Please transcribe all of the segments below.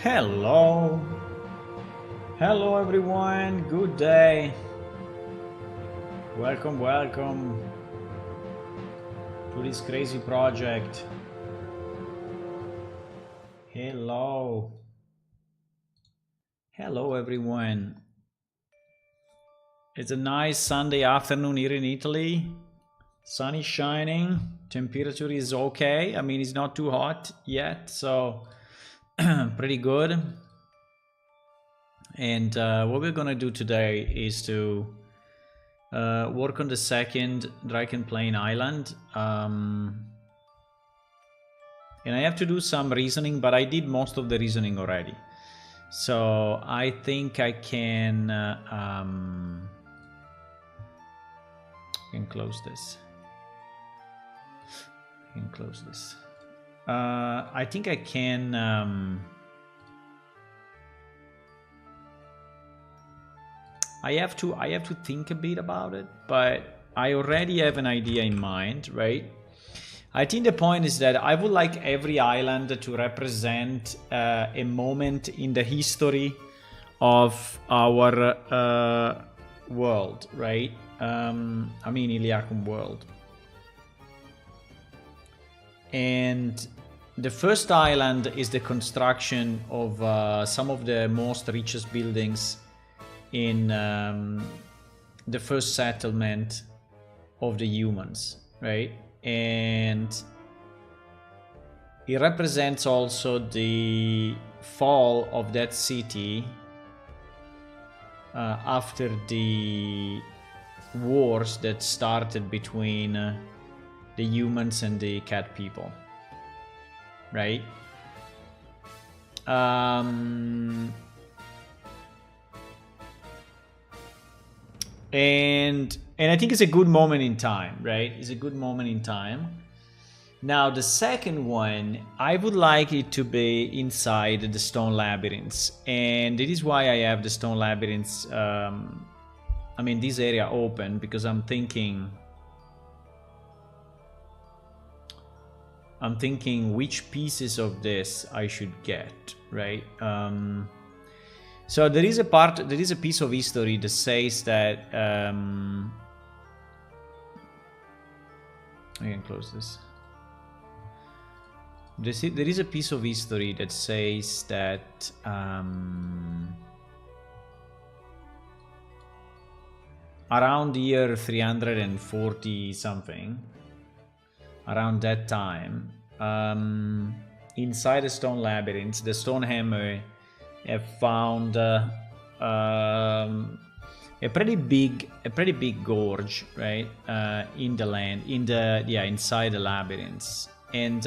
Hello. Hello everyone. Good day. Welcome to this crazy project. Hello. Hello everyone. It's a nice Sunday afternoon here in Italy. Sun is shining. Temperature is okay. I mean, it's not too hot yet, so pretty good. And what we're gonna do today is to work on the second Dryken Plain Island. And I have to do some reasoning, but I did most of the reasoning already. So I think I can close this. I think I can I have to think a bit about it, but I already have an idea in mind, right? I think the point is that I would like every island to represent a moment in the history of our world, right? I mean Iliacum world. And the first island is the construction of some of the most richest buildings in the first settlement of the humans, right? And it represents also the fall of that city after the wars that started between the humans and the cat people, right? And I think it's a good moment in time, right? It's a good moment in time. Now the second one, I would like it to be inside the stone labyrinths, and it is why I have the stone labyrinths. I mean this area open because I'm thinking which pieces of this I should get, right? So there is a piece of history that says that I can close this. There is a piece of history that says that around the year 340 something, around that time, inside the stone labyrinths, the stone hammer have found a pretty big gorge, right, in the land, inside the labyrinths, and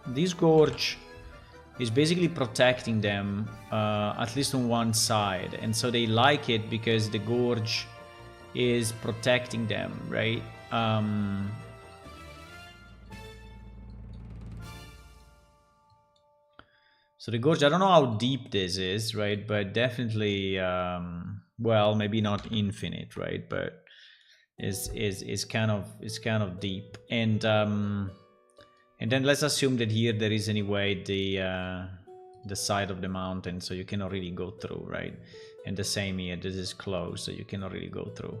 this gorge is basically protecting them, at least on one side, and so they like it because the gorge is protecting them, right? So the gorge, I don't know how deep this is, right? But definitely, well, maybe not infinite, right? But is kind of deep. And then let's assume that here there is anyway the side of the mountain, so you cannot really go through, right? And the same here, this is closed, so you cannot really go through.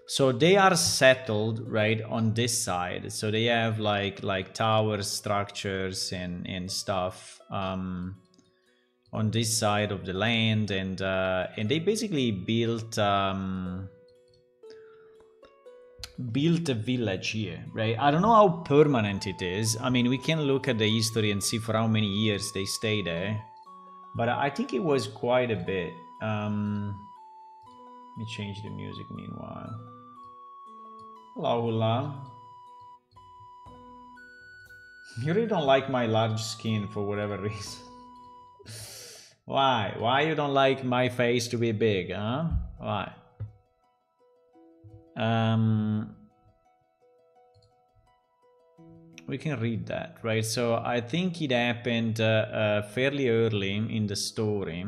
So they are settled right on this side, so they have like towers, structures, and stuff on this side of the land, and they basically built a village here, right? I don't know how permanent it is. I mean, we can look at the history and see for how many years they stay there, but I think it was quite a bit. Let me change the music meanwhile. Hola, hola. You really don't like my large skin for whatever reason. Why? Why you don't like my face to be big, huh? Why? We can read that, right? So I think it happened fairly early in the story.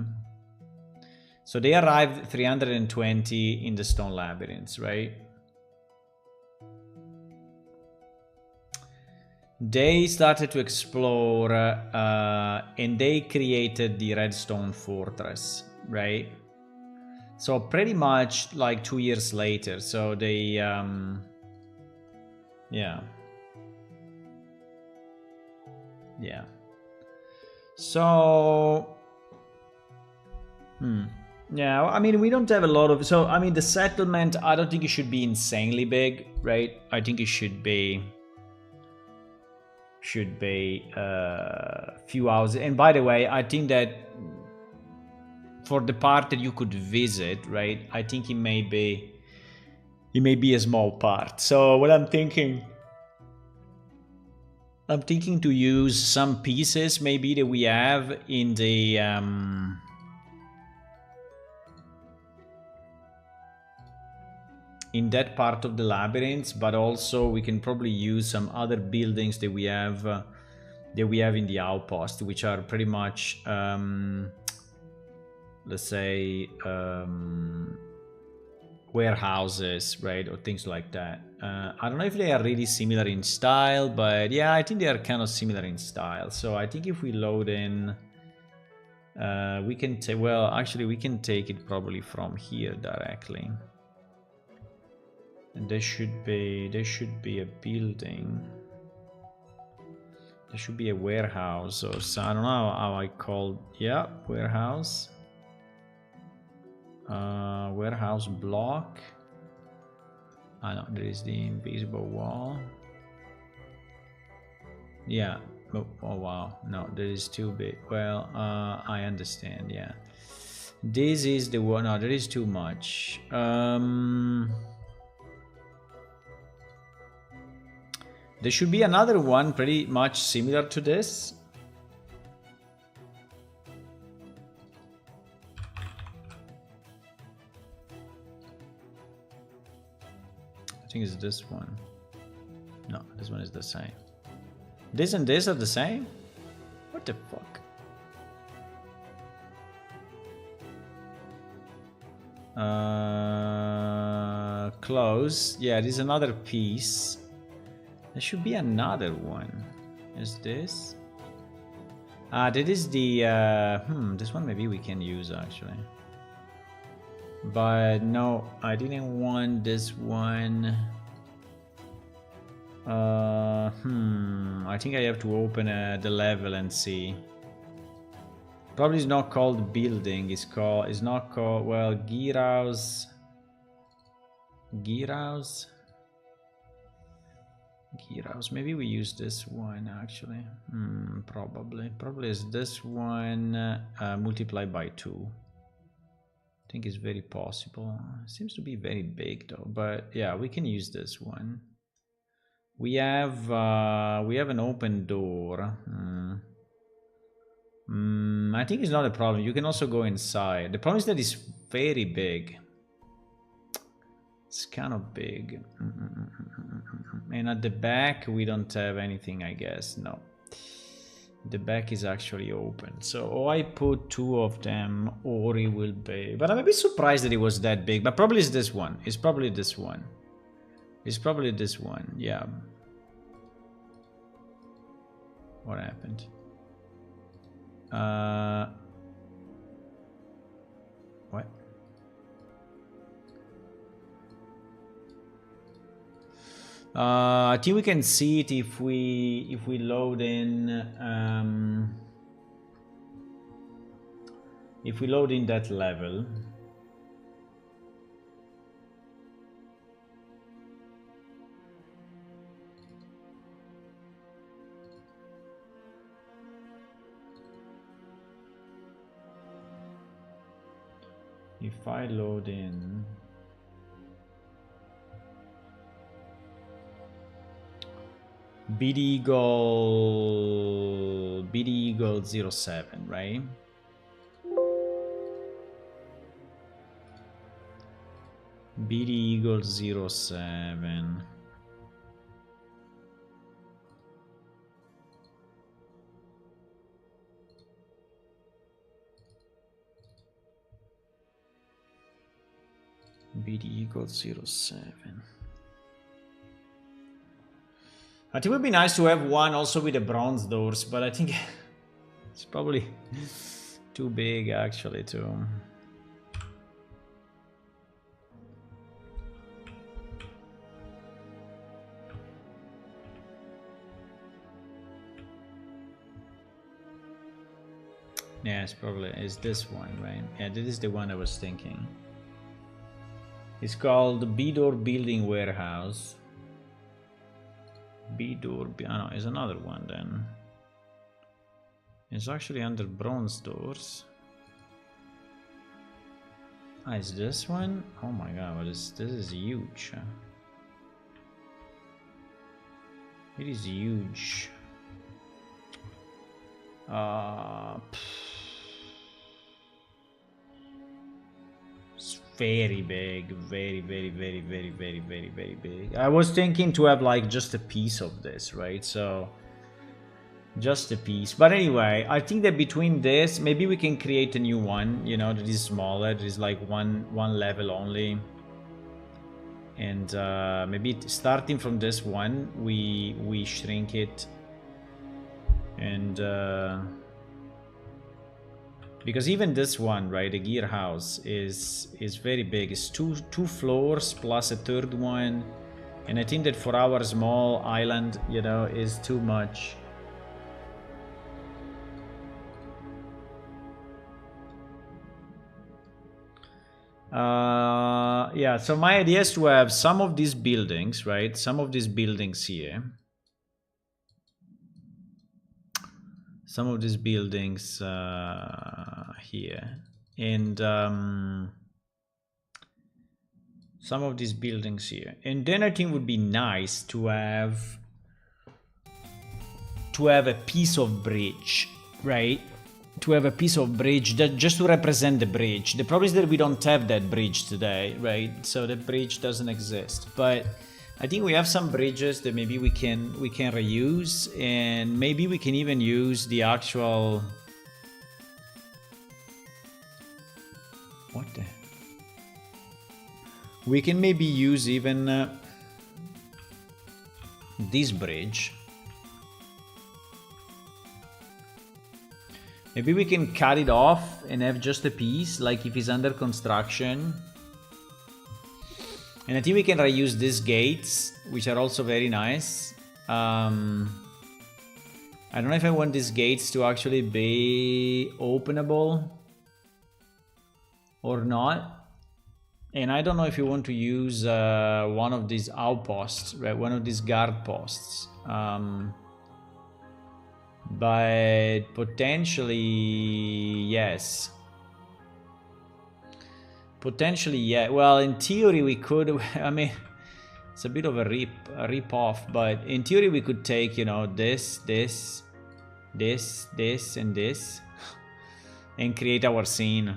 So they arrived 320 in the stone labyrinths, right? they started to explore and they created the Redstone Fortress, right? So pretty much like 2 years later. So they, yeah. Yeah. So, yeah, I mean, we don't have a lot of. So, I mean, the settlement, I don't think it should be insanely big, right? I think it should be a few houses. And by the way, I think that for the part that you could visit, right? I think it may be a small part. So what I'm thinking to use some pieces maybe that we have in the in that part of the labyrinth, but also we can probably use some other buildings that we have in the outpost, which are pretty much let's say warehouses, right, or things like that. I don't know if they are really similar in style, but yeah, I think they are kind of similar in style. So I think if we load in, we can take. Well, actually, we can take it probably from here directly. And there should be a building. There should be a warehouse or so. I don't know how I call. Yeah, warehouse. Warehouse block. I know there is the invisible wall. Yeah. Oh wow. No, that is too big. Well, I understand. Yeah. This is the one. No, there is too much. There should be another one pretty much similar to this. I think it's this one. No, this one is the same. This and this are the same? What the fuck? Close. Yeah, there's another piece. There should be another one. Is this? That is the this one maybe we can use actually. But no, I didn't want this one. I think I have to open the level and see. Probably it's not called building. It's not called, well, gear house. Maybe we use this one actually. Probably is this one multiplied by 2. I think it's very possible. It seems to be very big though, but yeah, we can use this one. We have an open door. I think it's not a problem. You can also go inside. The problem is that it's very big. It's kind of big. And at the back, we don't have anything, I guess. No. The back is actually open. So I put 2 of them, or it will be. But I'm a bit surprised that it was that big. But probably it's this one. It's probably this one. It's probably this one. Yeah. What happened? What? I think we can see it if we load in that level. If I load in BD Eagle 07, right? BD Eagle 07. BD Eagle 07. I think it would be nice to have one also with the bronze doors, but I think it's probably too big actually to... Yeah, it's probably is this one, right? Yeah, this is the one I was thinking. It's called B-Door Building Warehouse. B-Door, oh no, it's another one then. It's actually under bronze doors. Ah, is this one? Oh my god, this is huge. It is huge. It's very big, very big. I was thinking to have like just a piece of this, right? So just a piece. But anyway, I think that between this, maybe we can create a new one, you know, that is smaller, that is like one level only. And maybe starting from this one, we shrink it. And because even this one, right, the gear house is very big. It's two floors plus a third one, and I think that for our small island, you know, is too much. Yeah, so my idea is to have some of these buildings, right? Some of these buildings here. Some of these buildings here. And some of these buildings here. And then I think it would be nice to have a piece of bridge, right? To have a piece of bridge that just to represent the bridge. The problem is that we don't have that bridge today, right? So the bridge doesn't exist. But I think we have some bridges that maybe we can reuse, and maybe we can even use the actual... What the... We can maybe use even this bridge. Maybe we can cut it off and have just a piece, like if it's under construction. And I think we can reuse these gates, which are also very nice. I don't know if I want these gates to actually be openable or not. And I don't know if you want to use one of these outposts, right? One of these guard posts. But potentially, yes. Potentially, yeah. Well, in theory, we could. I mean, it's a bit of a rip off, but in theory, we could take, you know, this, and this, and create our scene.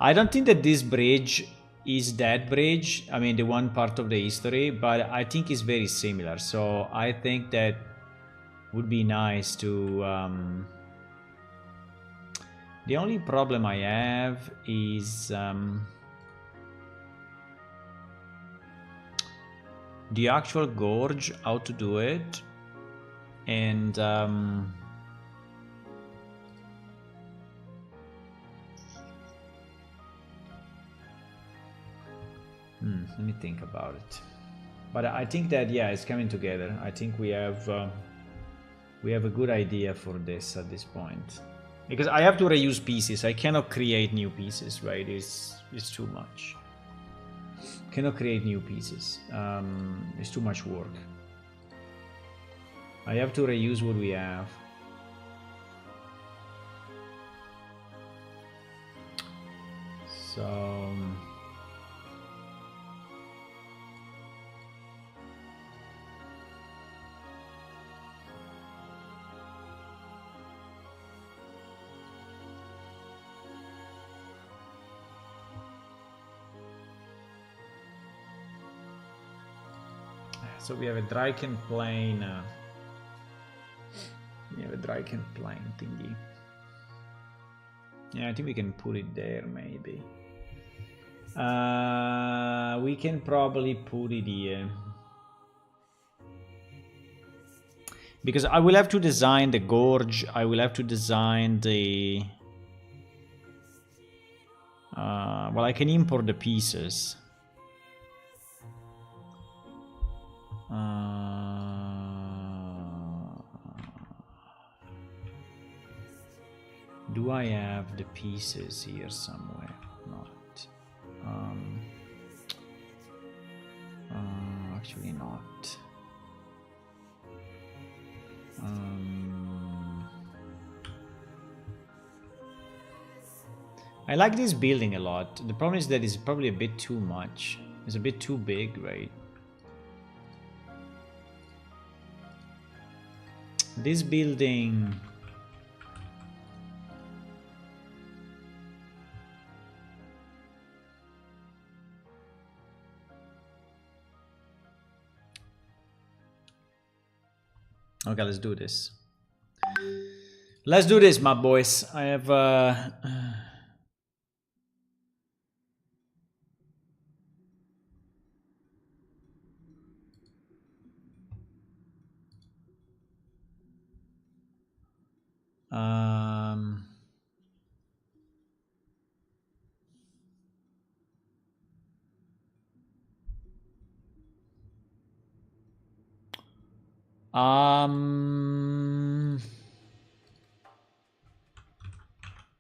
I don't think that this bridge is that bridge. I mean, the one part of the history, but I think it's very similar. So I think that would be nice to... The only problem I have is the actual gorge, how to do it, and let me think about it. But I think that, yeah, it's coming together. I think we have a good idea for this at this point. Because I have to reuse pieces. I cannot create new pieces, right? It's too much. Cannot create new pieces. It's too much work. I have to reuse what we have. So... So we have a Dryken plane. We have a Dryken plane thingy. Yeah, I think we can put it there, maybe. We can probably put it here. Because I will have to design the gorge. I will have to design the... well, I can import the pieces. Do I have the pieces here somewhere? Not. Actually not. I like this building a lot. The problem is that it's probably a bit too much. It's a bit too big, right? This building... Okay, let's do this. Let's do this, my boys. I have...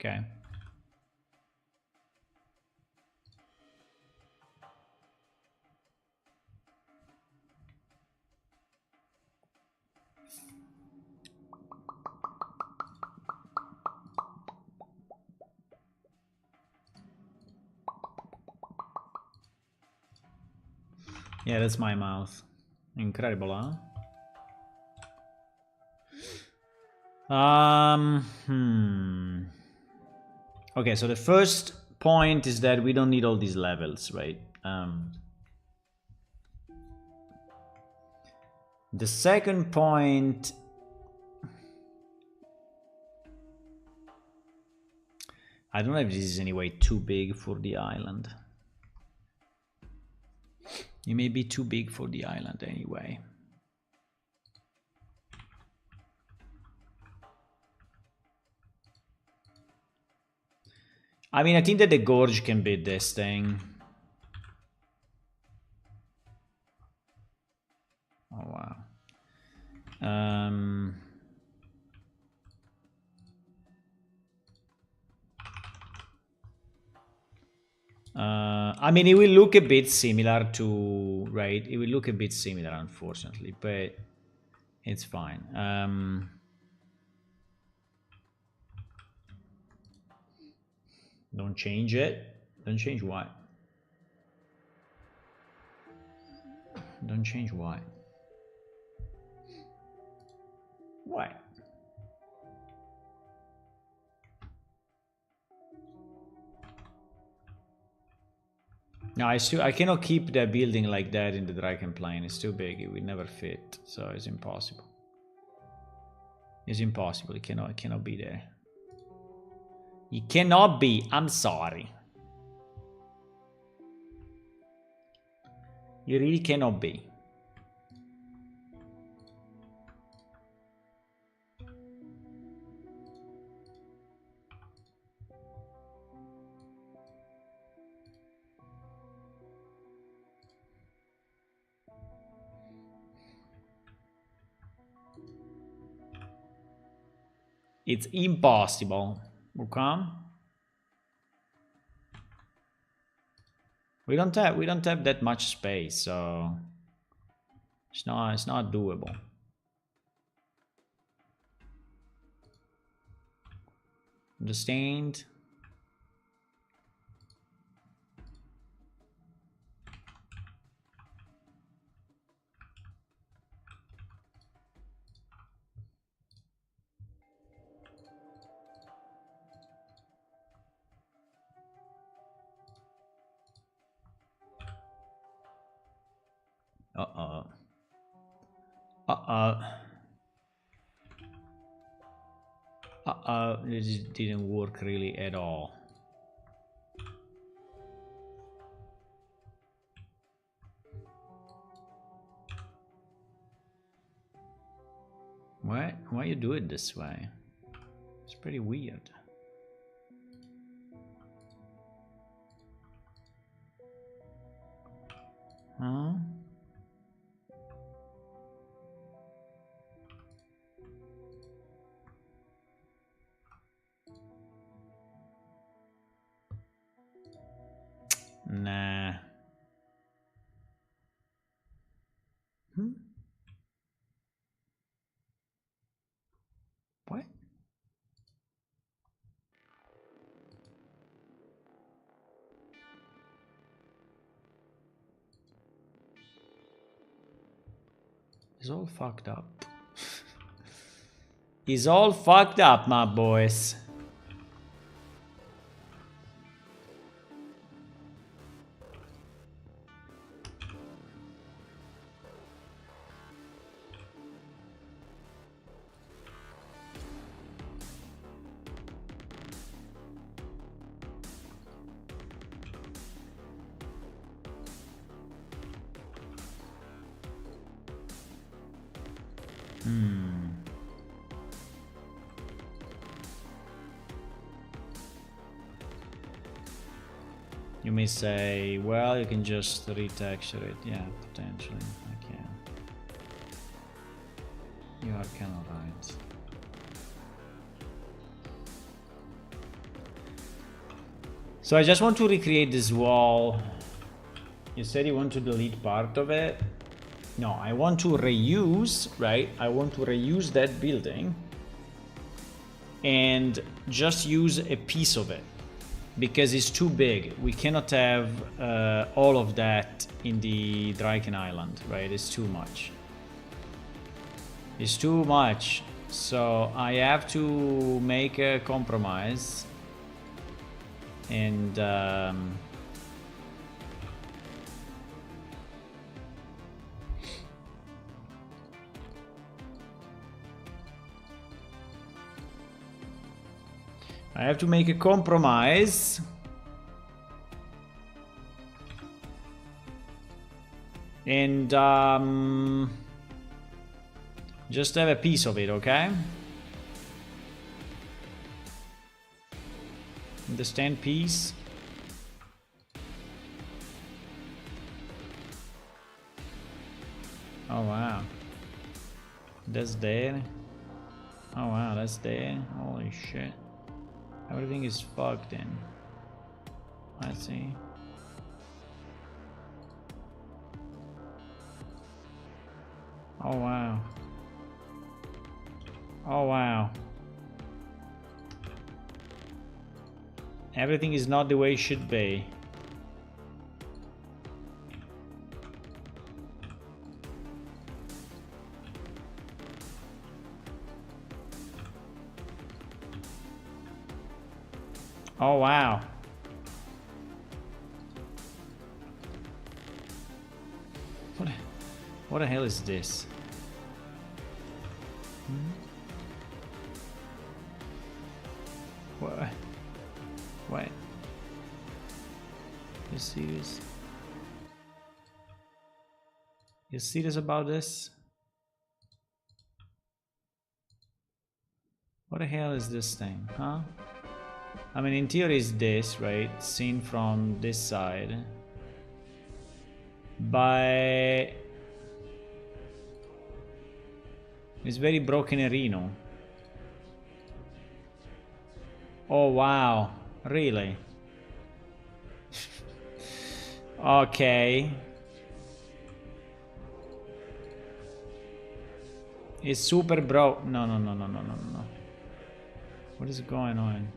okay. Yeah, that's my mouth. Incredible, huh? Okay, so the first point is that we don't need all these levels, right? The second point... I don't know if this is anyway too big for the island. It may be too big for the island anyway. I mean, I think that the gorge can beat this thing. Oh, wow. I mean, it will look a bit similar to... Right? It will look a bit similar, unfortunately, but it's fine. Don't change it. Don't change what? Don't change what? Why? No, I cannot keep the building like that in the Dryken plane. It's too big. It will never fit. So it's impossible. It's impossible. It cannot be there. It cannot be. I'm sorry. You really cannot be. It's impossible. Okay? We don't have that much space, so it's not doable. Understand? Uh-oh. Uh-oh. It didn't work really at all. Why you do it this way? It's pretty weird. Huh? Nah. What? It's all fucked up. It's all fucked up, my boys. You may say, well, you can just retexture it. Yeah, potentially, I can. You are kind of right. So I just want to recreate this wall. You said you want to delete part of it. No, I want to reuse, right? I want to reuse that building and just use a piece of it because it's too big. We cannot have all of that in the Dryken Island, right? It's too much. It's too much. So I have to make a compromise and I have to make a compromise. And just have a piece of it, okay? Understand, piece? Oh wow. That's there. Oh wow, that's there. Holy shit. Everything is fucked in. I see. Oh wow. Oh wow. Everything is not the way it should be. Oh wow. What the hell is this? What? What? You serious? You serious about this? What the hell is this thing, huh? I mean, in theory it's this, right? Seen from this side. But it's very broken Reno. Oh wow, really? Okay. It's super broke. No. What is going on?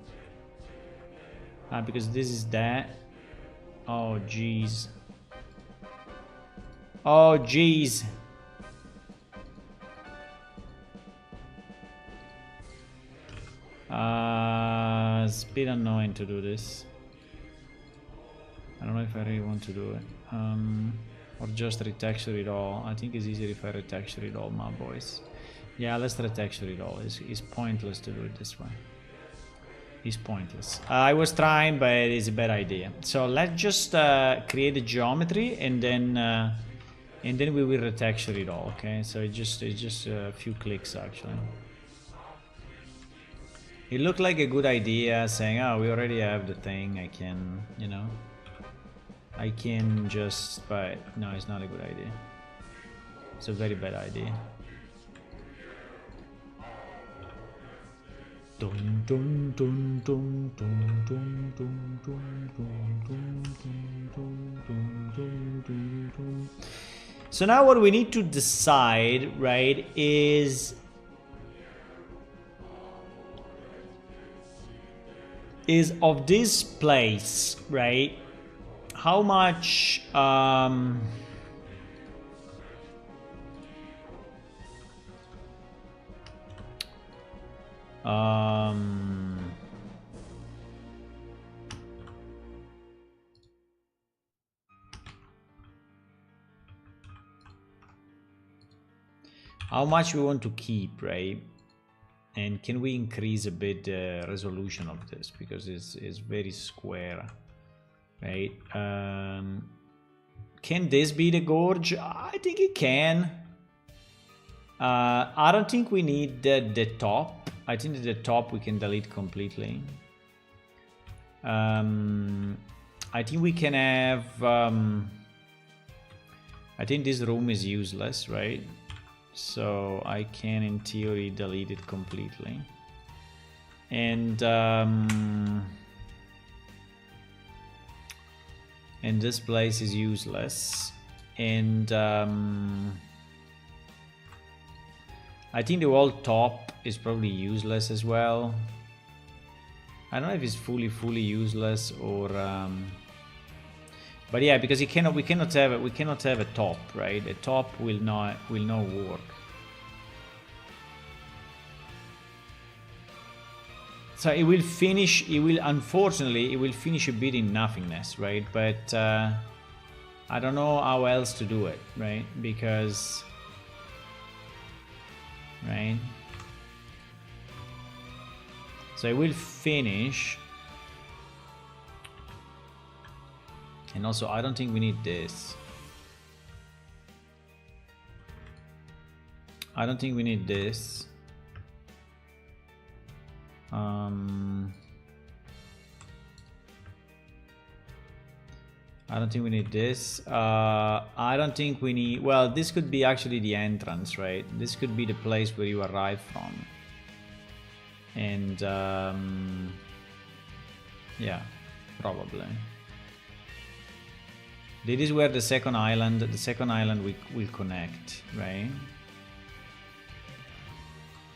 Ah, because this is that. Oh jeez. Oh jeez. It's a bit annoying to do this. I don't know if I really want to do it. Or just retexture it all. I think it's easier if I retexture it all, my boys. Yeah, let's retexture it all. It's pointless to do it this way. It's pointless. I was trying, but it's a bad idea. So let's just create a geometry and then we will retexture it all. Okay, so it's just a few clicks actually. It looked like a good idea, saying, "Oh, we already have the thing. I can, you know, I can just." But no, it's not a good idea. It's a very bad idea. Dun, dun, dun, dun, dun, dun, dun, dun, dun. So now what we need to decide, right, is of this place, right? How much how much we want to keep, right? And can we increase a bit the resolution of this, because it's very square, right? Can this be the gorge? I think it can. I don't think we need the top. I think that the top we can delete completely. I think we can have I think this room is useless, right? So I can in theory delete it completely. And this place is useless. And I think the whole top is probably useless as well. I don't know if it's fully useless or but yeah, because we cannot have a top, right? A top will not work. So unfortunately it will finish a bit in nothingness, right? But I don't know how else to do it, right? Because right, so it will finish. And also, I don't think we need this. I don't think we need this. I don't think we need this. I don't think we need... Well, this could be actually the entrance, right? This could be the place where you arrive from. And... yeah, probably. This is where the second island will connect, right?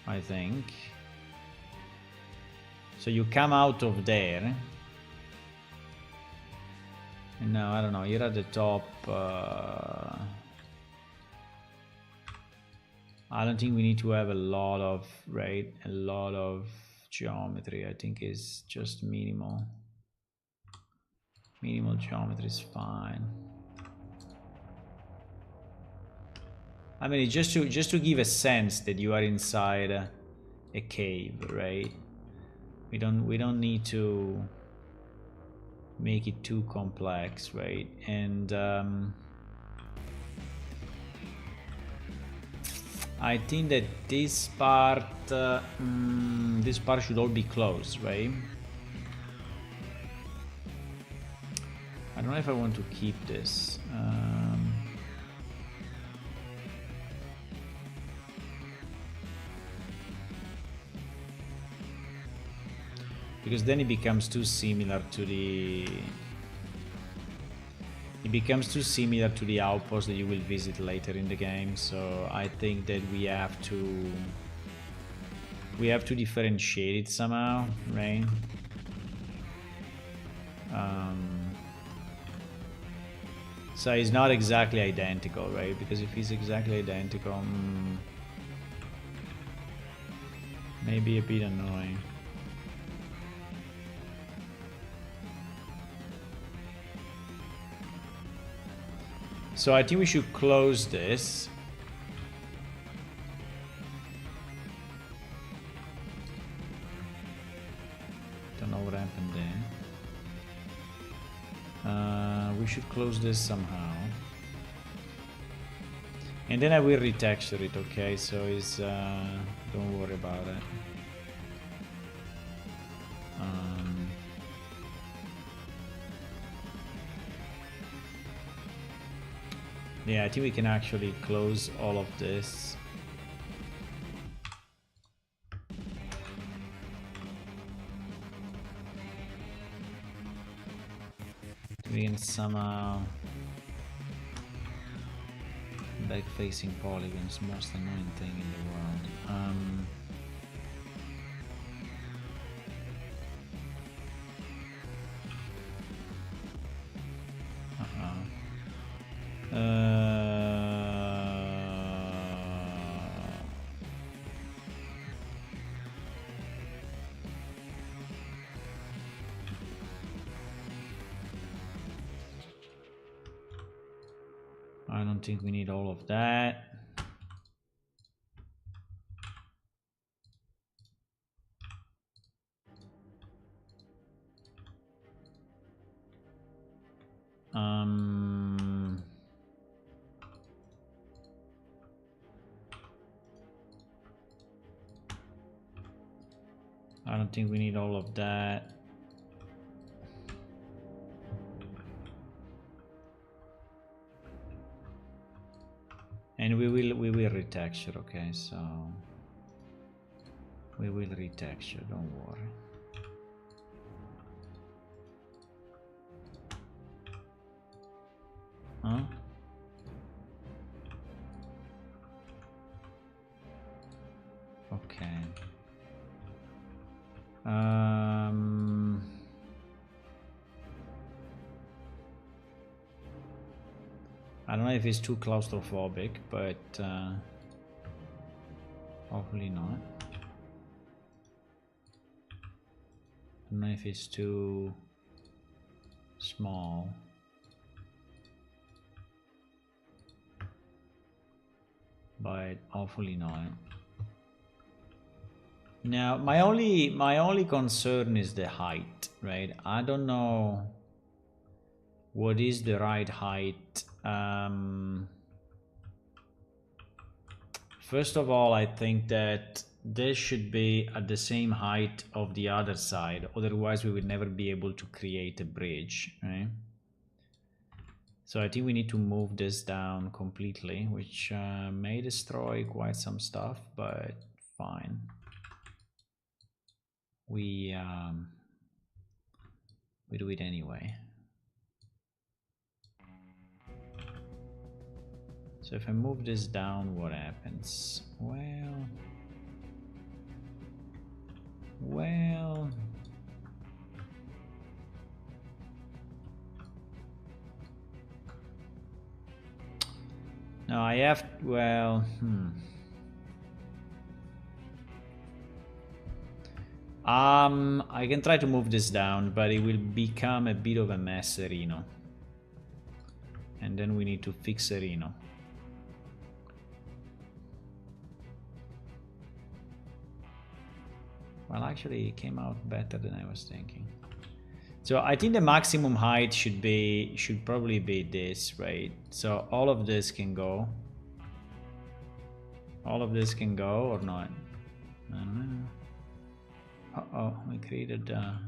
I think. So you come out of there. And now, I don't know, here at the top... I don't think we need to have a lot of, right? A lot of geometry. I think it's just minimal. Minimal geometry is fine. I mean, it's just to give a sense that you are inside a cave, right? We don't need to make it too complex, right? And I think that this part should all be closed, right? I don't know if I want to keep this. Because then it becomes too similar to the... It becomes too similar to the outpost that you will visit later in the game. So I think that we have to differentiate it somehow, right? So it's not exactly identical, right? Because if it's exactly identical, maybe a bit annoying. So I think we should close this. what happened there. We should close this somehow. And then I will retexture it, okay? So it's, don't worry about it. Yeah, I think we can actually close all of this. We can somehow back-facing polygons, most annoying thing in the world. I don't think we need all of that. I don't think we need all of that. And we will retexture, okay, so we will retexture, don't worry. Huh? Okay. I don't know if it's too claustrophobic, but hopefully not. I don't know if it's too small. But hopefully not. Now my only concern is the height, right? I don't know what is the right height. First of all, I think that this should be at the same height of the other side, otherwise we would never be able to create a bridge, right? So I think we need to move this down completely, which may destroy quite some stuff, but fine. We do it anyway. So if I move this down, what happens? Well, no, I have, I can try to move this down, but it will become a bit of a mess, Reno. And then we need to fix Reno. Well, actually, it came out better than I was thinking. So I think the maximum height should probably be this, right? So all of this can go. All of this can go or not? I don't know. Uh-oh, we created a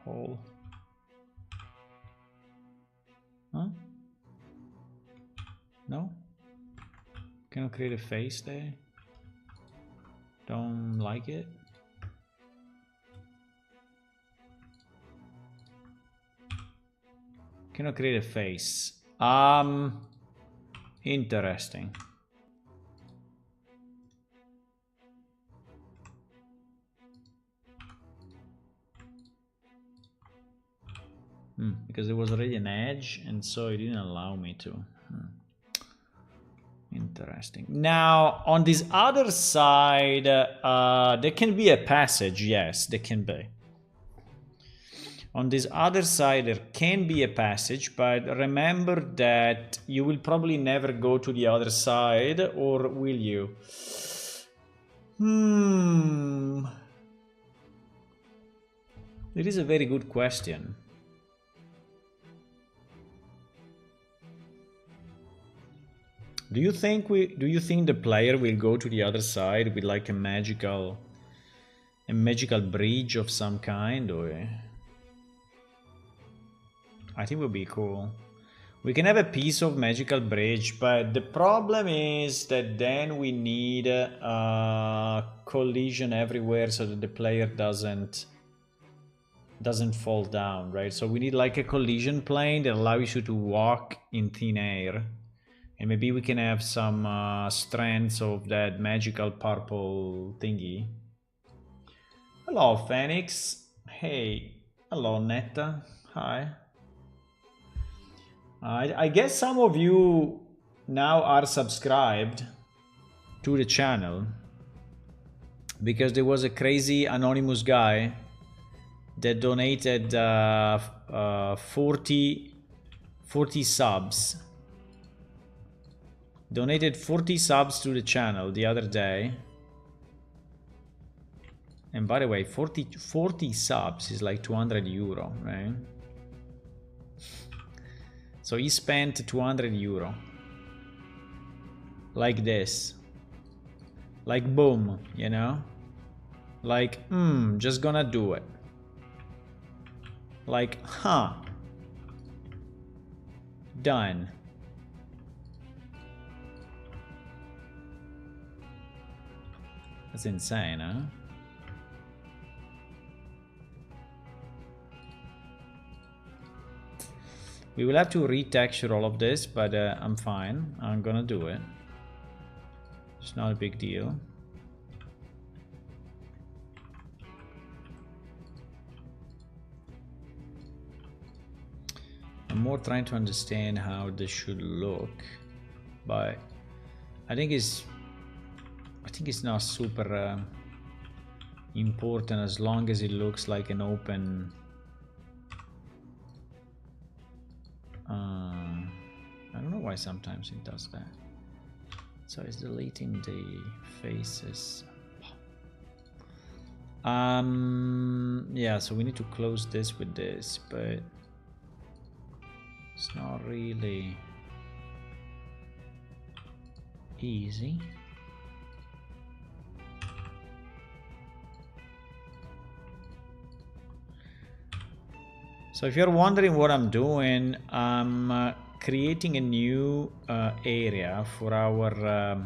hole. Huh? No? Cannot create a face there? Don't like it? Cannot create a face. Interesting. Because there was already an edge, and so it didn't allow me to. Interesting. Now, on this other side, there can be a passage. Yes, there can be. On this other side, there can be a passage, but remember that you will probably never go to the other side, or will you? It is a very good question. Do you think the player will go to the other side with like a magical bridge of some kind, or I think it would be cool. We can have a piece of magical bridge, but the problem is that then we need a collision everywhere so that the player doesn't fall down, right? So we need like a collision plane that allows you to walk in thin air. And maybe we can have some strands of that magical purple thingy. Hello, Phoenix. Hey. Hello, Netta. Hi. I guess some of you now are subscribed to the channel because there was a crazy anonymous guy that donated 40 subs. Donated 40 subs to the channel the other day. And by the way, 40 subs is like 200 euro, right? So he spent 200 euro. Like this. Like boom, you know? Like, just gonna do it. Like, huh. Done. That's insane, huh? We will have to retexture all of this, but I'm fine. I'm gonna do it. It's not a big deal. I'm more trying to understand how this should look, but I think it's not super important as long as it looks like an open. I don't know why sometimes it does that. So it's deleting the faces. Yeah, so we need to close this with this, but it's not really easy. So if you're wondering what I'm doing, I'm creating a new area for our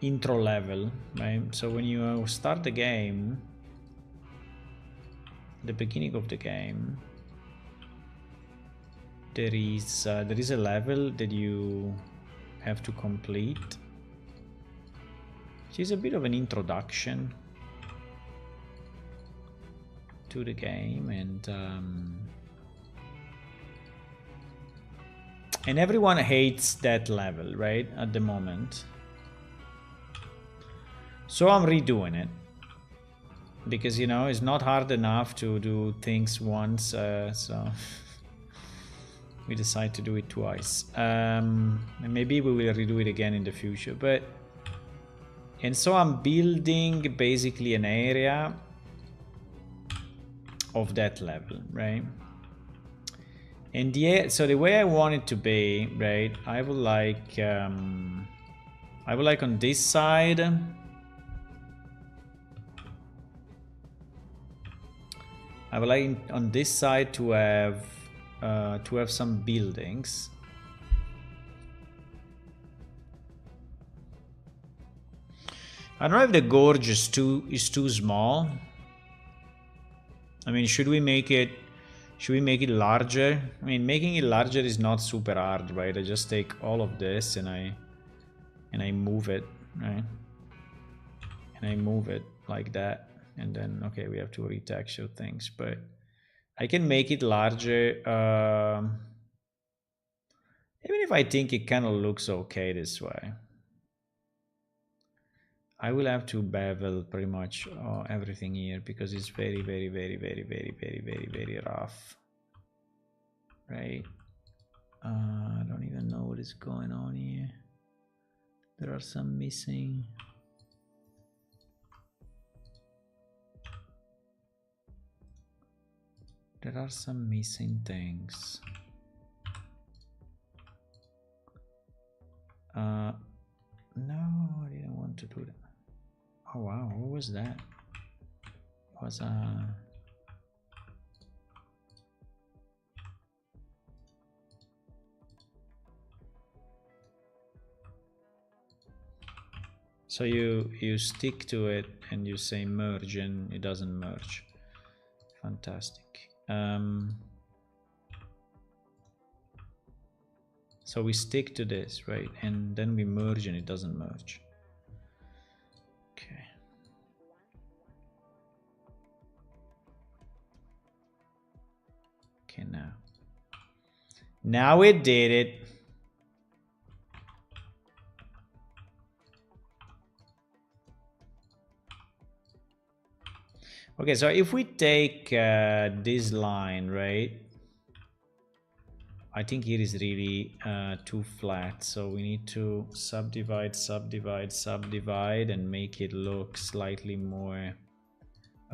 intro level, right? So when you start the game, the beginning of the game, there is a level that you have to complete, which is a bit of an introduction to the game, and everyone hates that level, right, at the moment. So I'm redoing it because, you know, it's not hard enough to do things once, so we decide to do it twice. And maybe we will redo it again in the future, and so I'm building basically an area of that level, right? And so the way I want it to be, right, I would like on this side, I would like on this side to have some buildings. I don't know if the gorge is too small. I mean, should we make it larger? I mean, making it larger is not super hard, right? I just take all of this and I move it, right? And I move it like that, and then okay, we have to retexture things, but I can make it larger. Even if I think it kind of looks okay this way. I will have to bevel pretty much everything here because it's very, very, very, very, very, very, very, very rough. Right? I don't even know what is going on here. There are some missing. there are some missing things. No, I didn't want to do that. Oh wow, what was that? It was so you stick to it and you say merge and it doesn't merge. Fantastic. So we stick to this, right? And then we merge and it doesn't merge. Okay. Okay, now. Now it did it. Okay, so if we take this line, right? I think it is really too flat, so we need to subdivide, subdivide, subdivide and make it look slightly more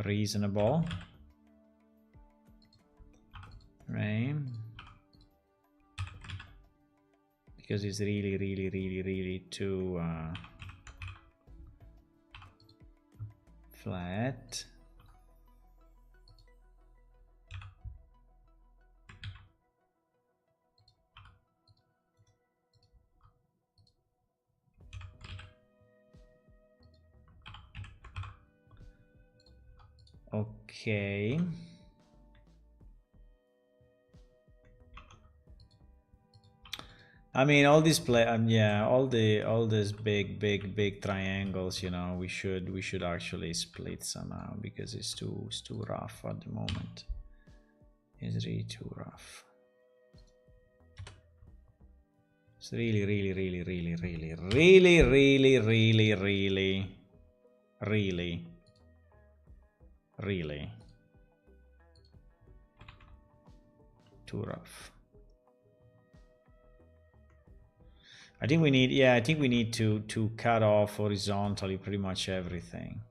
reasonable, right? Because it's really, really, really, really too flat. Okay. I mean, all these yeah, all these big triangles. You know, we should actually split somehow because it's too rough at the moment. It's really too rough. It's really, really, really, really, really, really, really, really, really, really, really too rough. I think we need, yeah, I think we need to cut off horizontally pretty much everything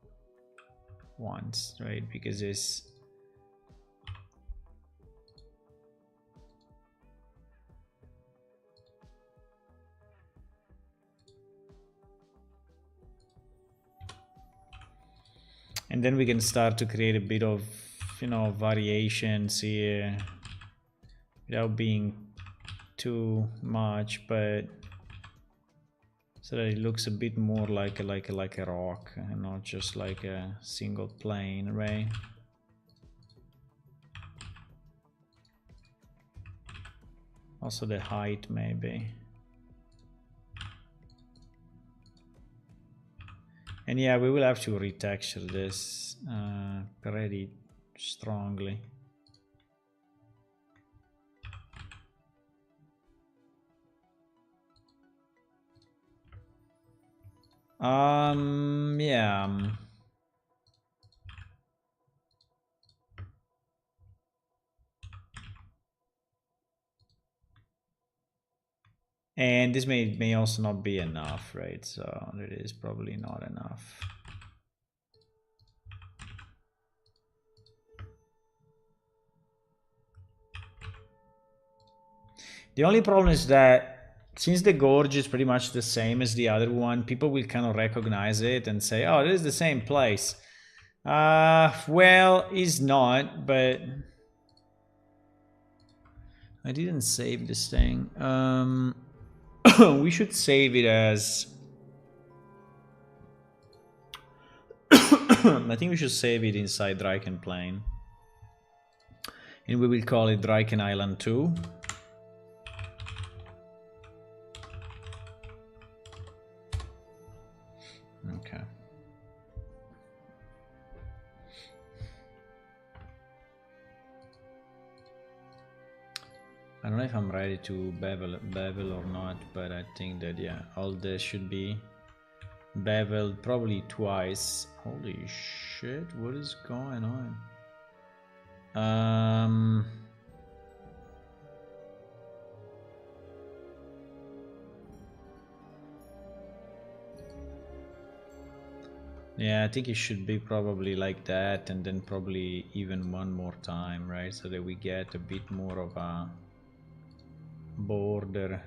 once, right? Because it's and then we can start to create a bit of, you know, variations here without being too much, but so that it looks a bit more like a rock and not just like a single plane, right? Also the height maybe. And yeah, we will have to retexture this pretty strongly. Yeah. And this may also not be enough, right? So it is probably not enough. The only problem is that since the gorge is pretty much the same as the other one, people will kind of recognize it and say, oh, this is the same place. Well, it's not, but I didn't save this thing. We should save it as I think we should save it inside Dryken plane. And we will call it Dryken Island 2. Okay. I don't know if I'm ready to bevel or not, but I think that, yeah, all this should be beveled probably twice. Holy shit, what is going on? Yeah, I think it should be probably like that, and then probably even one more time, right? So that we get a bit more of a border.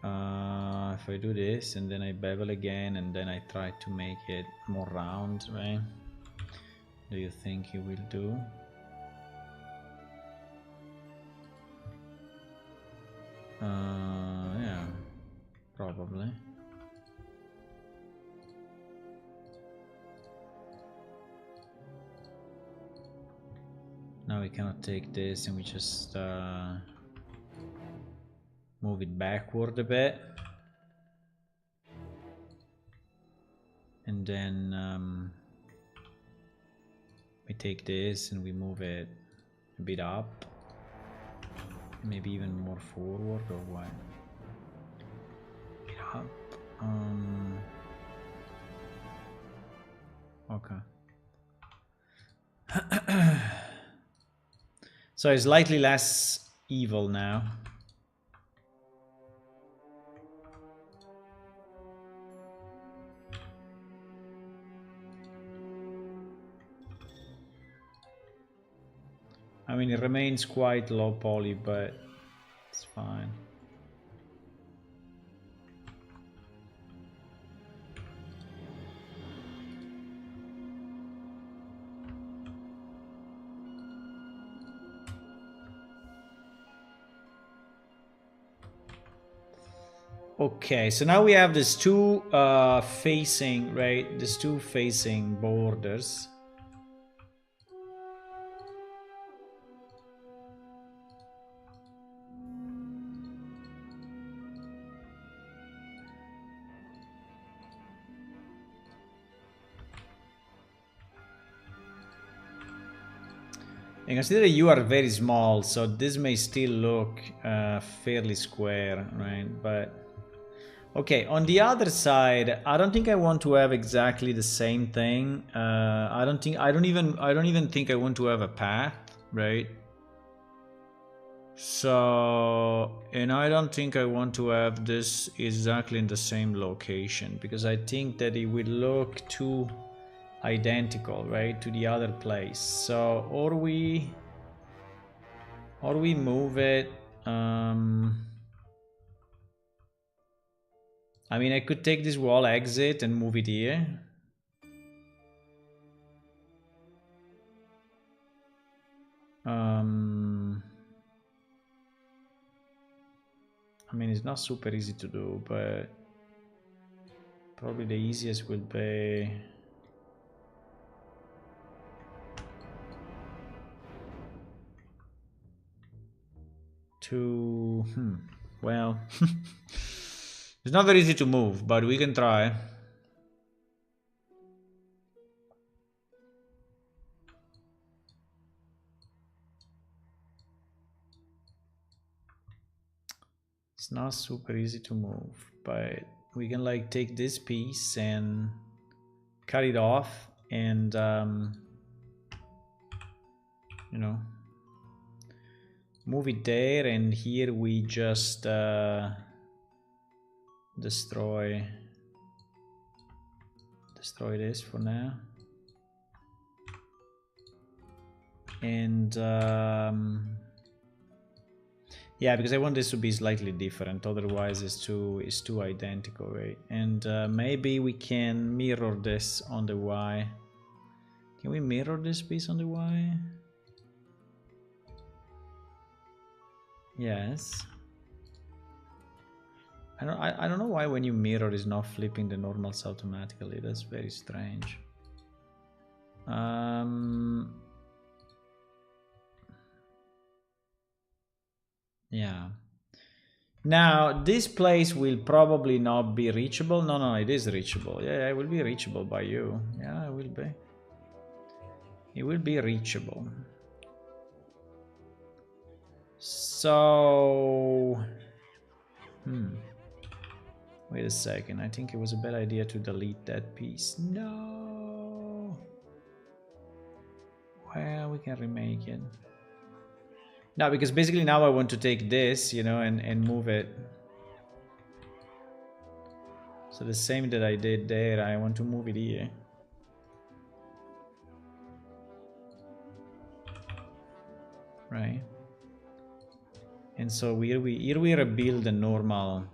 If I do this and then I bevel again and then I try to make it more round, right? Do you think it will do? Yeah, probably. Now we cannot take this and we just move it backward a bit. And then we take this and we move it a bit up. Maybe even more forward or what? A bit up. Okay. So it's slightly less evil now. I mean, it remains quite low poly, but it's fine. Okay, so now we have these two facing, right? These two facing borders. And consider you are very small, so this may still look fairly square, right? But okay, on the other side, I don't think I want to have exactly the same thing. I don't even think I want to have a path, right? So, and I don't think I want to have this exactly in the same location because I think that it will look too identical, right, to the other place. So, or we move it. I mean, I could take this wall exit and move it here. I mean, it's not super easy to do, but probably the easiest will be to... well, it's not very easy to move, but we can try. It's not super easy to move, but we can like take this piece and cut it off and you know, move it there, and here we just destroy this for now. And yeah, because I want this to be slightly different, otherwise it's too identical, right? And maybe we can mirror this on the Y. Can we mirror this piece on the Y? Yes. I don't know why when you mirror is not flipping the normals automatically. That's very strange. Yeah. Now, this place will probably not be reachable. No, it is reachable. Yeah, it will be reachable by you. Yeah, it will be. It will be reachable. So... Wait a second. I think it was a bad idea to delete that piece. No! Well, we can remake it. No, because basically now I want to take this, you know, and move it. So the same that I did there, I want to move it here. Right. And so here we rebuild the normal.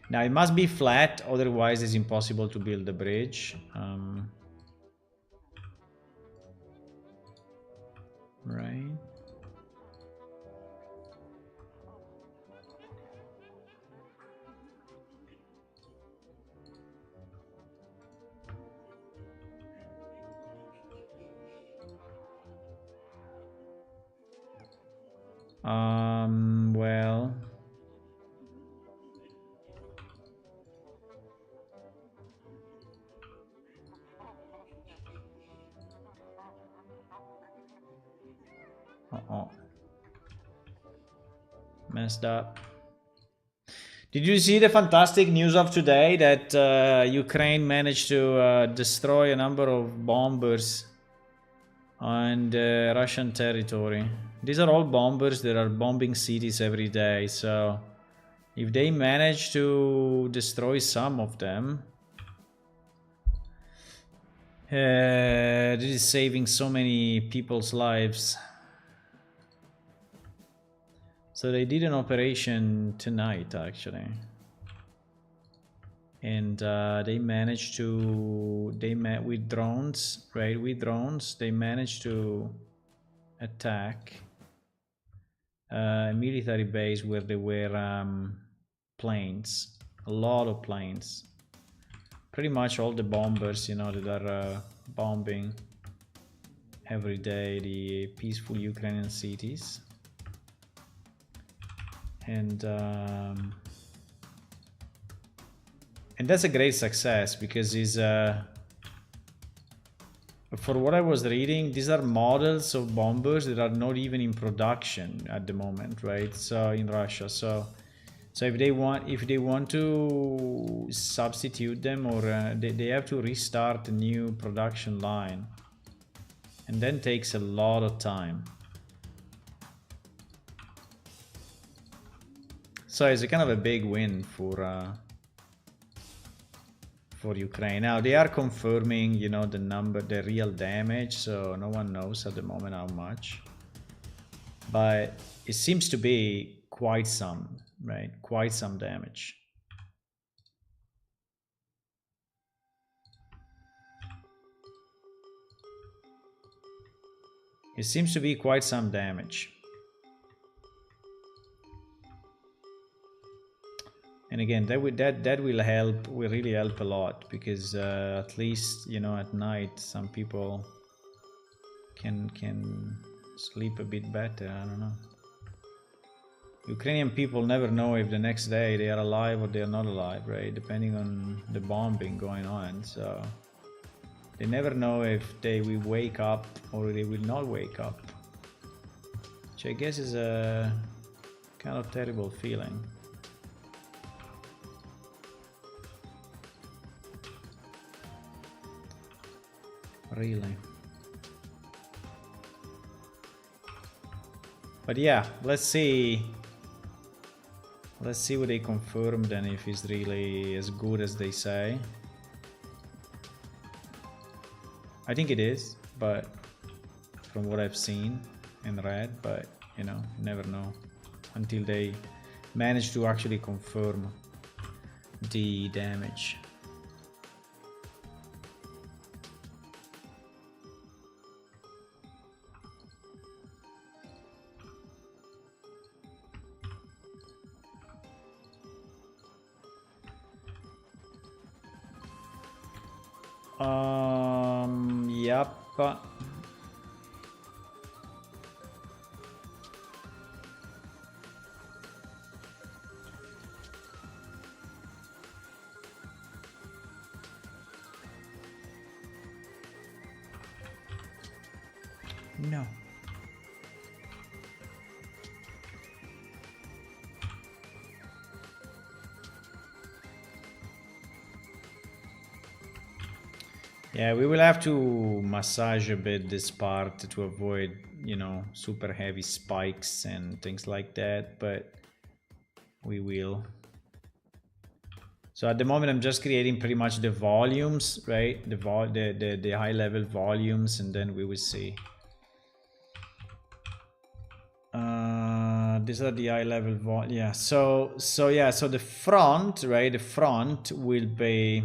Now it must be flat, otherwise it's impossible to build the bridge. Right. Well, messed up. Did you see the fantastic news of today that Ukraine managed to destroy a number of bombers on the Russian territory? These are all bombers that are bombing cities every day. So if they manage to destroy some of them, this is saving so many people's lives. So they did an operation tonight, actually, and they managed to with drones, right? With drones, they managed to attack a military base where there were planes, a lot of planes. Pretty much all the bombers, you know, that are bombing every day the peaceful Ukrainian cities. And that's a great success, because is for what I was reading, these are models of bombers that are not even in production at the moment, right? So in Russia, so if they want to substitute them, or they have to restart a new production line, and then takes a lot of time. So it's a kind of a big win for Ukraine. Now they are confirming, you know, the real damage, so no one knows at the moment how much. But it seems to be quite some, right? Quite some damage. It seems to be quite some damage. And again, that will help. Will really help a lot, because at least, you know, at night some people can sleep a bit better. I don't know. Ukrainian people never know if the next day they are alive or they are not alive, right? Depending on the bombing going on. So they never know if they will wake up or they will not wake up, which I guess is a kind of terrible feeling. Really. But yeah, let's see what they confirm then, if it's really as good as they say. I think it is, but from what I've seen and read, but you know, you never know until they manage to actually confirm the damage. Yep. No. Yeah, we will have to massage a bit this part to avoid, you know, super heavy spikes and things like that, but we will. So at the moment, I'm just creating pretty much the volumes, right? The high level volumes, and then we will see. These are the high level vol. Yeah. So yeah. So the front, right? The front will be.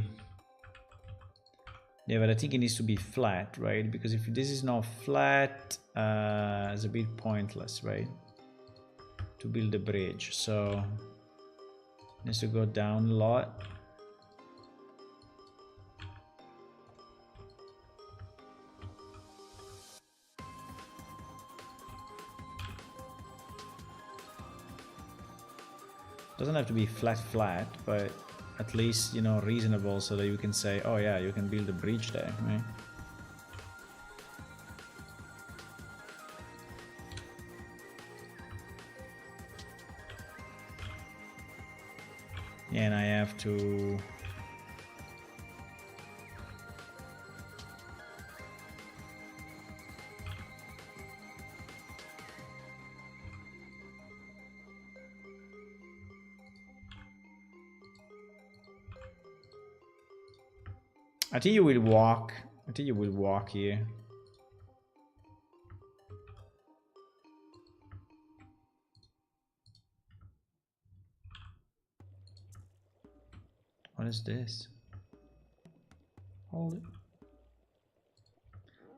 Yeah, but I think it needs to be flat, right? Because if this is not flat, it's a bit pointless, right? To build a bridge, so it needs to go down a lot. Doesn't have to be flat, but at least, you know, reasonable, so that you can say, oh yeah, you can build a bridge there, right? Yeah, and I have to. I think you will walk. I think you will walk here. What is this? Hold it.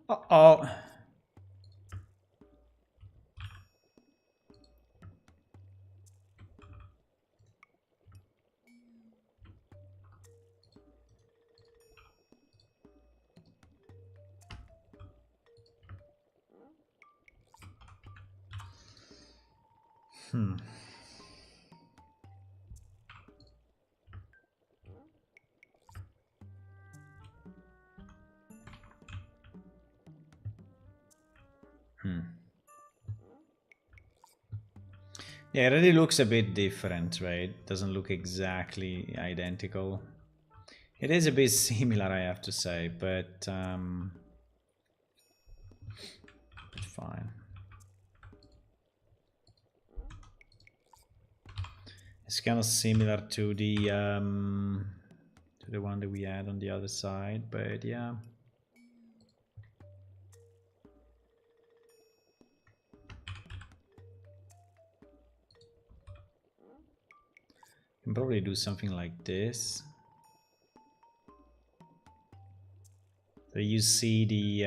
Uh-oh. Hmm. Yeah, it really looks a bit different, right? Doesn't look exactly identical. It is a bit similar, I have to say, but it's fine. It's kind of similar to the one that we had on the other side, but yeah. Can probably do something like this. So you see the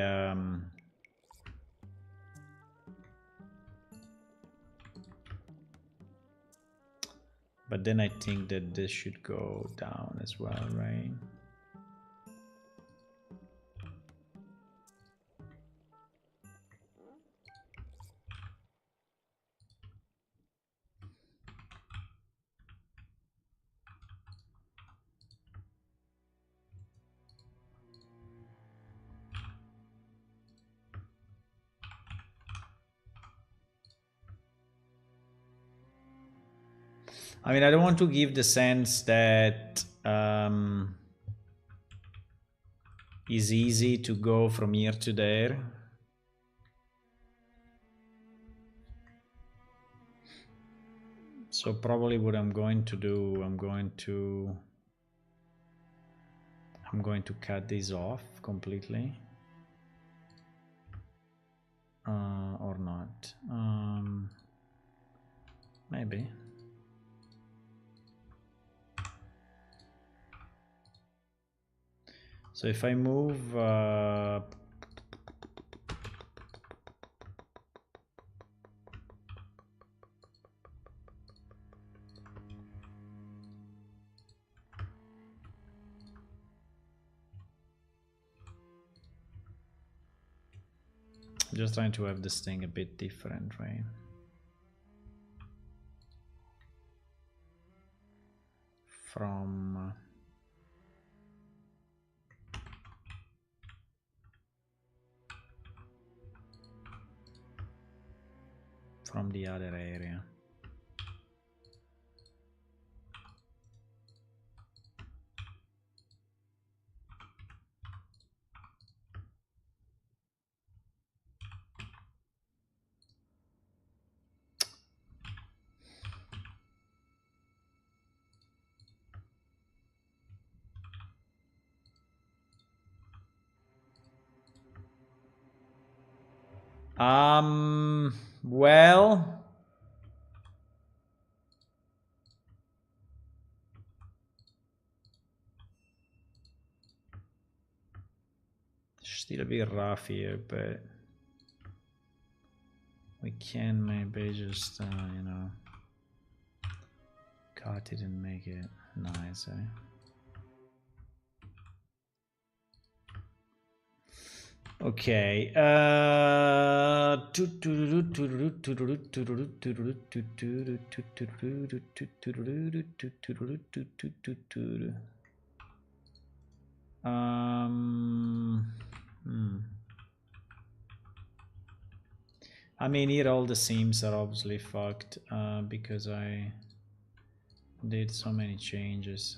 but then I think that this should go down as well, right? I mean, I don't want to give the sense that it's easy to go from here to there. So probably what I'm going to do, I'm going to cut these off completely. Or not. Maybe. So if I move I'm just trying to have this thing a bit different, right? From the other area. Well, still a bit rough here, but we can maybe just, you know, cut it and make it nice, eh? Okay. I mean, here all the seams are obviously fucked because I did so many changes.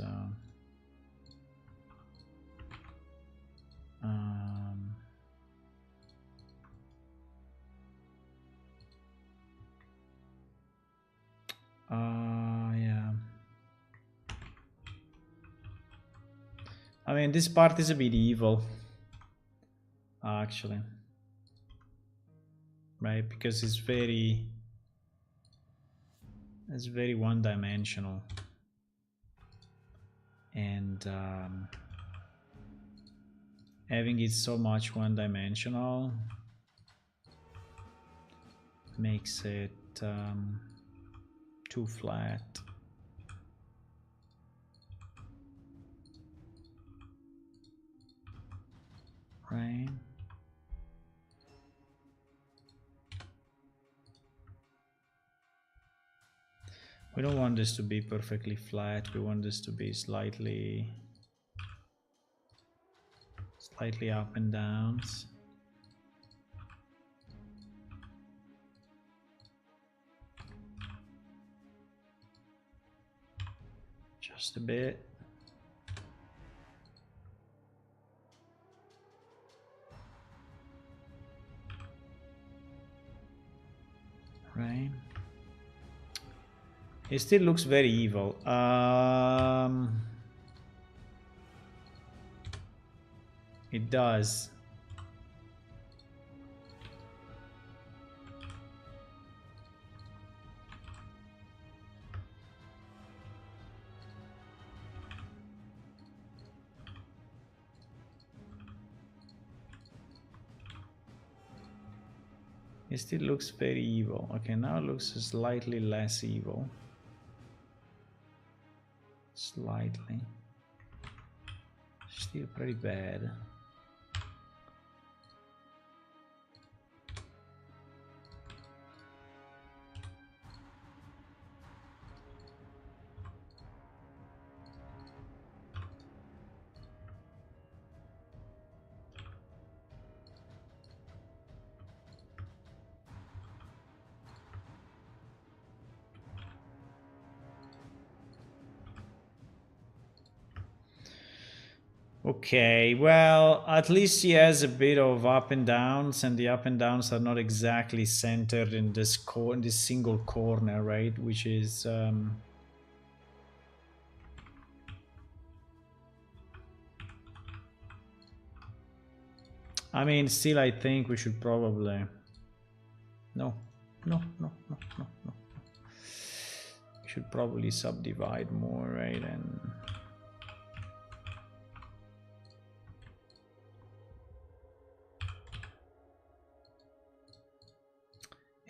Yeah. I mean, this part is a bit evil, actually. Right, because it's very one-dimensional. And having it so much one-dimensional makes it too flat. Right? We don't want this to be perfectly flat. We want this to be slightly up and downs. Just a bit. Right? It still looks very evil. It does. It still looks very evil. Okay, now it looks slightly less evil. Slightly. Still pretty bad. Okay, well, at least he has a bit of up and downs, and the up and downs are not exactly centered in this single corner, right? Which is I mean, still, I think we should probably no. We should probably subdivide more, right? And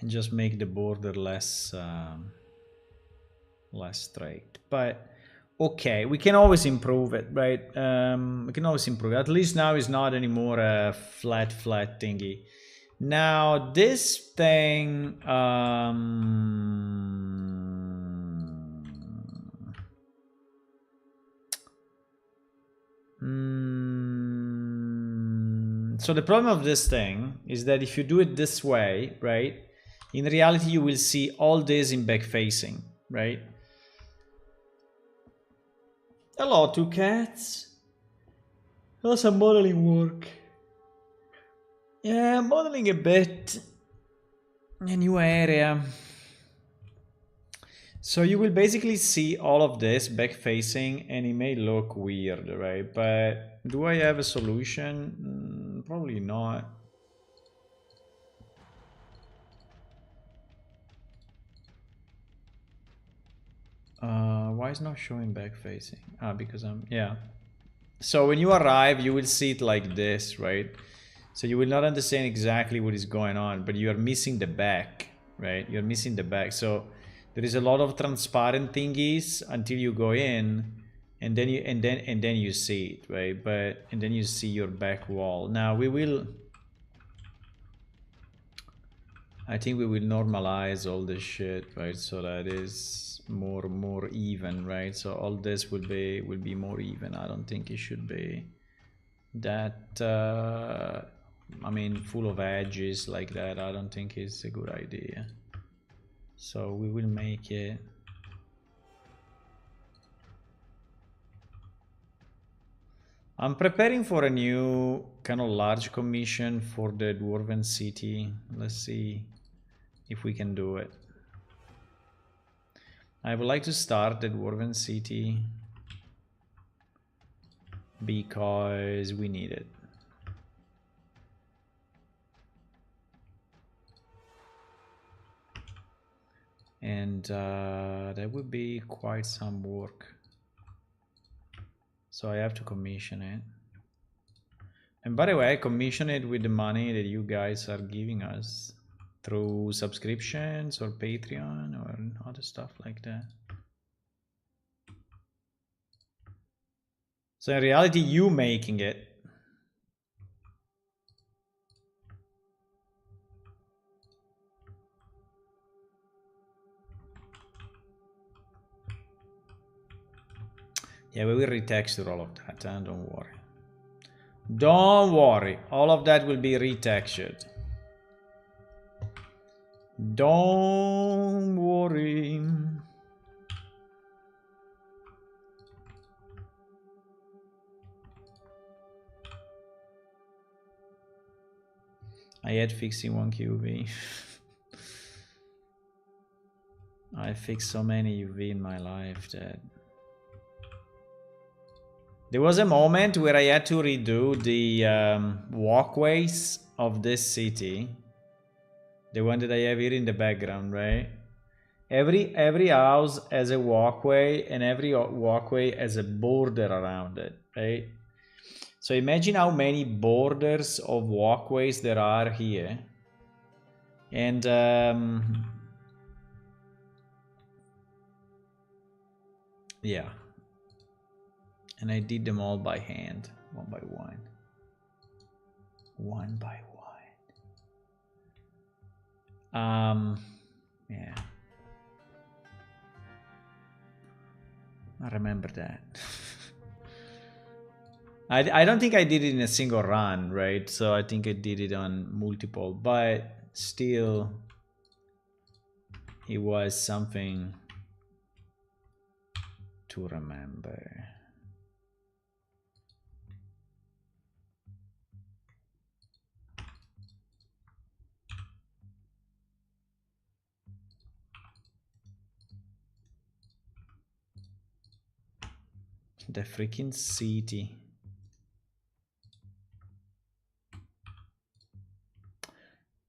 just make the border less straight. But okay, we can always improve it, right? We can always improve it. At least now it's not anymore a flat thingy. Now this thing so the problem of this thing is that if you do it this way, right, in reality you will see all this in back facing, right? Hello, two cats. How's some modeling work? Yeah, modeling a bit. A new area. So you will basically see all of this back facing and it may look weird, right? But do I have a solution? Probably not. Why is not showing back facing? Because yeah. So when you arrive, you will see it like this, right? So you will not understand exactly what is going on, but you are missing the back, right? You're missing the back. So there is a lot of transparent thingies until you go in, and then you see it, right? And then you see your back wall. Now I think we will normalize all this shit, right? So that is more even, right? So all this will be more even. I don't think it should be that I mean full of edges like that. I don't think it's a good idea. So we will make it I'm preparing for a new kind of large commission for the Dwarven City. Let's see if we can do it. I would like to start the Dwarven City because we need it. And that would be quite some work. So I have to commission it. And by the way, I commission it with the money that you guys are giving us through subscriptions or Patreon or other stuff like that. So in reality, you making it. Yeah, we will retexture all of that, and don't worry. Don't worry, all of that will be retextured. Don't worry. I had fixing one QV. I fixed so many UV in my life that there was a moment where I had to redo the walkways of this city. The one that I have here in the background, right? Every house has a walkway, and every walkway has a border around it, right? So imagine how many borders of walkways there are here. And yeah. And I did them all by hand, one by one. One by one. Yeah. I remember that. I don't think I did it in a single run, right? So I think I did it on multiple, but still it was something to remember. The freaking city.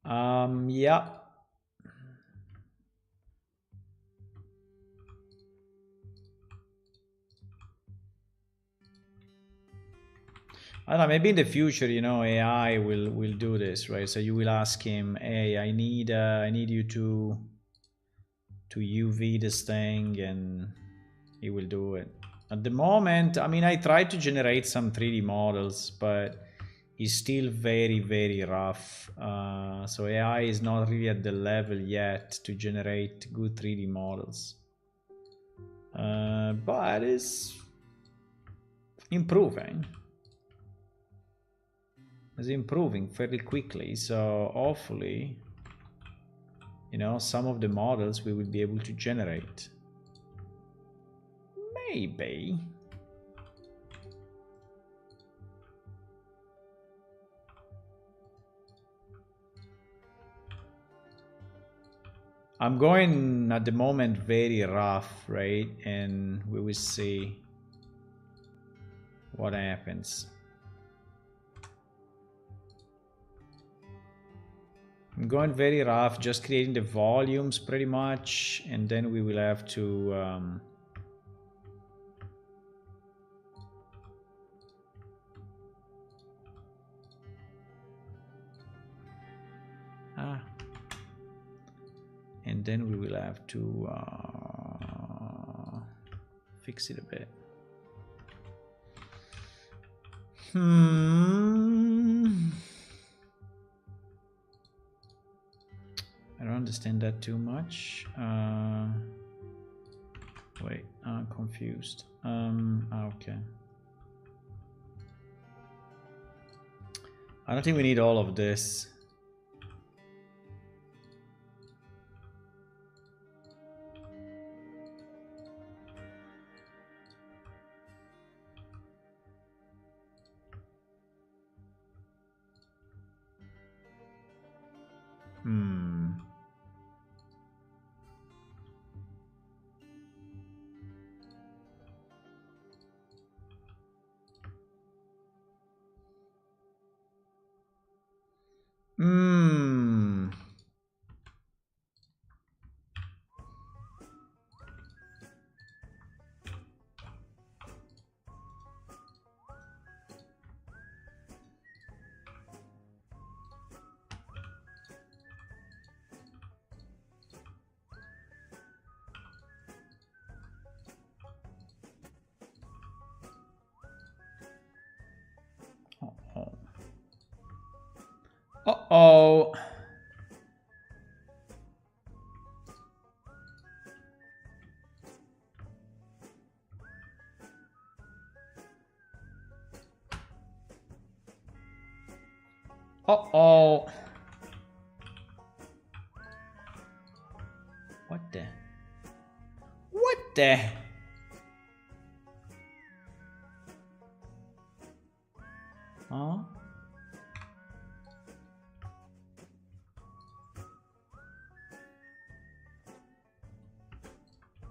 Yeah. I don't know, maybe in the future, you know, AI will do this, right? So you will ask him, hey, I need you to UV this thing, and he will do it. At the moment, I mean, I tried to generate some 3D models, but it's still very rough. So AI is not really at the level yet to generate good 3D models. But it's improving. It's improving fairly quickly, so hopefully, you know, some of the models we will be able to generate. Maybe. I'm going at the moment very rough, right? And we will see what happens. I'm going very rough, just creating the volumes pretty much, and then we will have to and then we will have to fix it a bit. I don't understand that too much. Wait, I'm confused. Okay. I don't think we need all of this. Uh-oh. Uh-oh. What the? What the? Huh?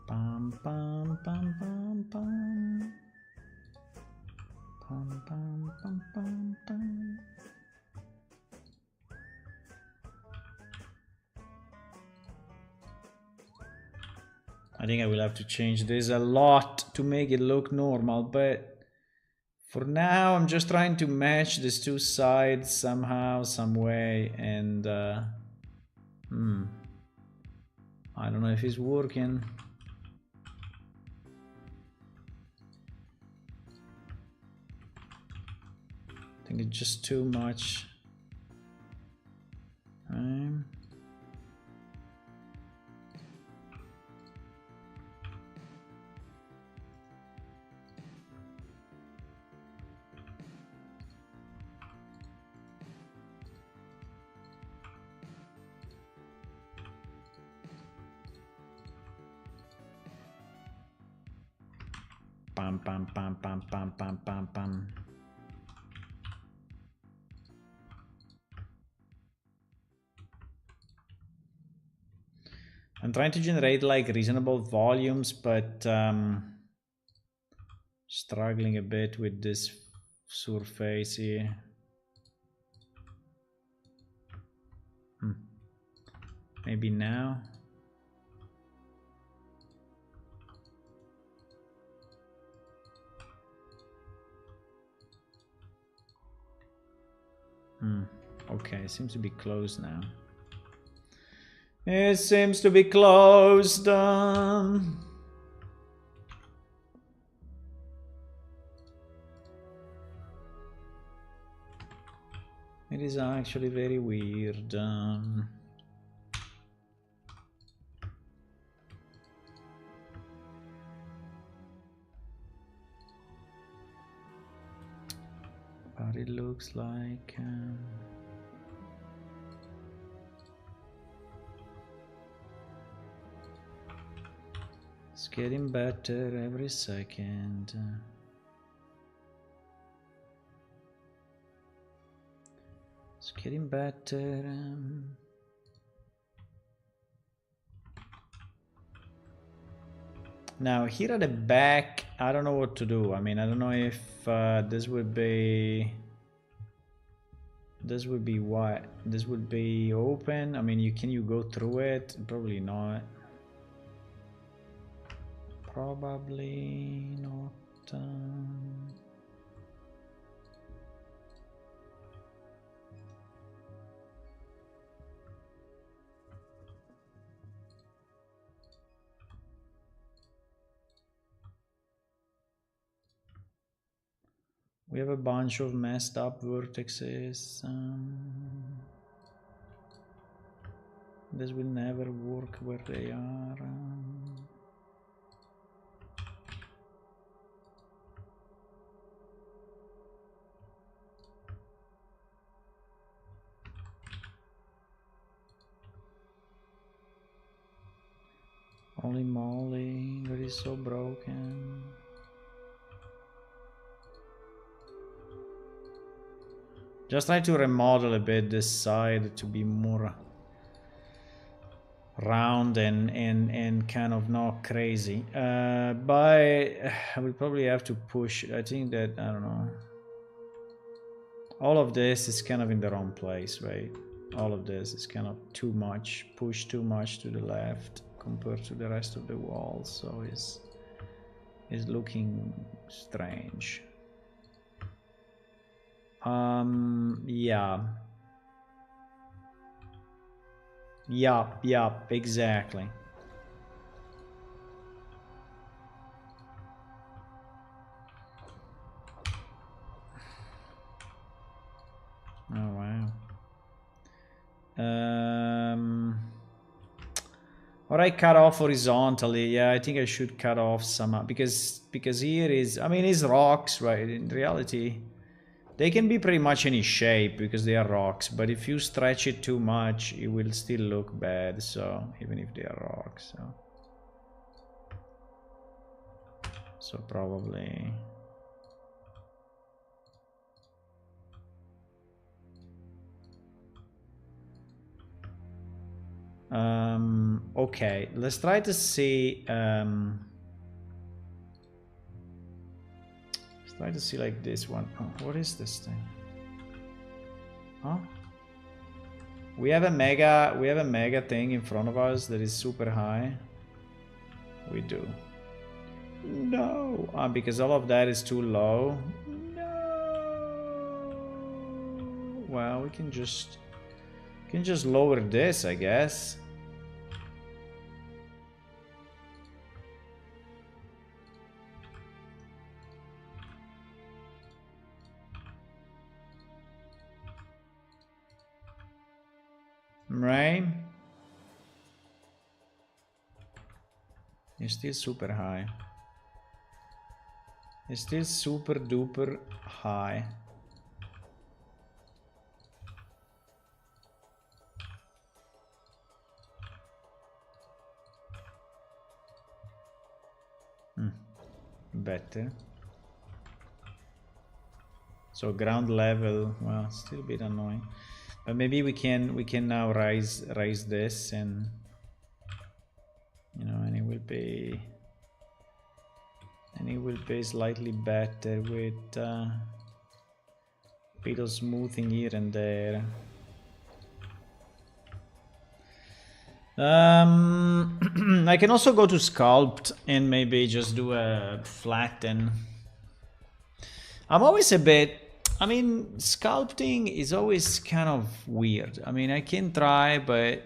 Bum, bum, bum, bum, bum. Bum, bum, bum, bum, bum. I think I will have to change this a lot to make it look normal, but for now I'm just trying to match these two sides somehow, some way, and I don't know if it's working. I think it's just too much. Bam, bam, bam, bam, bam, bam, bam, bam. I'm trying to generate like reasonable volumes, but struggling a bit with this surface here. Maybe now. Okay, it seems to be closed now. It seems to be closed. It is actually very weird. But it looks like it's getting better every second. It's getting better. Now here at the back, I don't know what to do. I mean, I don't know if this would be what? This would be open. I mean, can you go through it? Probably not. Probably not. We have a bunch of messed up vertices. This will never work where they are. Holy moly, that is so broken. Just try to remodel a bit this side to be more round and kind of not crazy. But I will probably have to push. I think that, I don't know. All of this is kind of in the wrong place, right? All of this is kind of too much, pushed too much to the left compared to the rest of the wall, so it's looking strange. Yeah, exactly. Oh wow. Or I cut off horizontally. Yeah, I think I should cut off somehow because here is, I mean, it's rocks, right? In reality, they can be pretty much any shape because they are rocks, but if you stretch it too much, it will still look bad. So even if they are rocks, so probably. Okay, let's try to see. Let's try to see like this one. Oh, what is this thing? Huh? We have a mega thing in front of us that is super high. We do. No, because all of that is too low. No. Well, we can just lower this, I guess. Right? It's still super high. It's still super duper high. Better. So ground level, well, still a bit annoying. But maybe we can now raise this, and you know, and it will be slightly better with bit of smoothing here and there. I can also go to sculpt and maybe just do a flatten. I'm always a bit, I mean, sculpting is always kind of weird. I mean, I can try, but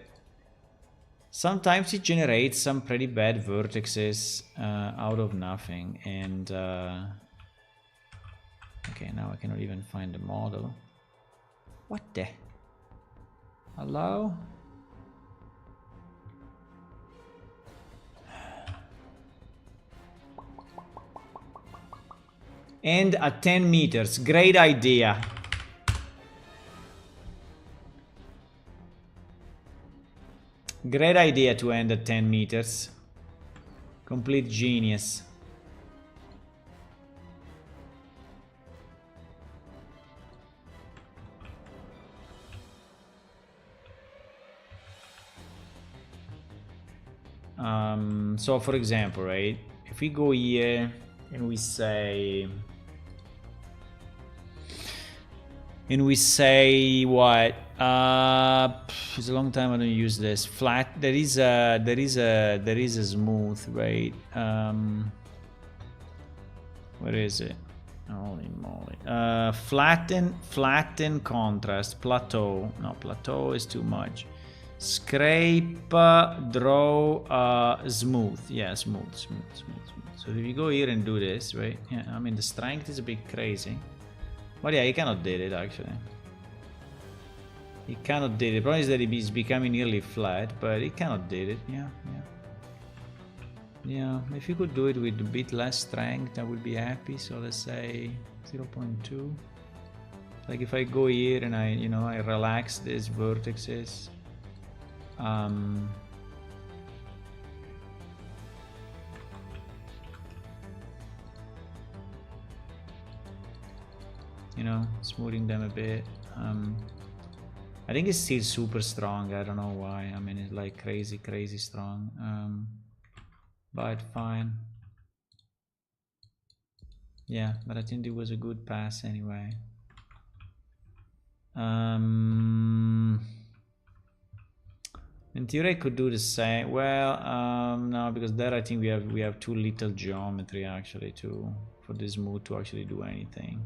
sometimes it generates some pretty bad vertices out of nothing. And okay, now I cannot even find the model. What the? Hello? And at 10 meters, great idea. Great idea to end at 10 meters. Complete genius. So for example, right, if we go here and we say what, it's a long time I don't use this. Flat, there is a smooth, right? Where is it? Holy moly. Flatten contrast, plateau. No, plateau is too much. Scrape, draw, smooth. Yeah, smooth. So if you go here and do this, right? Yeah, I mean the strength is a bit crazy. But yeah, he cannot did it actually. He cannot did it. The problem is that he's becoming nearly flat, but he cannot did it. Yeah, yeah. Yeah, if you could do it with a bit less strength, I would be happy. So let's say 0.2. Like if I go here and I, you know, I relax these vertices. You know, smoothing them a bit. I think it's still super strong. I don't know why. I mean, it's like crazy strong. But fine. Yeah, but I think it was a good pass anyway. In theory, I could do the same. Well, no, because there I think we have too little geometry actually for this move to actually do anything.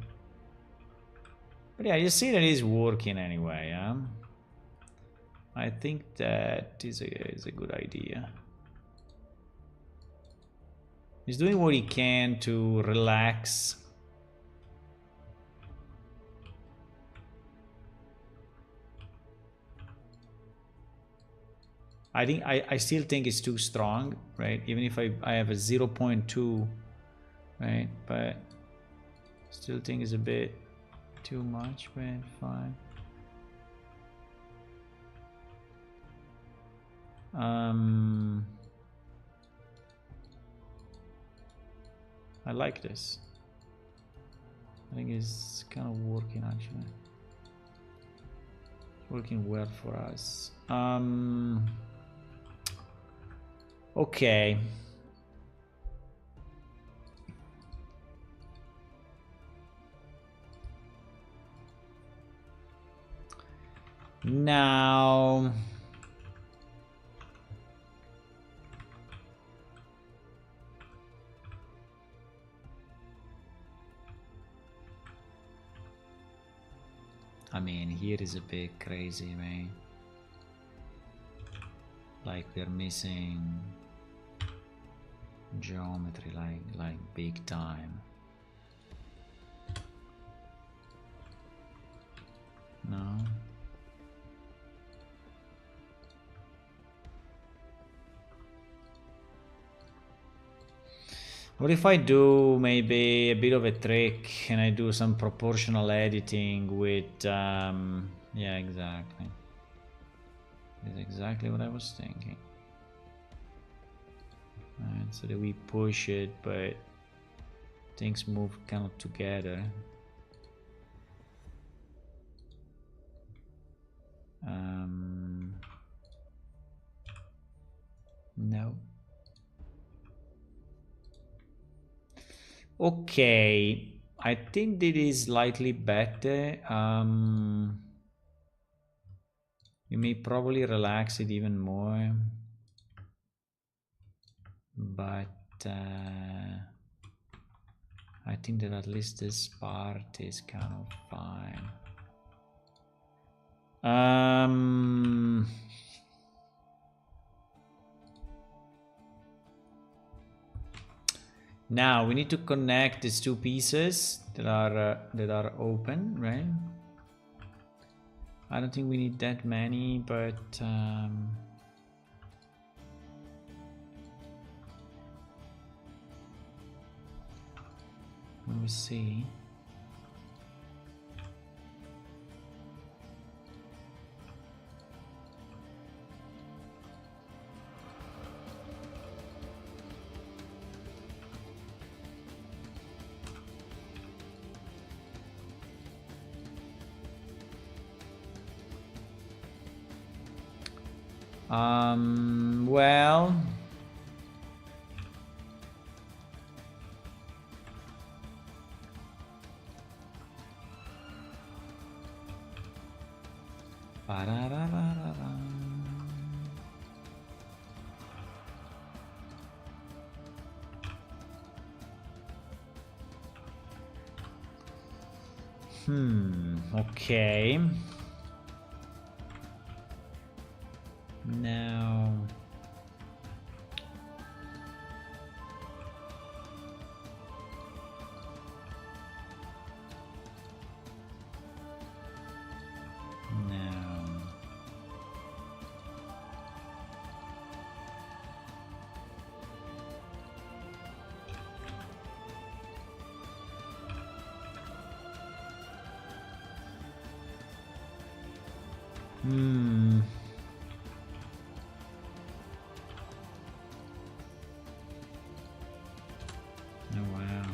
But yeah, you see that it's working anyway. I think that is a good idea. He's doing what he can to relax. I still think it's too strong, right? Even if I have a 0.2, right? But still think it's a bit too much, but fine. I like this. I think it's kind of working actually. Working well for us. Okay. Now I mean, here is a bit crazy, man. Like we're missing geometry, like big time. No. What if I do maybe a bit of a trick and I do some proportional editing with, yeah, exactly. That's exactly what I was thinking. Alright, so that we push it, but things move kind of together. No. Okay, I think that is slightly better. You may probably relax it even more, but I think that at least this part is kind of fine. Now we need to connect these two pieces that are open, right? I don't think we need that many, but let me see. Well, okay. Now Hmm. Oh wow.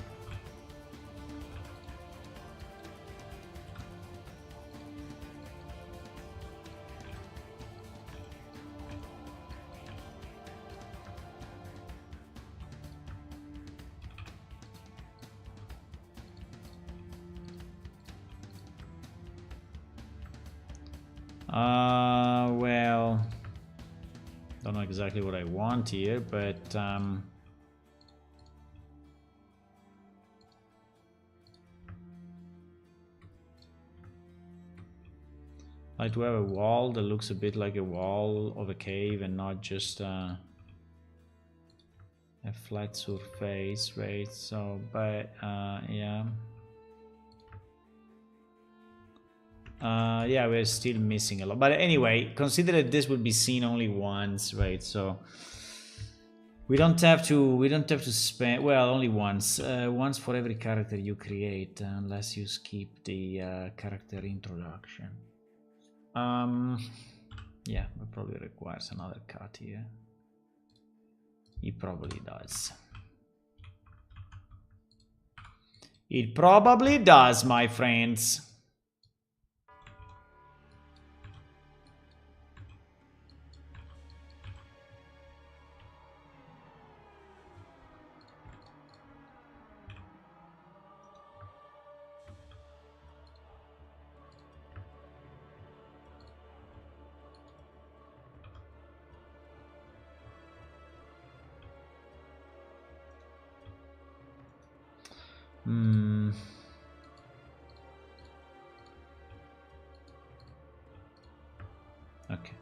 Well, don't know exactly what I want here, but like to have a wall that looks a bit like a wall of a cave and not just a flat surface, right? So, but yeah. Yeah, we're still missing a lot. But anyway, consider that this will be seen only once, right? So we don't have to spend, well, only once. Once for every character you create, unless you skip the character introduction. Yeah, it probably requires another cut here. It probably does. It probably does, my friends. Hmm. Okay.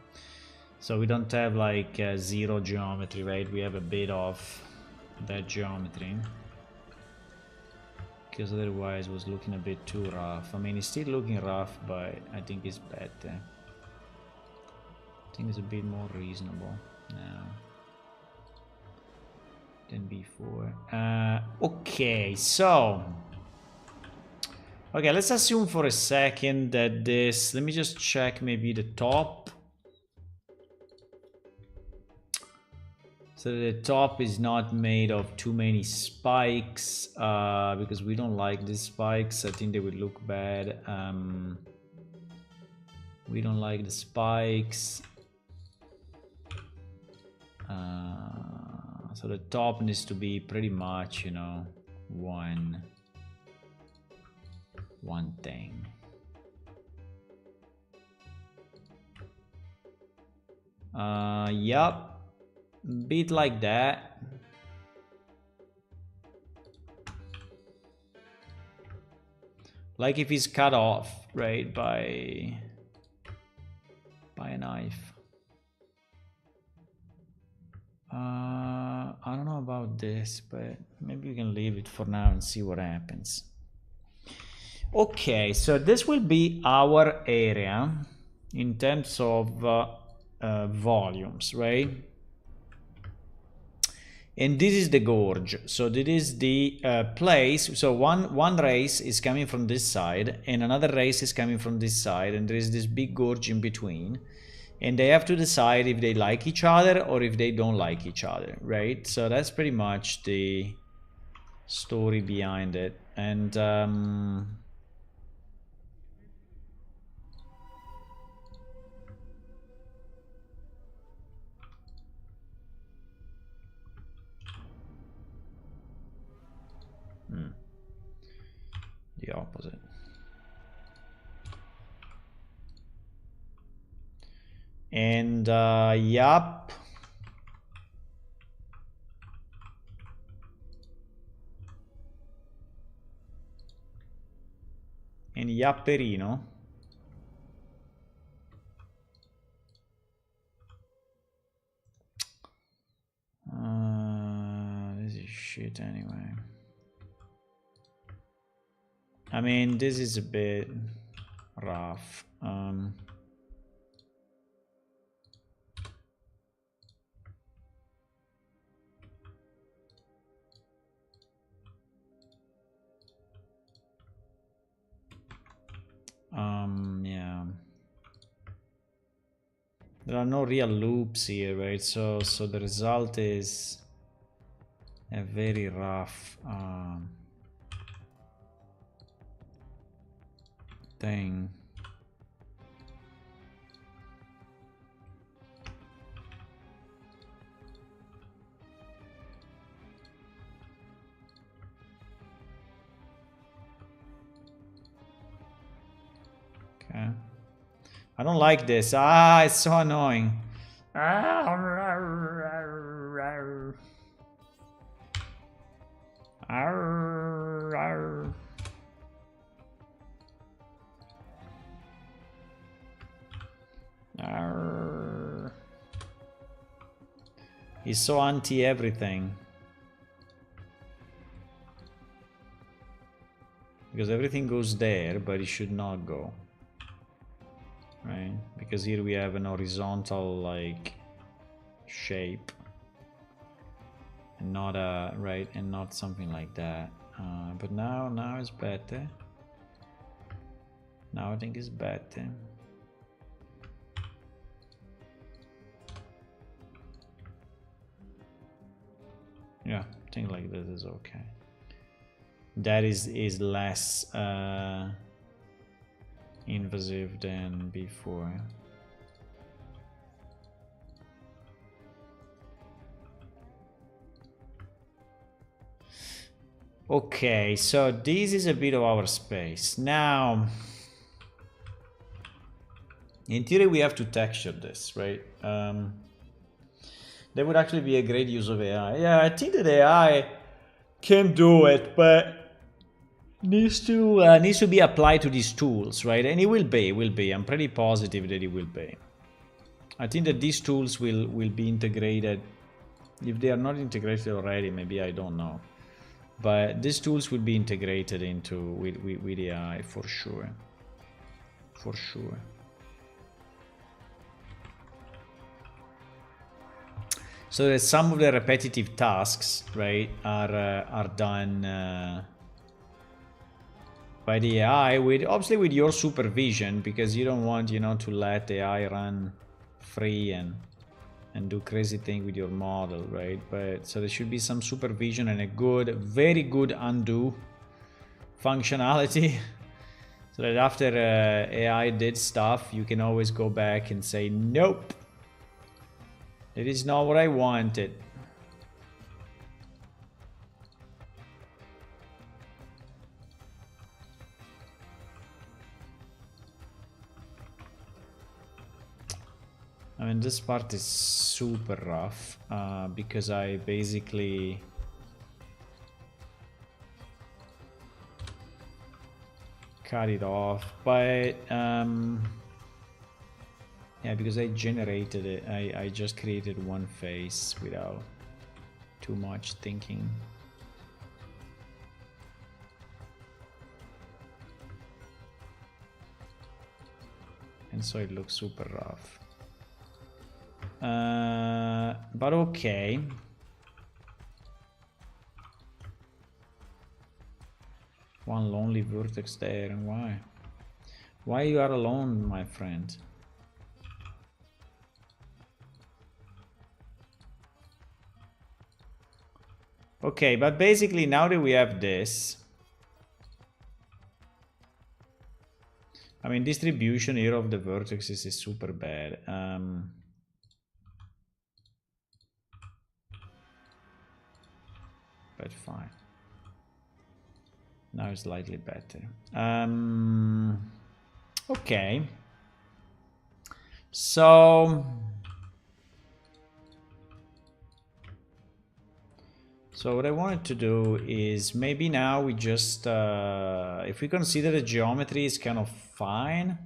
So we don't have like zero geometry, right? We have a bit of that geometry. Because otherwise it was looking a bit too rough. I mean, it's still looking rough, but I think it's better. I think it's a bit more reasonable now than before. Okay, so... Okay, let's assume for a second that this... Let me just check maybe the top. So the top is not made of too many spikes, because we don't like these spikes. I think they would look bad. We don't like the spikes. So the top needs to be pretty much, you know, one thing. Yup. Bit like that. Like if it's cut off, right, by a knife. I don't know about this, but maybe we can leave it for now and see what happens. Okay, so this will be our area in terms of volumes, right? And this is the gorge. So this is the place. So one race is coming from this side and another race is coming from this side, and there is this big gorge in between, and they have to decide if they like each other or if they don't like each other, right? So that's pretty much the story behind it. And the opposite. And yup. And yapperino. This is shit anyway. I mean, this is a bit rough. Yeah. There are no real loops here, right? So the result is a very rough thing. Okay. I don't like this. Ah, it's so annoying. He's so anti everything. Because everything goes there, but it should not go. Right? Because here we have an horizontal like shape. And not a right, and not something like that. But now it's better. Now I think it's better. Yeah, I think like this is okay. That is less invasive than before. Okay, so this is a bit of our space. Now, in theory, we have to texture this, right? That would actually be a great use of AI. Yeah, I think that AI can do it, but needs to be applied to these tools, right? And it will be. I'm pretty positive that it will be. I think that these tools will be integrated. If they are not integrated already, maybe I don't know. But these tools will be integrated into with AI for sure. For sure. So that some of the repetitive tasks, right, are done by the AI with obviously with your supervision, because you don't want, you know, to let the AI run free and do crazy thing with your model, right? But so there should be some supervision and a good, very good undo functionality so that after AI did stuff, you can always go back and say, nope, it is not what I wanted. I mean, this part is super rough because I basically cut it off, but yeah, because I generated it, I just created one face without too much thinking. And so it looks super rough. But okay. One lonely vertex there, and why? Why you are alone, my friend? Okay, but basically now that we have this, I mean, distribution here of the vertices is super bad. But fine. Now it's slightly better. Okay. So what I wanted to do is maybe now we just, if we consider the geometry is kind of fine,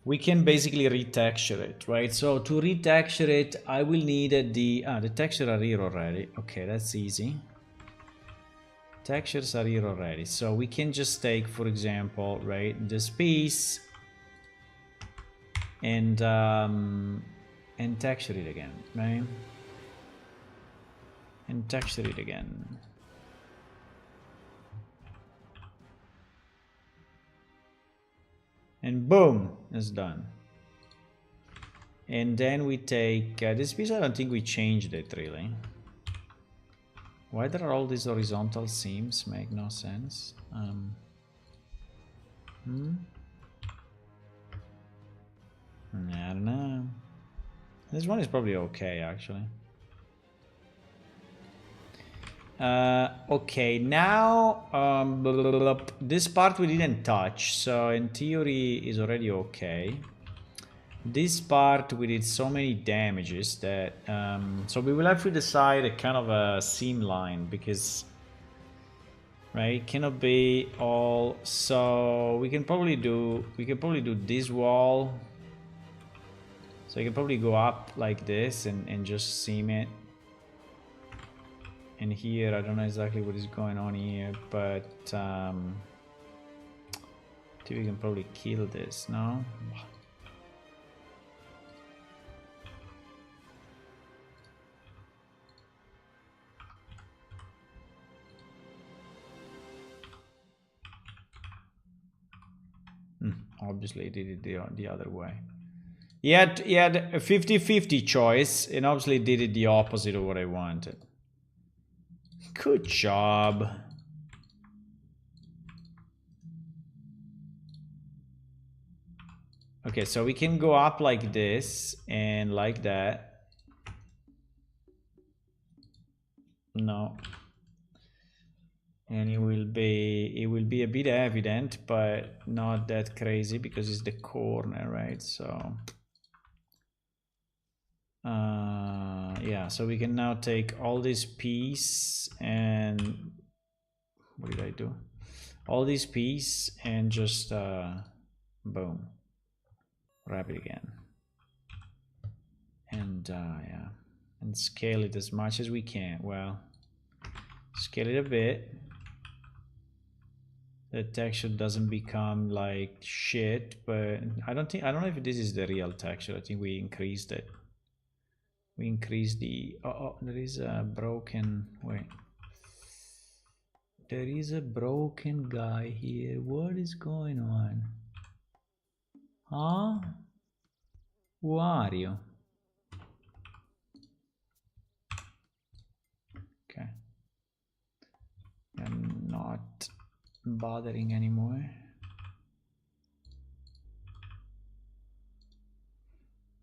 we can basically retexture it, right? So to retexture it, I will need the texture are here already. Okay, that's easy. Textures are here already. So we can just take, for example, right, this piece and texture it again, right? And texture it again. And boom, it's done. And then we take this piece. I don't think we changed it really. Why there are all these horizontal seams? Make no sense. I don't know. This one is probably okay, actually. Okay, now this part we didn't touch, so in theory is already okay. This part we did so many damages that so we will have to decide a kind of a seam line, because right, it cannot be all. So we can probably do this wall. So you can probably go up like this and just seam it. And here, I don't know exactly what is going on here, but I think we can probably kill this, no? Obviously, it did it the other way. He had a 50-50 choice, and obviously did it the opposite of what I wanted. Good job. Okay, so we can go up like this and like that. No. And it will be a bit evident, but not that crazy because it's the corner, right? So yeah, so we can now take all this piece and what did I do? All this piece and just boom, wrap it again, and yeah, and scale it as much as we can. Well, scale it a bit. The texture doesn't become like shit, but I don't know if this is the real texture. I think we increased it. We increased the oh, there is a broken, wait, there is a broken guy here. What is going on? Huh? Who are you? Okay, I'm not bothering anymore.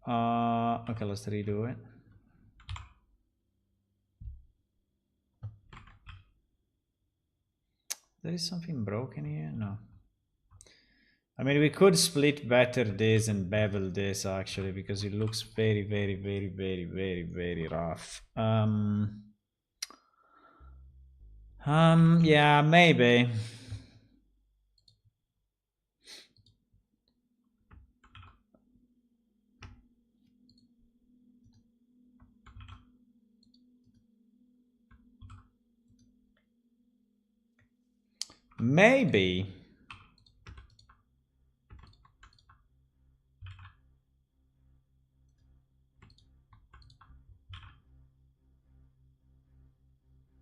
Okay, let's redo it. There is something broken here? No. I mean, we could split better this and bevel this actually, because it looks very, very, very, very, very, very rough. Yeah, maybe. Maybe.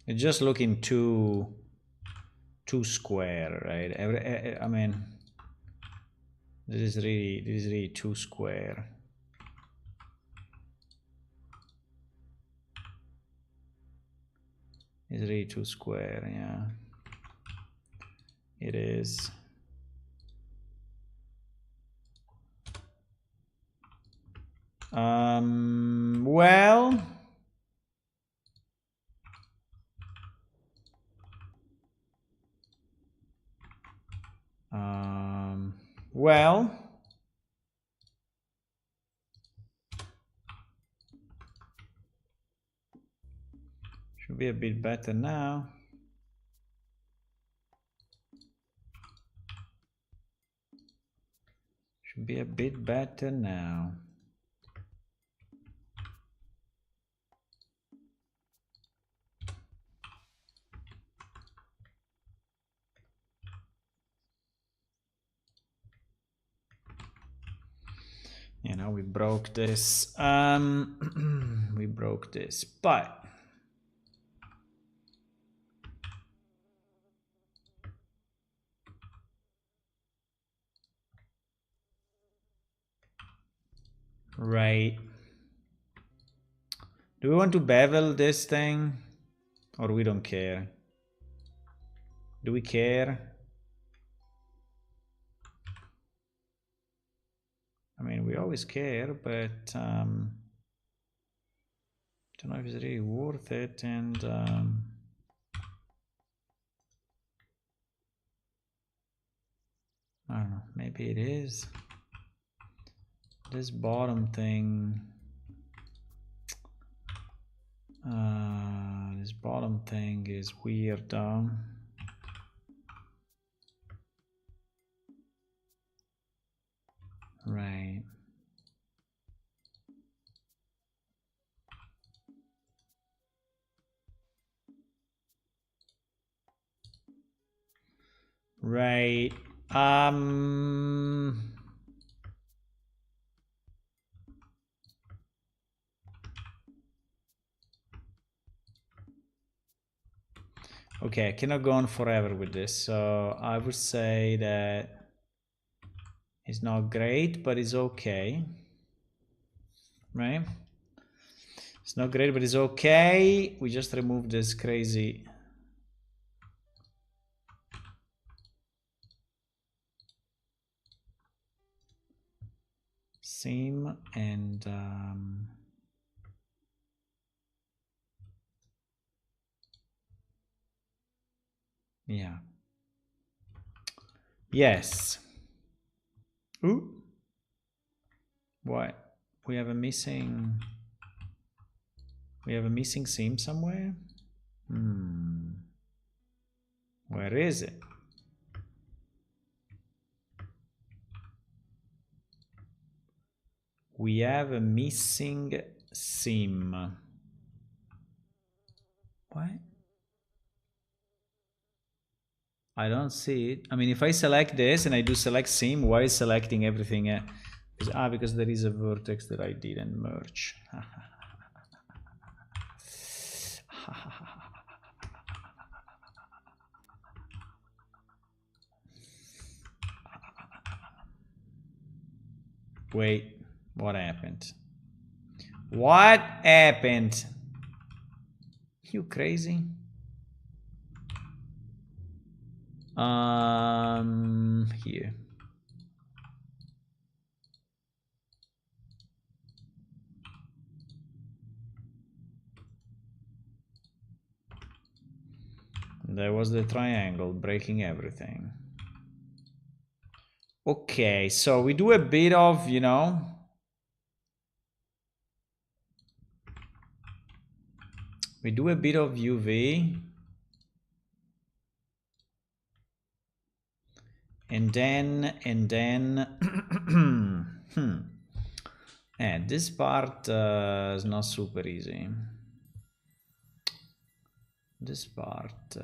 It's just looking too square, right? I mean, this is really too square. It's really too square, yeah. It is. Well, well, should be a bit better now. Should be a bit better now. You know, we broke this. We broke this, but Right. Do we want to bevel this thing? Or we don't care? Do we care? I mean, we always care, but don't know if it's really worth it. And I don't know, maybe it is. This bottom thing, this bottom thing is weird. Right. Right. Okay, I cannot go on forever with this, so I would say that it's not great, but it's okay. Right? It's not great, but it's okay. We just remove this crazy seam and yeah. Yes. Ooh. What? We have a missing seam somewhere? Where is it? We have a missing seam. What? I don't see it. I mean, if I select this and I do select seam, why is selecting everything? Because there is a vertex that I didn't merge. Wait, what happened? What happened? You crazy? Here. There was the triangle breaking everything. Okay, so we do a bit of, you know, we do a bit of UV. And then, this part is not super easy. This part,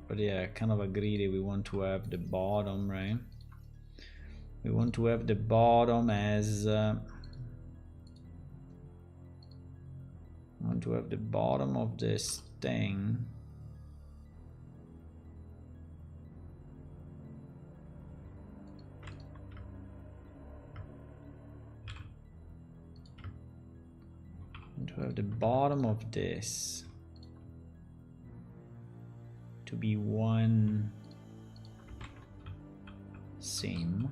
but yeah, I kind of agree that we want to have the bottom, right? We want to have the bottom as, we want to have the bottom of this thing. To have the bottom of this to be one seam.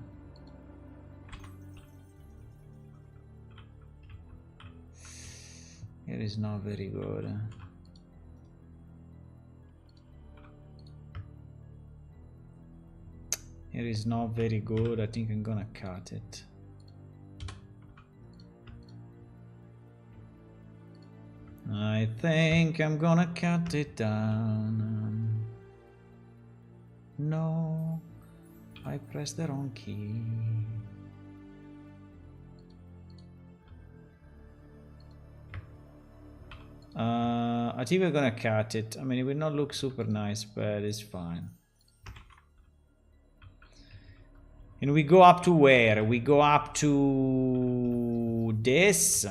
It is not very good. It is not very good. I think I'm gonna cut it. I think I'm gonna cut it down. No, I pressed the wrong key. I think we're gonna cut it. I mean, it will not look super nice, but it's fine. And we go up to where? We go up to this.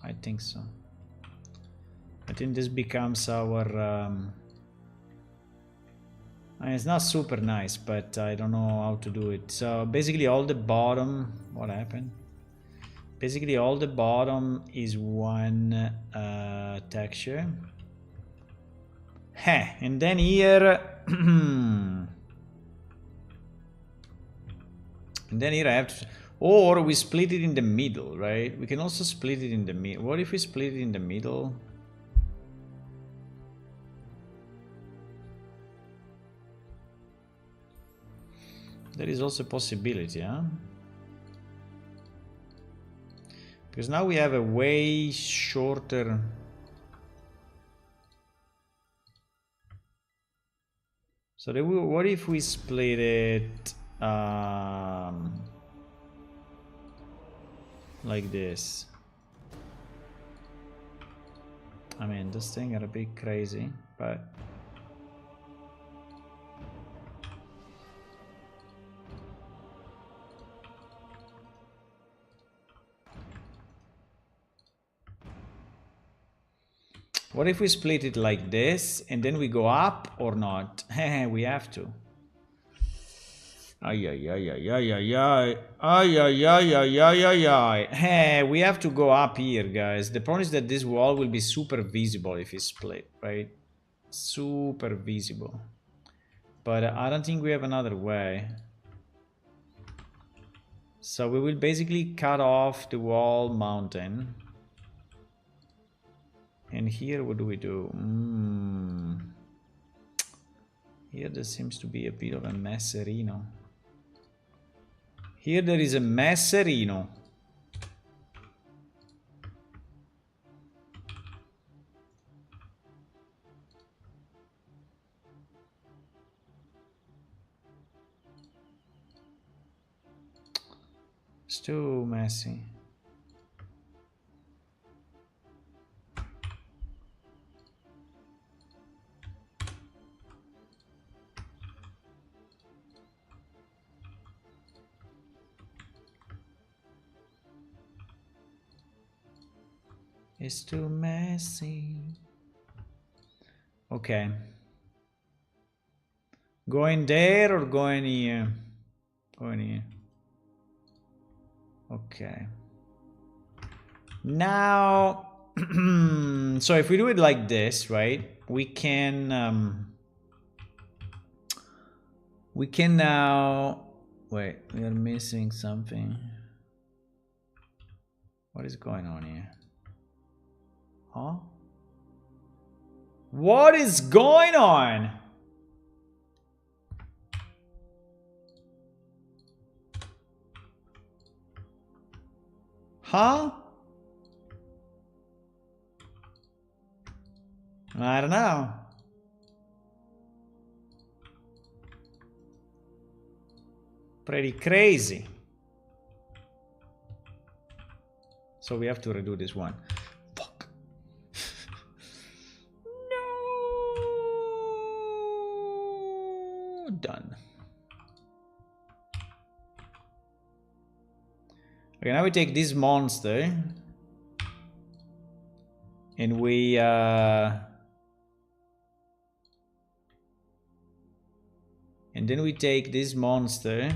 I think so. I think this becomes our... I mean, it's not super nice, but I don't know how to do it. So basically all the bottom... What happened? Basically all the bottom is one texture. Heh, and then here... and then here I have to... Or we split it in the middle, right? We can also split it in the middle. What if we split it in the middle? There is also a possibility, huh? Because now we have a way shorter... So what if we split it like this? I mean, this thing are a bit crazy, but... What if we split it like this and then we go up or not? We have to. Ay, ay, ay, ay, ay, ay, ay. Ay, ay, ay, ay, ay, ay, ay. Hey, we have to go up here, guys. The problem is that this wall will be super visible if it's split, right? Super visible. But I don't think we have another way. So we will basically cut off the wall mountain. And here, what do we do? Here there seems to be a bit of a messerino. Here there is a messerino. It's too messy. It's too messy. Okay. Going there or going here? Going here. Okay. Now, so if we do it like this, right? We can now... Wait, we are missing something. What is going on here? Huh? What is going on? Huh? I don't know. Pretty crazy. So we have to redo this one. Fuck. No. Done. Okay, now we take this monster. And we... And then we take this monster.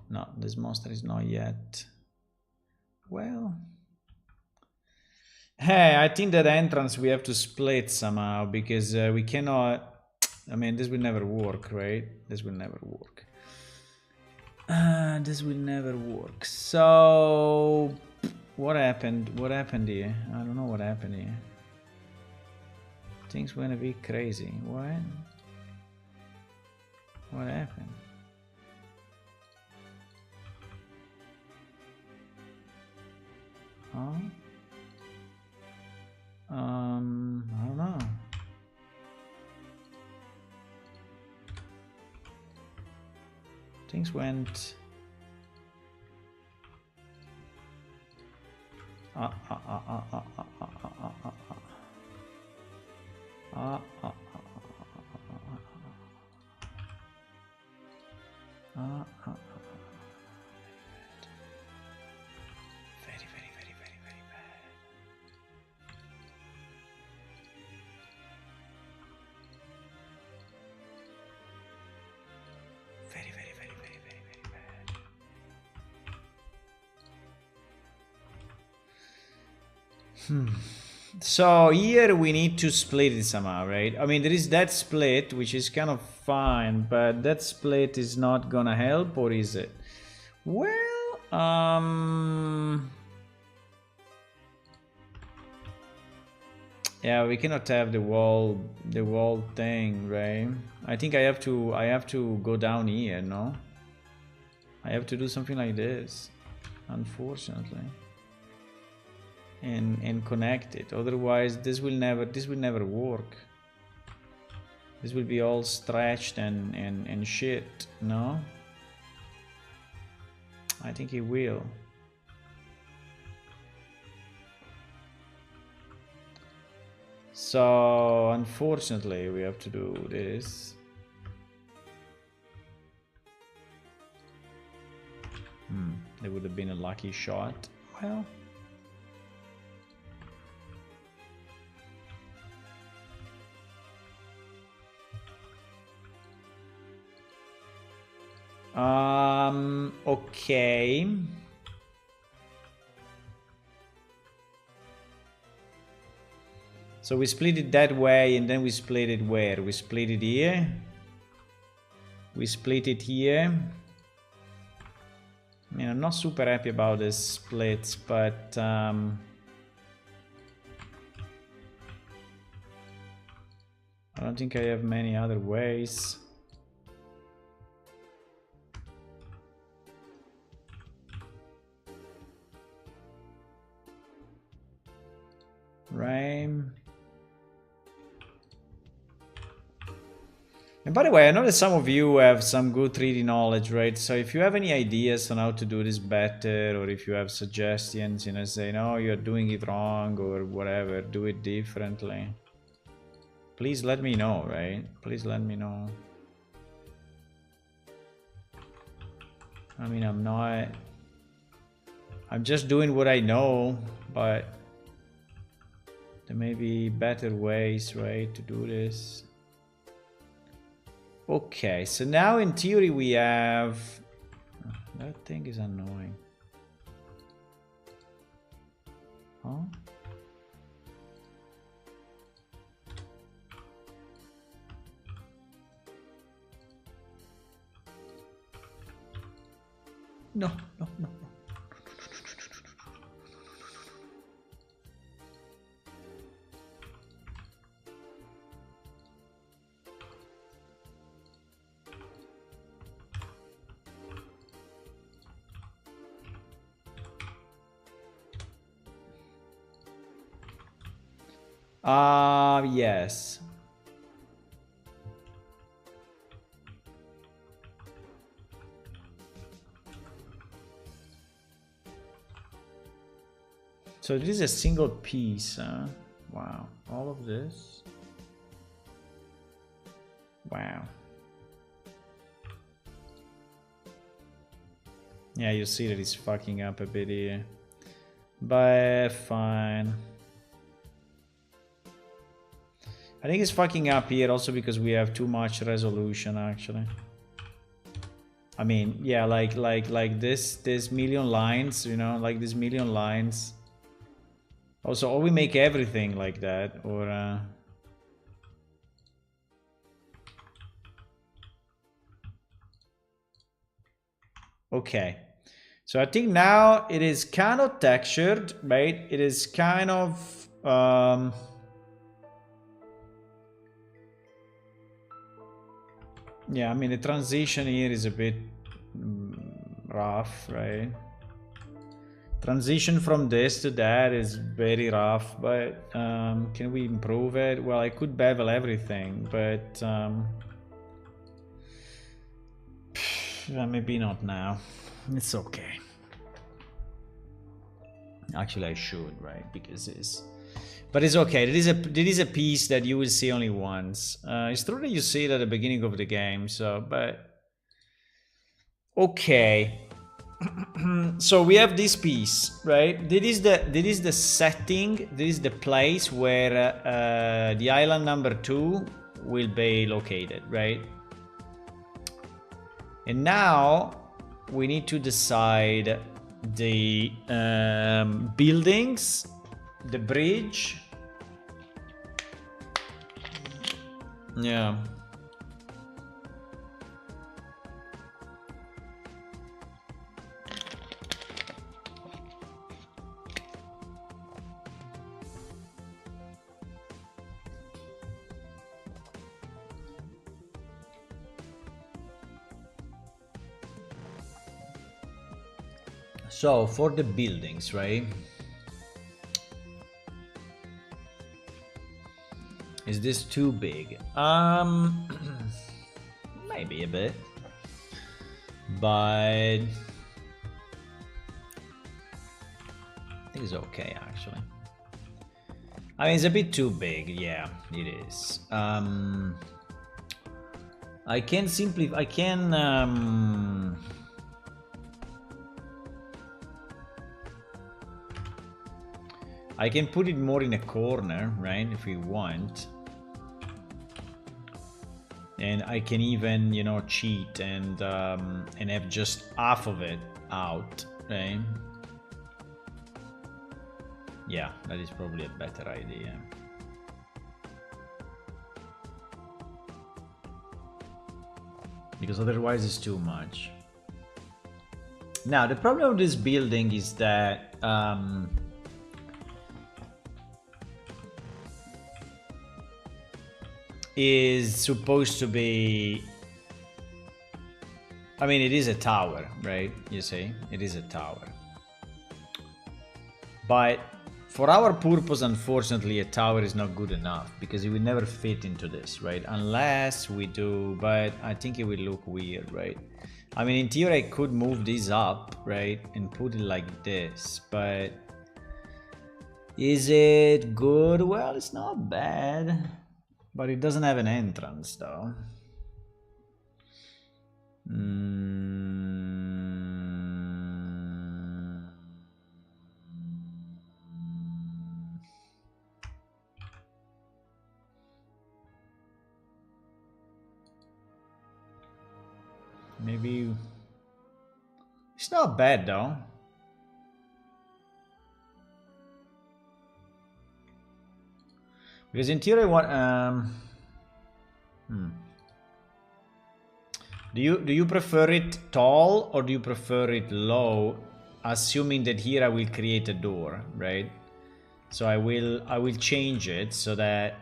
No, this monster is not yet. Well. Hey, I think that entrance we have to split somehow because we cannot. I mean, this will never work, right? This will never work. This will never work. So, what happened? What happened here? I don't know what happened here. Things went a bit crazy. What? What happened? Huh? I don't know. Things went... Very, very, very, very, very So here we need to split it somehow, right? I mean, there is that split, which is kind of fine, but that split is not gonna help, or is it? Well, yeah, we cannot have the wall thing, right? I think I have to go down here, no? I have to do something like this, unfortunately. And connect it. Otherwise this will never work. This will be all stretched and shit, no? I think it will. So unfortunately we have to do this. There would have been a lucky shot. Well, okay. So we split it that way, and then we split it where? We split it here. We split it here. I mean, I'm not super happy about this split, but I don't think I have many other ways. Right. And by the way, I know that some of you have some good 3D knowledge, right? So if you have any ideas on how to do this better, or if you have suggestions, you know, say, no, you're doing it wrong, or whatever, do it differently, please let me know, right? Please let me know. I mean, I'm just doing what I know, but there may be better ways, right, to do this. Okay, so now in theory we have... Oh, that thing is annoying. Huh? No. Yes. So this is a single piece, huh? Wow, all of this? Wow. Yeah, you see that it's fucking up a bit here. But fine. I think it's fucking up here also because we have too much resolution, actually. I mean, yeah, like this million lines, you know, like this million lines. Also, or we make everything like that, or okay. So I think now it is kind of textured, right? It is kind of yeah, I mean, the transition here is a bit rough, right? Transition from this to that is very rough, but can we improve it? Well, I could bevel everything, but maybe not now. It's okay. Actually, I should, right? Because it's... But it's okay. There is a piece that you will see only once. It's true that you see it at the beginning of the game, so... But... Okay. So we have this piece, right? This is the setting. This is the place where the island number 2 will be located, right? And now we need to decide the buildings the bridge. Yeah. So for the buildings, right? Is this too big? Maybe a bit. But I think it's okay actually. I mean, it's a bit too big. Yeah, it is. I can simply, I can put it more in a corner, right? If we want. And I can even, you know, cheat and have just half of it out, right? Yeah, that is probably a better idea. Because otherwise it's too much. Now, the problem with this building is that is supposed to be, I mean, it is a tower, right? You see, it is a tower. But for our purpose, unfortunately, a tower is not good enough because it will never fit into this, right? Unless we do, but I think it will look weird, right? I mean, in theory, I could move this up, right? And put it like this, but is it good? Well, it's not bad. But it doesn't have an entrance, though. Maybe it's not bad, though. Because in theory, what do you prefer it tall or do you prefer it low? Assuming that here I will create a door, right? So I will change it so that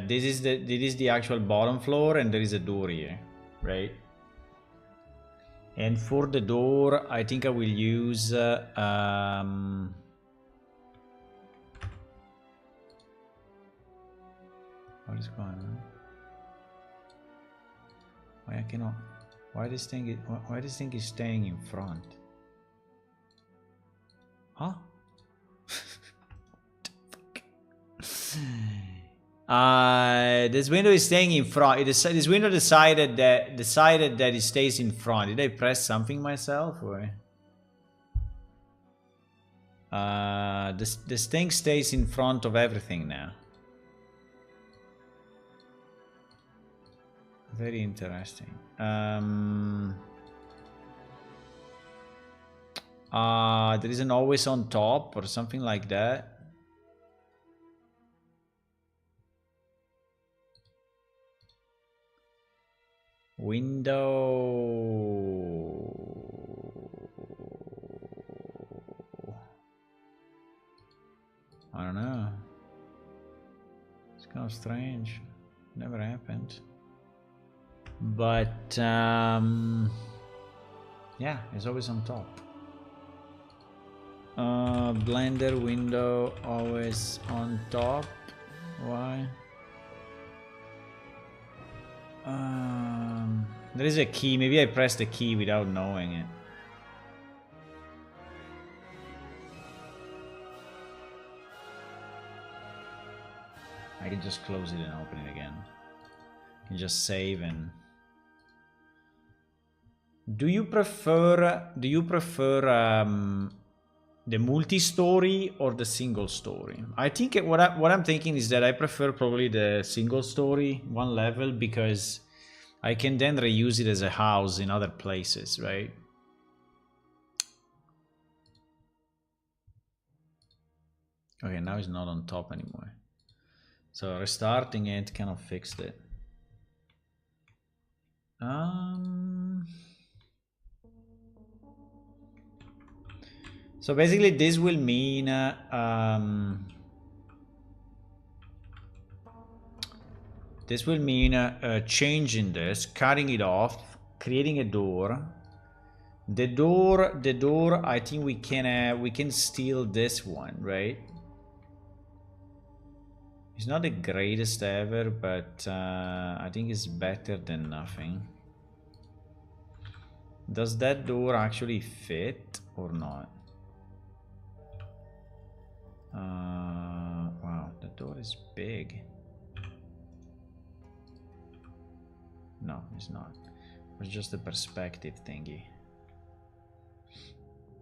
this is the actual bottom floor and there is a door here, right? And for the door, I think I will use what is going on? Why I cannot? Why this thing is staying in front? Huh? This window is staying in front. This window decided that it stays in front. Did I press something myself or? This thing stays in front of everything now. Very interesting. There isn't always on top or something like that. Window. I don't know. It's kind of strange. Never happened. But yeah, it's always on top. Blender window always on top. Why? There is a key. Maybe I pressed the key without knowing it. I can just close it and open it again. I can just save and. Do you prefer the multi-story or the single story? I think what I'm thinking is that I prefer probably the single story, one level, because I can then reuse it as a house in other places, right? Okay, now it's not on top anymore. So restarting it kind of fixed it. So basically this will mean changing this, cutting it off, creating a door. The door. I think we can steal this one, right? It's not the greatest ever, but I think it's better than nothing. Does that door actually fit or not? Wow, the door is big. No, it's not. It's just a perspective thingy.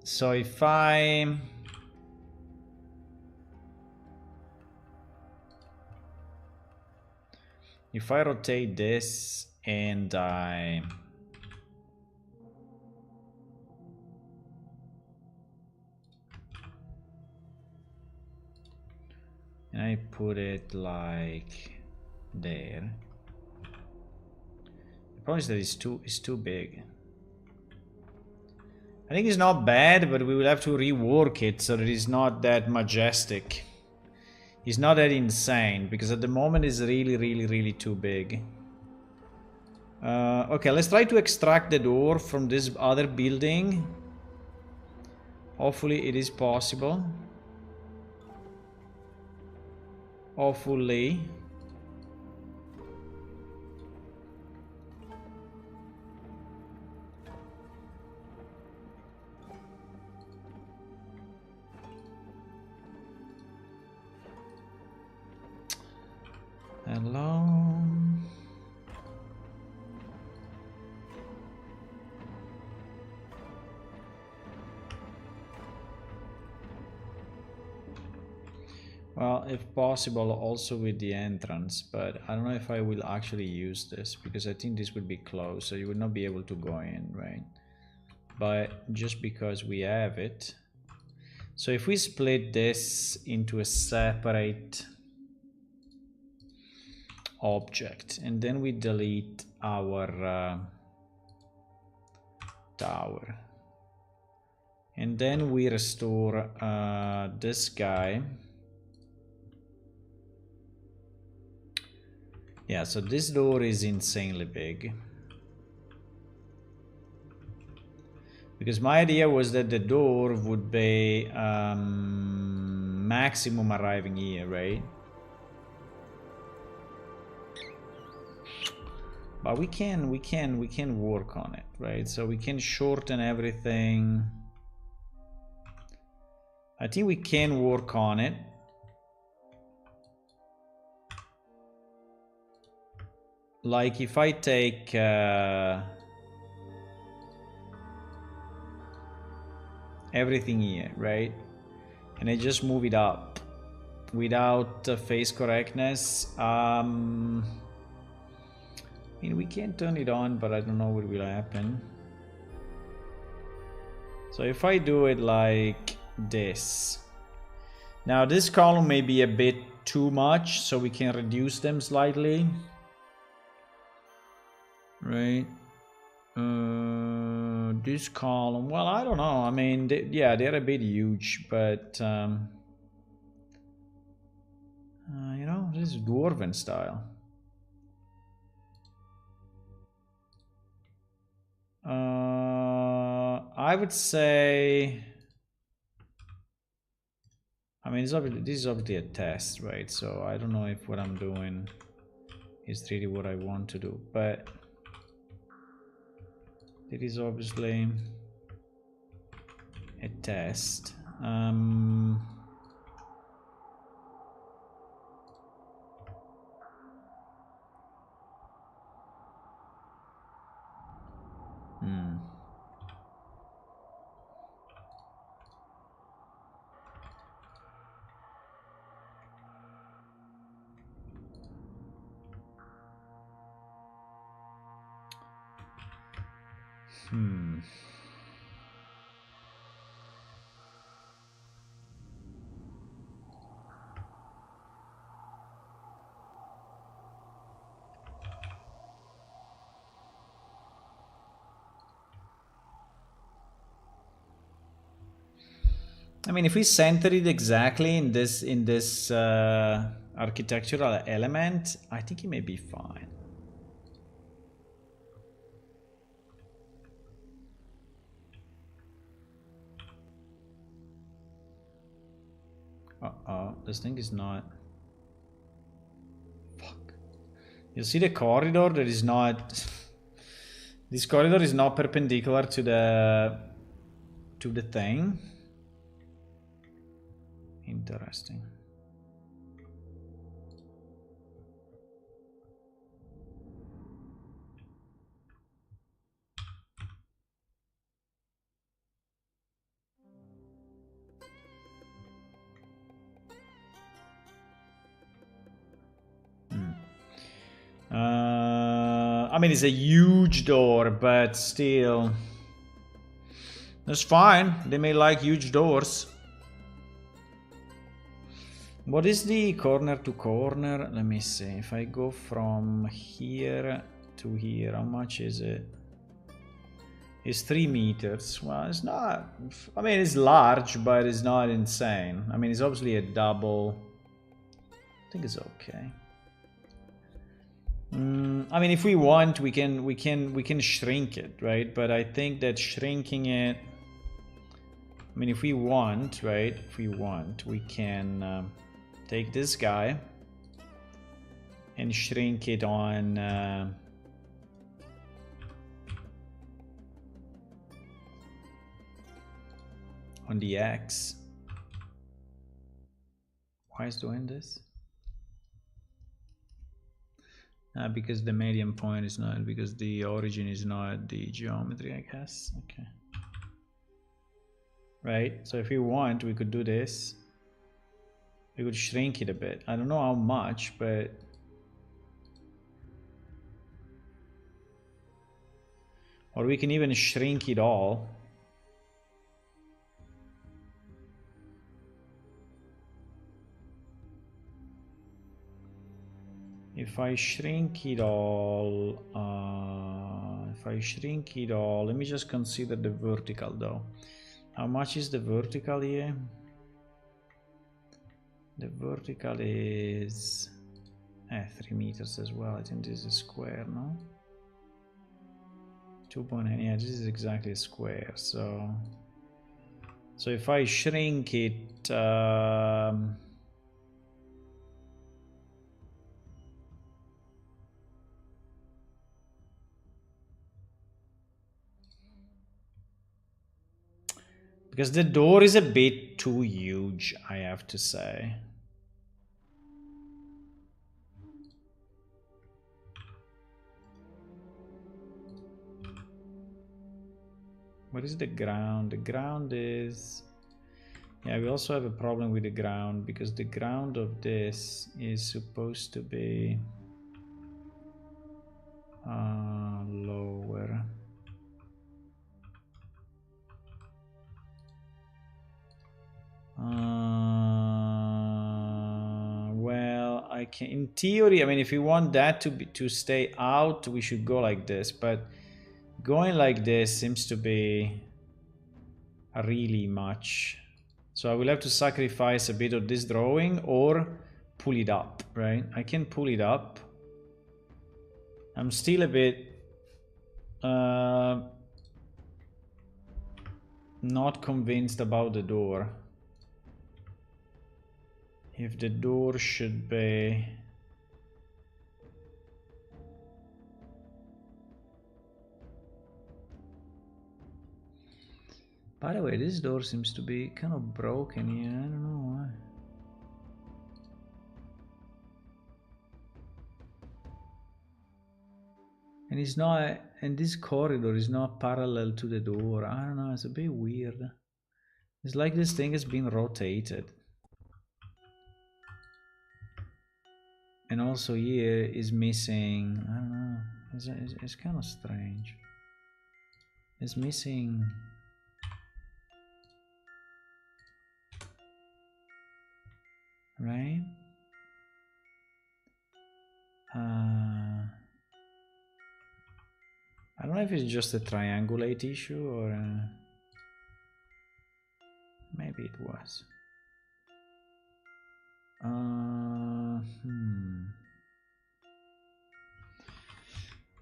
So if I rotate this and I put it like there. The problem is that it's too big. I think it's not bad, but we will have to rework it so that it's not that majestic. It's not that insane, because at the moment it's really too big. Okay, let's try to extract the door from this other building. Hopefully it is possible. Hopefully. Hello. Well, if possible, also with the entrance, but I don't know if I will actually use this, because I think this would be closed, so you would not be able to go in, right? But just because we have it. So if we split this into a separate object, and then we delete our tower, and then we restore this guy. Yeah, so this door is insanely big. Because my idea was that the door would be maximum arriving here, right? But we can work on it, right? So we can shorten everything. I think we can work on it. Like if I take everything here, right? And I just move it up without face correctness. I mean, we can turn it on, but I don't know what will happen. So if I do it like this. Now this column may be a bit too much, so we can reduce them slightly. Right? This column, well, I don't know. I mean, yeah, they're a bit huge, but you know, this is dwarven style. I would say, I mean, this is obviously a test, right? So I don't know if what I'm doing is really what I want to do, but it is obviously a test. I mean, if we center it exactly in this architectural element, I think it may be fine. Uh-oh, this thing is not... Fuck. You see the corridor that is not... This corridor is not perpendicular to the thing. Interesting. I mean, it's a huge door, but still... That's fine. They may like huge doors. What is the corner to corner? Let me see. If I go from here to here, how much is it? It's 3 meters. Well, it's not... I mean, it's large, but it's not insane. I mean, it's obviously a double... I think it's okay. I mean, if we want, we can shrink it, right? But I think that shrinking it... I mean, if we want, right? If we want, we can take this guy and shrink it on the X. Why is doing this? Because the median point is not, because the origin is not the geometry, I guess. Okay. Right, so if we want, we could do this. We could shrink it a bit. I don't know how much, but... Or we can even shrink it all. If I shrink it all... let me just consider the vertical though. How much is the vertical here? The vertical is 3 meters as well. I think this is a square, no? 2.9, yeah, this is exactly a square. So if I shrink it, because the door is a bit too huge, I have to say. What is the ground? The ground is... Yeah, we also have a problem with the ground, because the ground of this is supposed to be lower. Well, I can, in theory, I mean, if we want that to stay out, we should go like this, but going like this seems to be really much. So I will have to sacrifice a bit of this drawing or pull it up, right? I can pull it up. I'm still a bit not convinced about the door. If the door should be... By the way, this door seems to be kind of broken here. I don't know why. And it's not, and this corridor is not parallel to the door. I don't know, it's a bit weird. It's like this thing has been rotated. And also here is missing, I don't know, it's kind of strange. It's missing... Right? I don't know if it's just a triangulate issue or... Maybe it was. Hmm.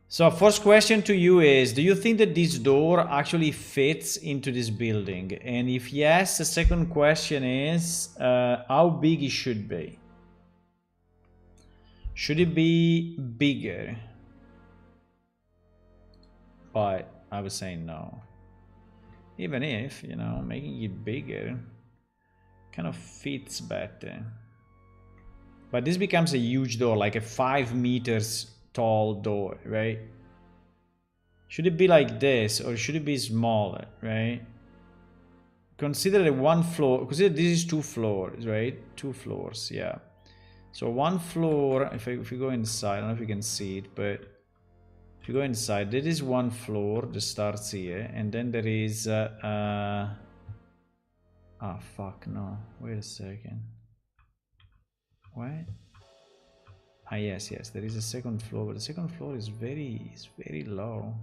So first question to you is, do you think that this door actually fits into this building? And if yes, the second question is, how big it should be? Should it be bigger? But I was saying no. Even if, you know, making it bigger kind of fits better. But this becomes a huge door, like a 5 meters tall door, right? Should it be like this or should it be smaller, right? Consider the one floor, consider this is 2 floors, right? 2 floors, yeah. So 1 floor, if you go inside, I don't know if you can see it, but if you go inside, there is 1 floor that starts here, and then there is, ah, fuck, no, wait a second. What? Ah, yes, there is a second floor, but the second floor is very low.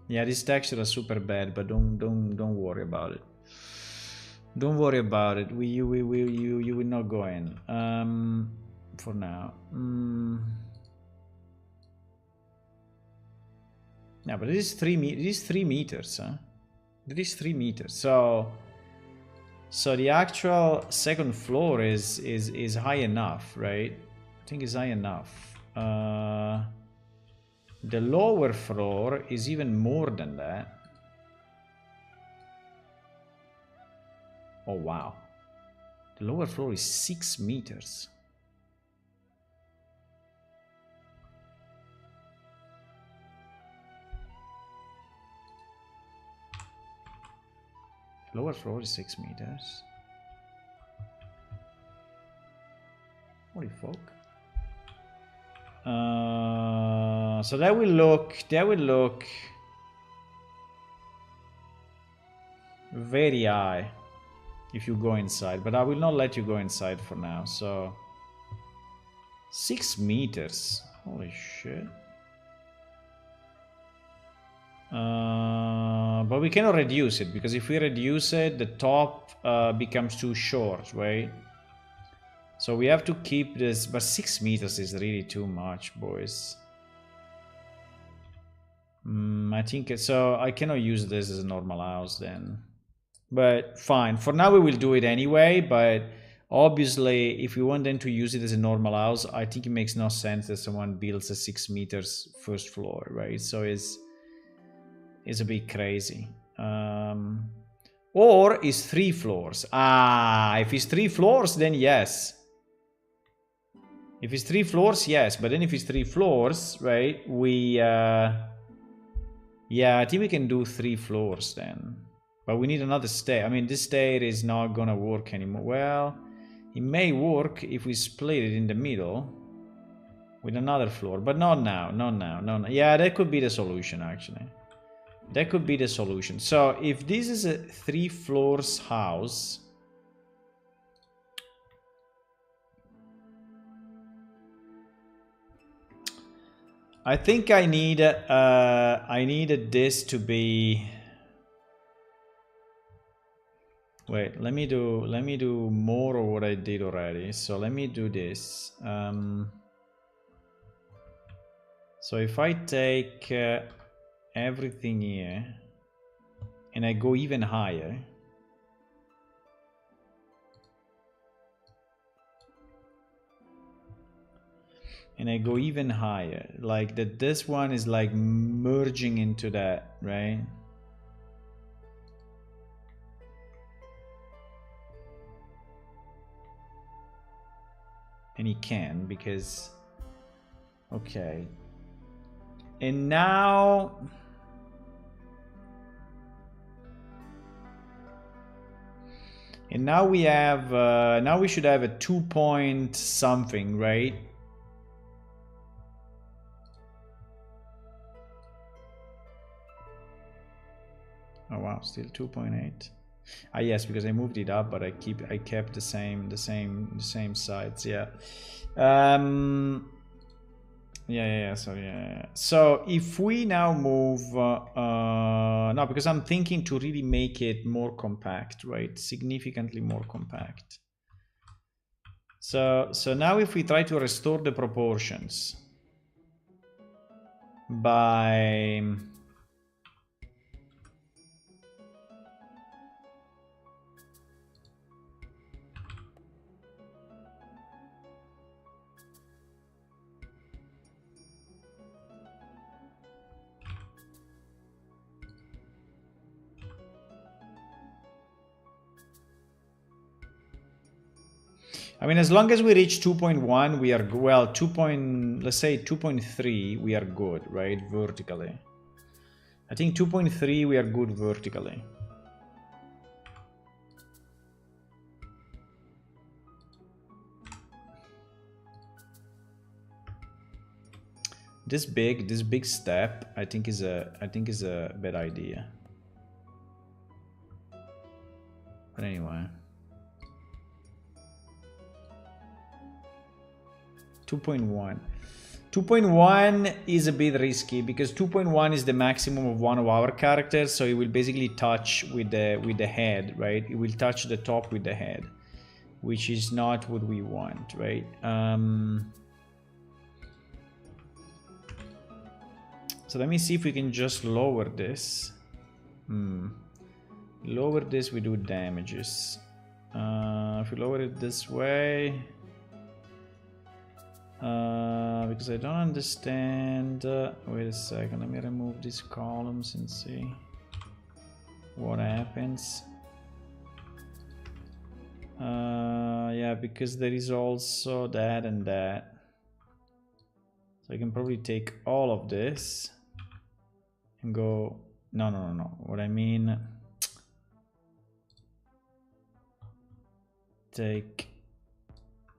Yeah, this texture is super bad, but don't worry about it. Don't worry about it. You will not go in. For now. Yeah, but it is 3 meters, huh? It is 3 meters. So the actual second floor is high enough, right? I think it's high enough. The lower floor is even more than that. Oh wow. The lower floor is 6 meters. Lower floor is 6 meters. Holy fuck. So that will look very high if you go inside, but I will not let you go inside for now. So 6 meters. Holy shit. But we cannot reduce it, because if we reduce it, the top becomes too short, right? So we have to keep this, but 6 meters is really too much, boys. I think so. I cannot use this as a normal house then. But fine. For now, we will do it anyway. But obviously, if we want them to use it as a normal house, I think it makes no sense that someone builds a 6 meters first floor, right? So it's a bit crazy. Or is 3 floors? Ah, if it's 3 floors, then yes. If it's 3 floors, yes. But then if it's 3 floors, right, yeah, I think we can do 3 floors then. But we need another stair. I mean, this stair is not gonna work anymore. Well, it may work if we split it in the middle with another floor. But not now, not now, not now. Yeah, that could be the solution, actually. That could be the solution. So if this is a 3 floors house, I think I needed this to be. Wait, let me do more of what I did already. So let me do this. So if I take everything here and I go even higher, like that, this one is like merging into that, right? And he can, because okay. And now we have now we should have a 2 point something, right? Oh wow, still 2.8. Ah yes, because I moved it up, but I kept the same sides. Yeah. Yeah, sorry. Yeah. So if we now move, no, because I'm thinking to really make it more compact, right? Significantly more compact. So now if we try to restore the proportions by I mean, as long as we reach 2.1, we are, well, let's say 2.3, we are good, right? Vertically. I think 2.3, we are good vertically. This big step, I think is a bad idea. But anyway. 2.1. 2.1 is a bit risky because 2.1 is the maximum of one of our characters, so it will basically touch with the head, right? It will touch the top with the head, which is not what we want, right? So let me see if we can just lower this. Lower this, we do damages. If we lower it this way, because I don't understand. Wait a second, let me remove these columns and see what happens. Yeah, because there is also that and that. So I can probably take all of this and go. No. What I mean, take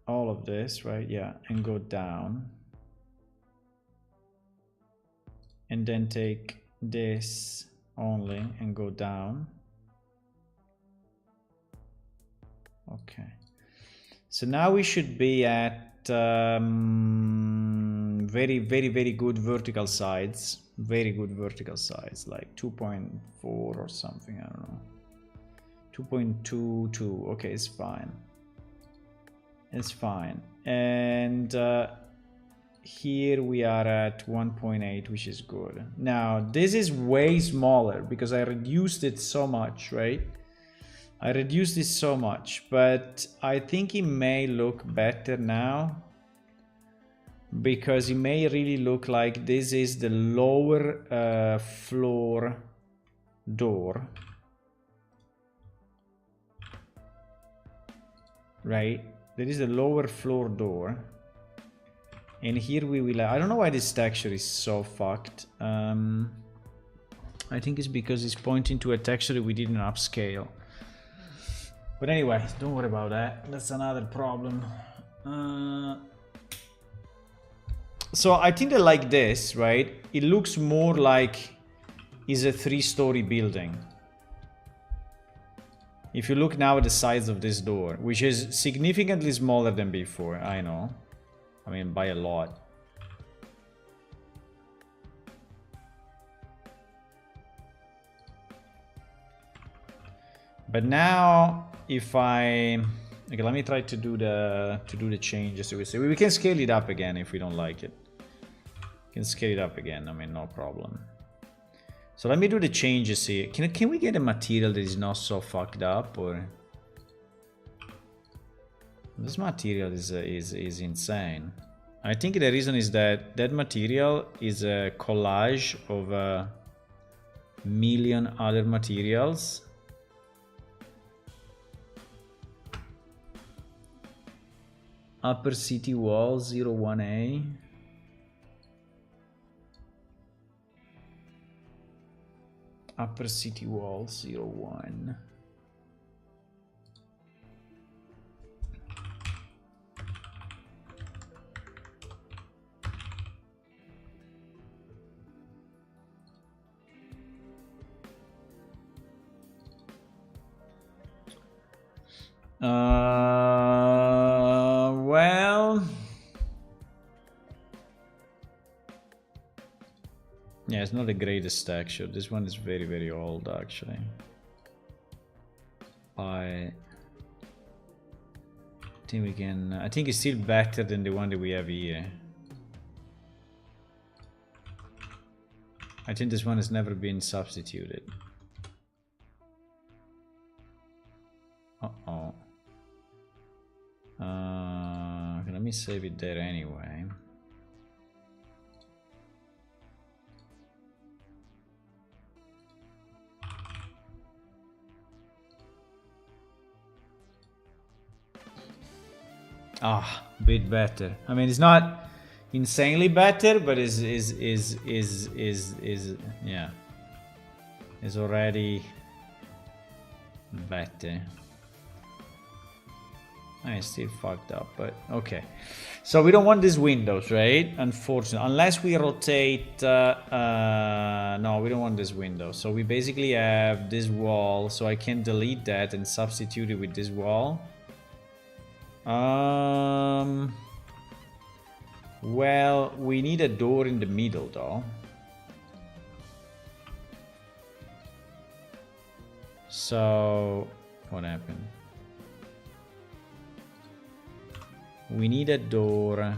all of this, right? Yeah, and go down. And then take this only and go down. Okay. So now we should be at very good vertical sides. Very good vertical sides, like 2.4 or something, I don't know. 2.22, okay, it's fine. It's fine. And here we are at 1.8, which is good. Now, this is way smaller because I reduced it so much, right? I reduced this so much, but I think it may look better now because it may really look like this is the lower floor door, right? There is the lower floor door, and here we will, I don't know why this texture is so fucked. I think it's because it's pointing to a texture we didn't upscale. But anyway, don't worry about that. That's another problem. So I think that like this, right? It looks more like it's a 3-story building. If you look now at the size of this door, which is significantly smaller than before, I know. I mean, by a lot. But now, if I, okay, let me try to do the changes. We can scale it up again if we don't like it. We can scale it up again. I mean, no problem. So let me do the changes here. Can we get a material that is not so fucked up, or this material is insane. I think the reason is that that material is a collage of a million other materials. Upper city wall 01A. Upper city wall 01. Well, Yeah, it's not the greatest texture. This one is very, very old, actually. I think we can... I think it's still better than the one that we have here. I think this one has never been substituted. Uh-oh. Let me save it there anyway. Ah, a bit better. I mean, it's not insanely better, but is yeah, is already better. It's still fucked up, but okay. So we don't want these windows, right? Unfortunately, unless we rotate. No, we don't want this window. So we basically have this wall. So I can delete that and substitute it with this wall. Well, we need a door in the middle, though. So what happened? We need a door.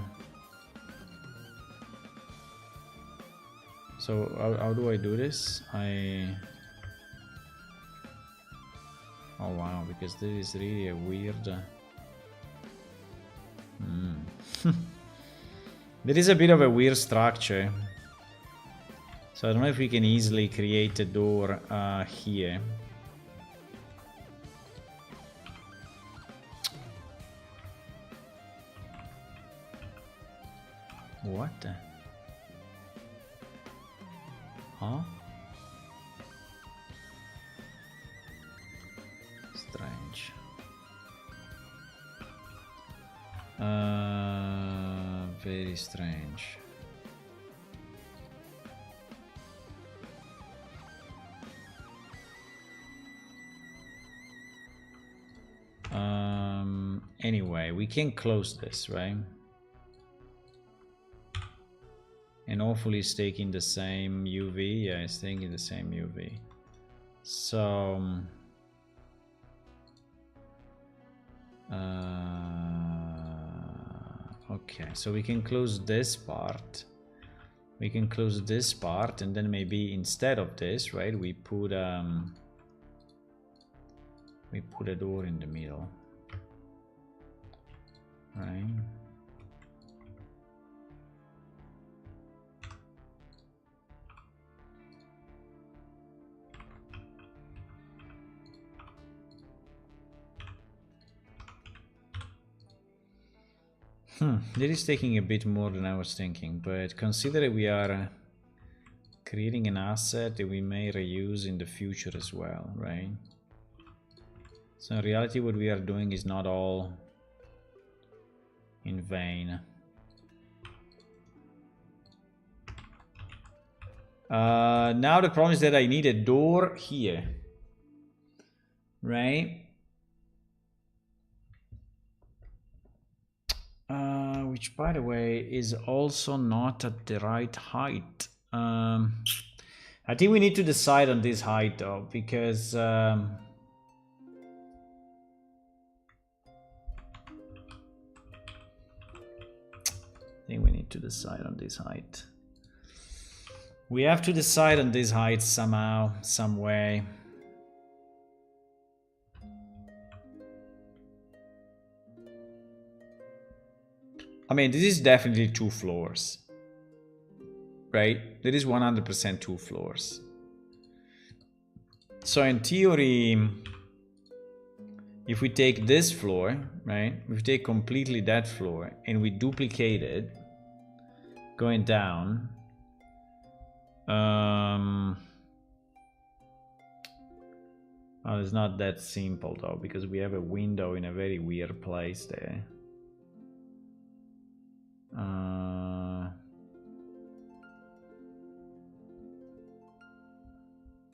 So how do I do this? Oh wow, because this is really a weird... There is a bit of a weird structure. So I don't know if we can easily create a door here. What the? Huh? Strange. Very strange. Anyway, we can close this, right? And hopefully it's taking the same UV. Yeah, it's taking the same UV. So okay, so we can close this part. We can close this part, and then maybe instead of this, right, we put a door in the middle, right? This is taking a bit more than I was thinking, but consider we are creating an asset that we may reuse in the future as well, right? So in reality what we are doing is not all in vain. Now the problem is that I need a door here, right? Which, by the way, is also not at the right height. I think we need to decide on this height, though, because I think we need to decide on this height. We have to decide on this height somehow, some way. I mean, this is definitely 2 floors, right? There is 100% 2 floors. So in theory, if we take this floor, right? If we take completely that floor and we duplicate it, going down, well, it's not that simple though, because we have a window in a very weird place there.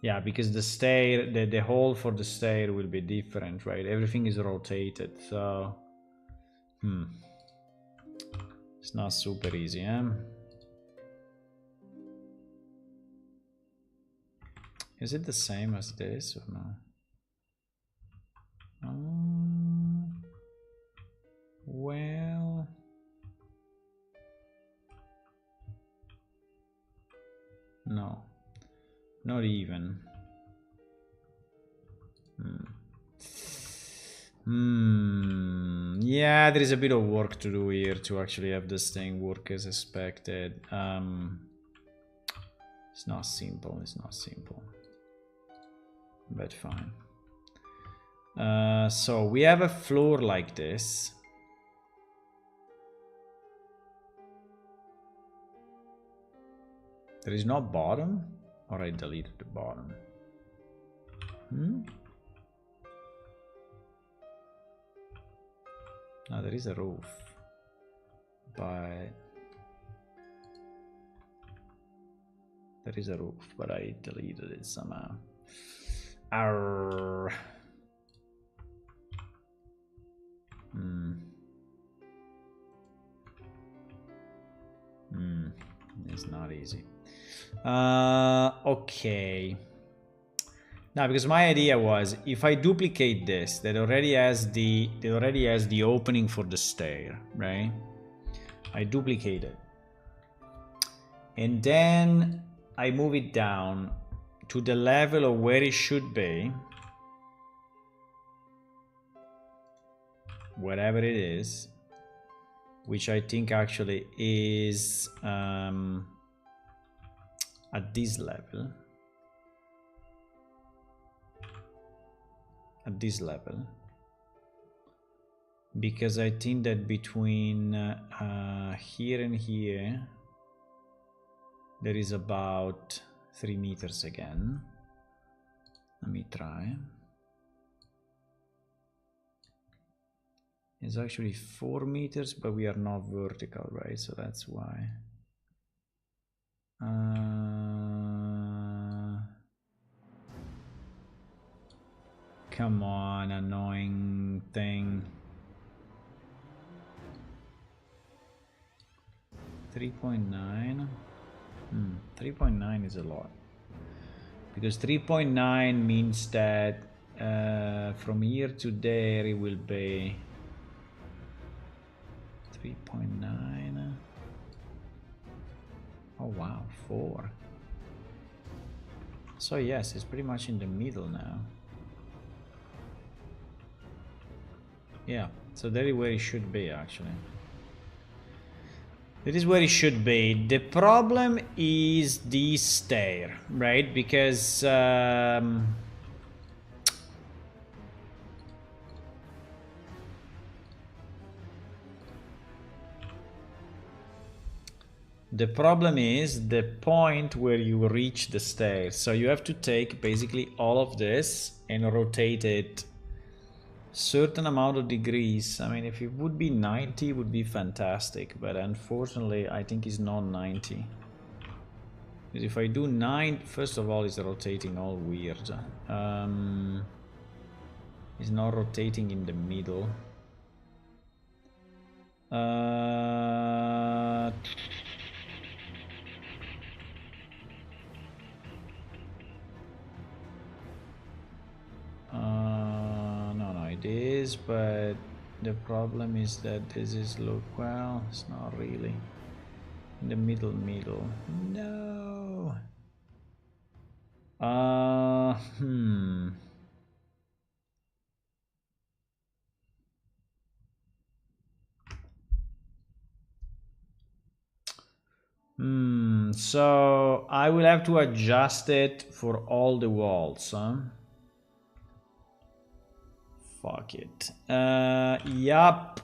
Yeah, because the stair, the hole for the stair will be different, right? Everything is rotated, so it's not super easy, huh? Is it the same as this or no? Well, no, not even. Yeah, there is a bit of work to do here to actually have this thing work as expected. It's not simple, but fine. So we have a floor like this. There is no bottom, or I deleted the bottom. No, there is a roof, but I deleted it somehow. Arr. It's not easy. Okay. Now, because my idea was, if I duplicate this, that already has the opening for the stair, right? I duplicate it, and then I move it down to the level of where it should be, whatever it is, which I think actually is at this level. At this level, because I think that between here and here there is about 3 meters again. Let me try. It's actually 4 meters, but we are not vertical, right? So that's why. Come on, annoying thing. 3.9. 3.9 is a lot. Because 3.9 means that from here to there it will be 3.9. Oh wow, 4. So yes, it's pretty much in the middle now. Yeah, so that is where it should be actually. That is where it should be. The problem is the stair, right? Because the problem is the point where you reach the stair. So you have to take basically all of this and rotate it certain amount of degrees. I mean, if it would be 90, it would be fantastic, but unfortunately I think it's not 90. Because if I do 9, first of all, it's rotating all weird. It's not rotating in the middle. No, it is, but the problem is that this is, look, well, it's not really in the middle. No. So I will have to adjust it for all the walls, huh? Fuck it. Yup.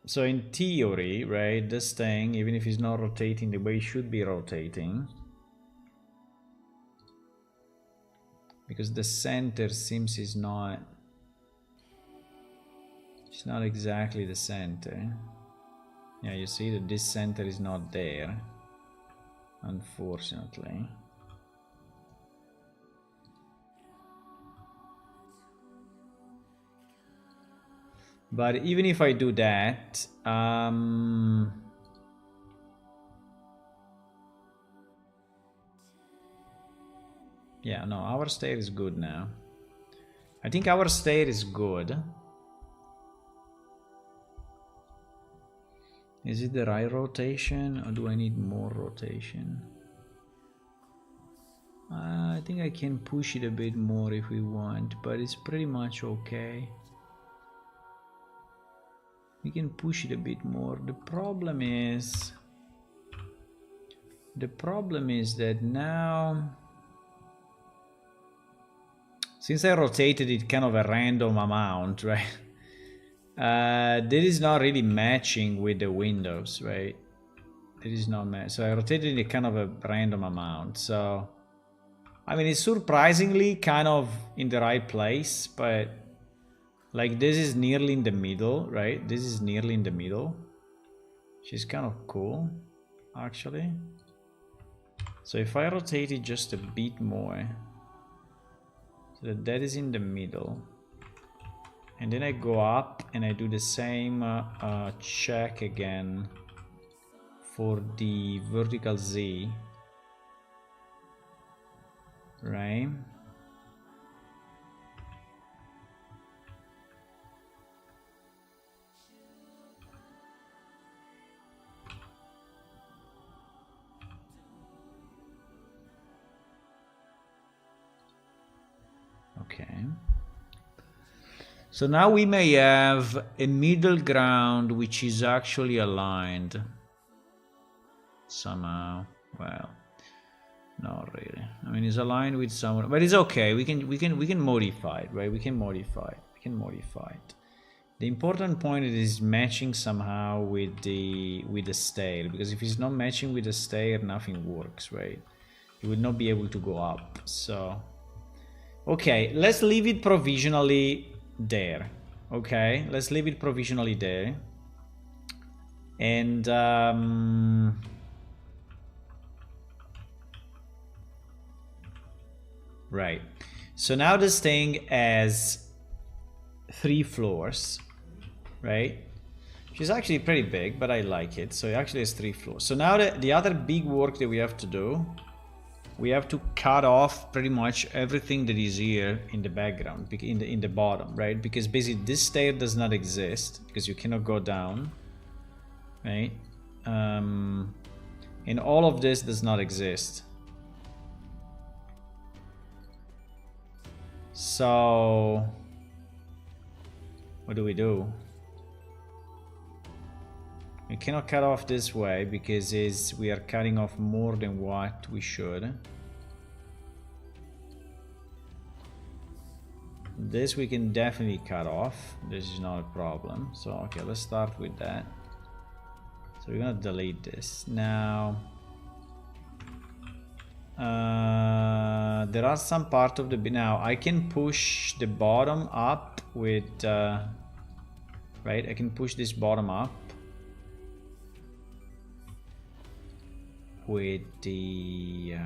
So in theory, right, this thing, even if it's not rotating the way it should be rotating, because the center seems it's not exactly the center. Yeah, you see that this center is not there, unfortunately. But even if I do that, Yeah, no, our stair is good now. I think our stair is good. Is it the right rotation or do I need more rotation? I think I can push it a bit more if we want, but it's pretty much okay. We can push it a bit more. The problem is that now, since I rotated it kind of a random amount, right? This is not really matching with the windows, right? It is not match. So I rotated it kind of a random amount. So, I mean, it's surprisingly kind of in the right place, but like this is nearly in the middle, right? This is nearly in the middle, which is kind of cool, actually. So if I rotate it just a bit more, so that is in the middle, and then I go up and I do the same check again for the vertical Z, right? Okay. So now we may have a middle ground which is actually aligned somehow. Well, not really. I mean, it's aligned with someone, but it's okay. We can modify it, right? We can modify it. The important point is matching somehow with the stair, because if it's not matching with the stair, nothing works, right? You would not be able to go up. So, okay, let's leave it provisionally there. Okay, let's leave it provisionally there. And right. So now this thing has 3 floors, right? Which is actually pretty big, but I like it. So it actually has 3 floors. So now the other big work that we have to do, we have to cut off pretty much everything that is here in the background, in the bottom, right? Because basically this stair does not exist because you cannot go down, right? And all of this does not exist. So what do? We cannot cut off this way because we are cutting off more than what we should. This we can definitely cut off. This is not a problem. So okay, let's start with that. So we're gonna delete this. Now there are some part of the now I can push the bottom up with right, I can push this bottom up with the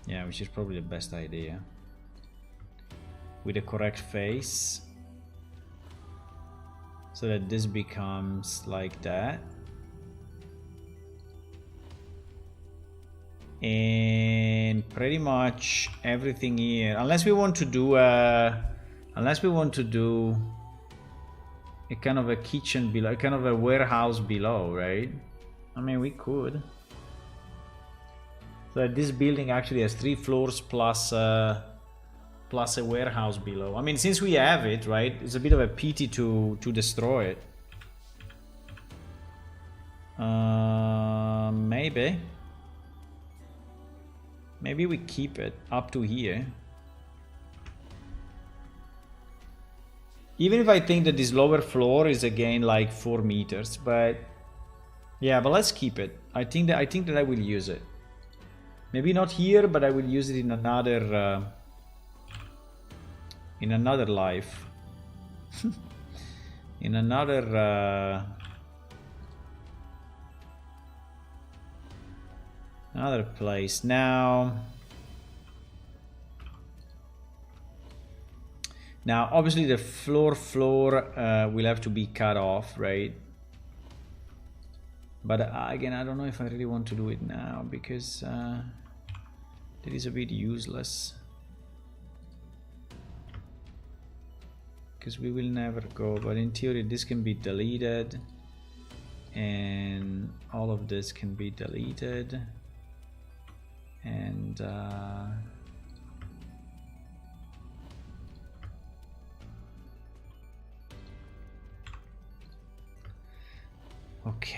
yeah, which is probably the best idea, with the correct face, so that this becomes like that. And pretty much everything here, unless we want to do a kind of a kitchen below, kind of a warehouse below, right? I mean, we could. So this building actually has 3 floors plus a warehouse below. I mean, since we have it, right, it's a bit of a pity to destroy it. Maybe we keep it up to here. Even if I think that this lower floor is again like 4 meters, but yeah, but let's keep it. I think that I will use it. Maybe not here, but I will use it in another life. In another place. Now obviously the floor will have to be cut off, right? But again, I don't know if I really want to do it now, because it is a bit useless. Because we will never go, but in theory this can be deleted. And all of this can be deleted. And okay.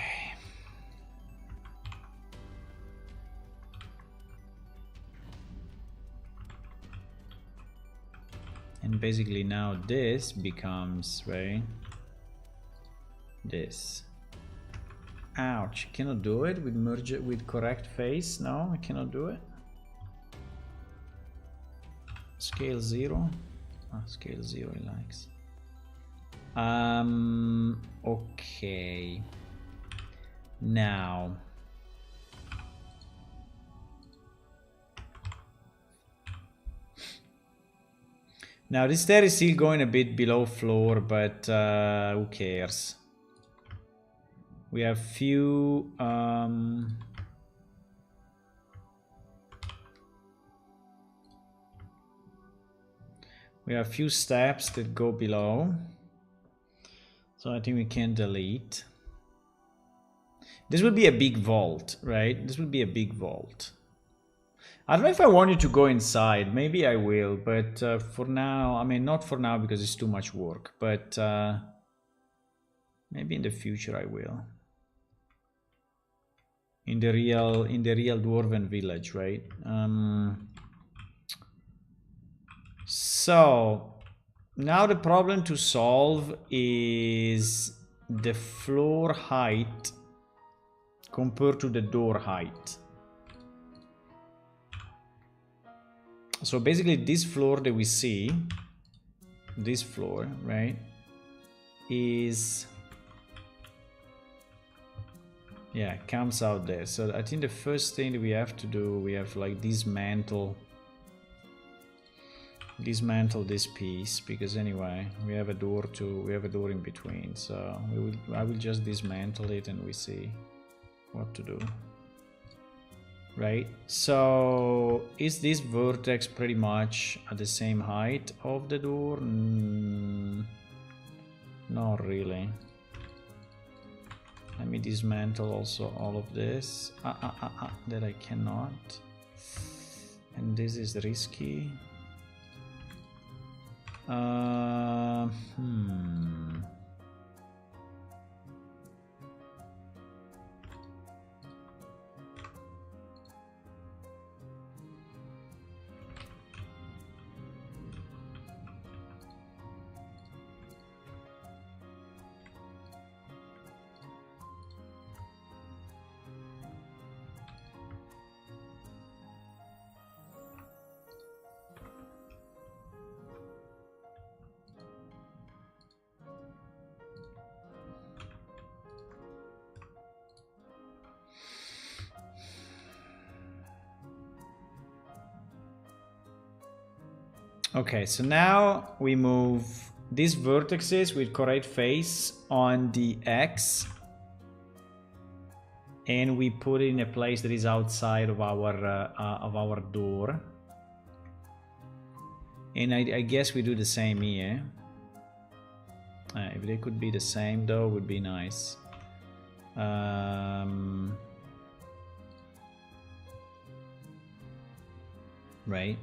And basically now this becomes, right, this. Ouch, cannot do it with merge it with correct face. No, I cannot do it. Scale 0. Scale 0 he likes. Okay. Now this stair is still going a bit below floor, but who cares? We have few steps that go below, so I think we can delete. This would be a big vault, right? This would be a big vault. I don't know if I want you to go inside. Maybe I will, but for now, I mean, not for now because it's too much work, but maybe in the future I will. In the real dwarven village, right? So now the problem to solve is the floor height compared to the door height. So basically this floor that we see, this floor, right, is, yeah, comes out there. So I think the first thing that we have to do, we have to like dismantle this piece, because anyway we have a door in between, so I will just dismantle it and we see what to do. Right, so is this vertex pretty much at the same height of the door? Not really. Let me dismantle also all of this. That I cannot. And this is risky. Okay, so now we move these vertices with correct face on the X, and we put it in a place that is outside of our door. And I guess we do the same here. If they could be the same though, would be nice. Right.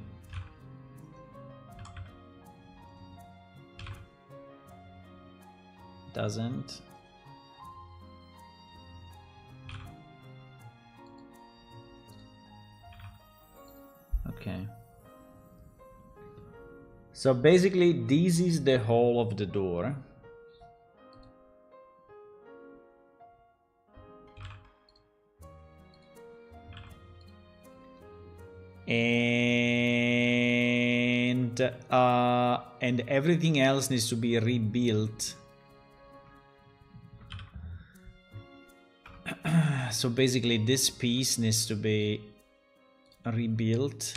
Doesn't. Okay. So basically this is the hole of the door. And everything else needs to be rebuilt. So basically this piece needs to be rebuilt,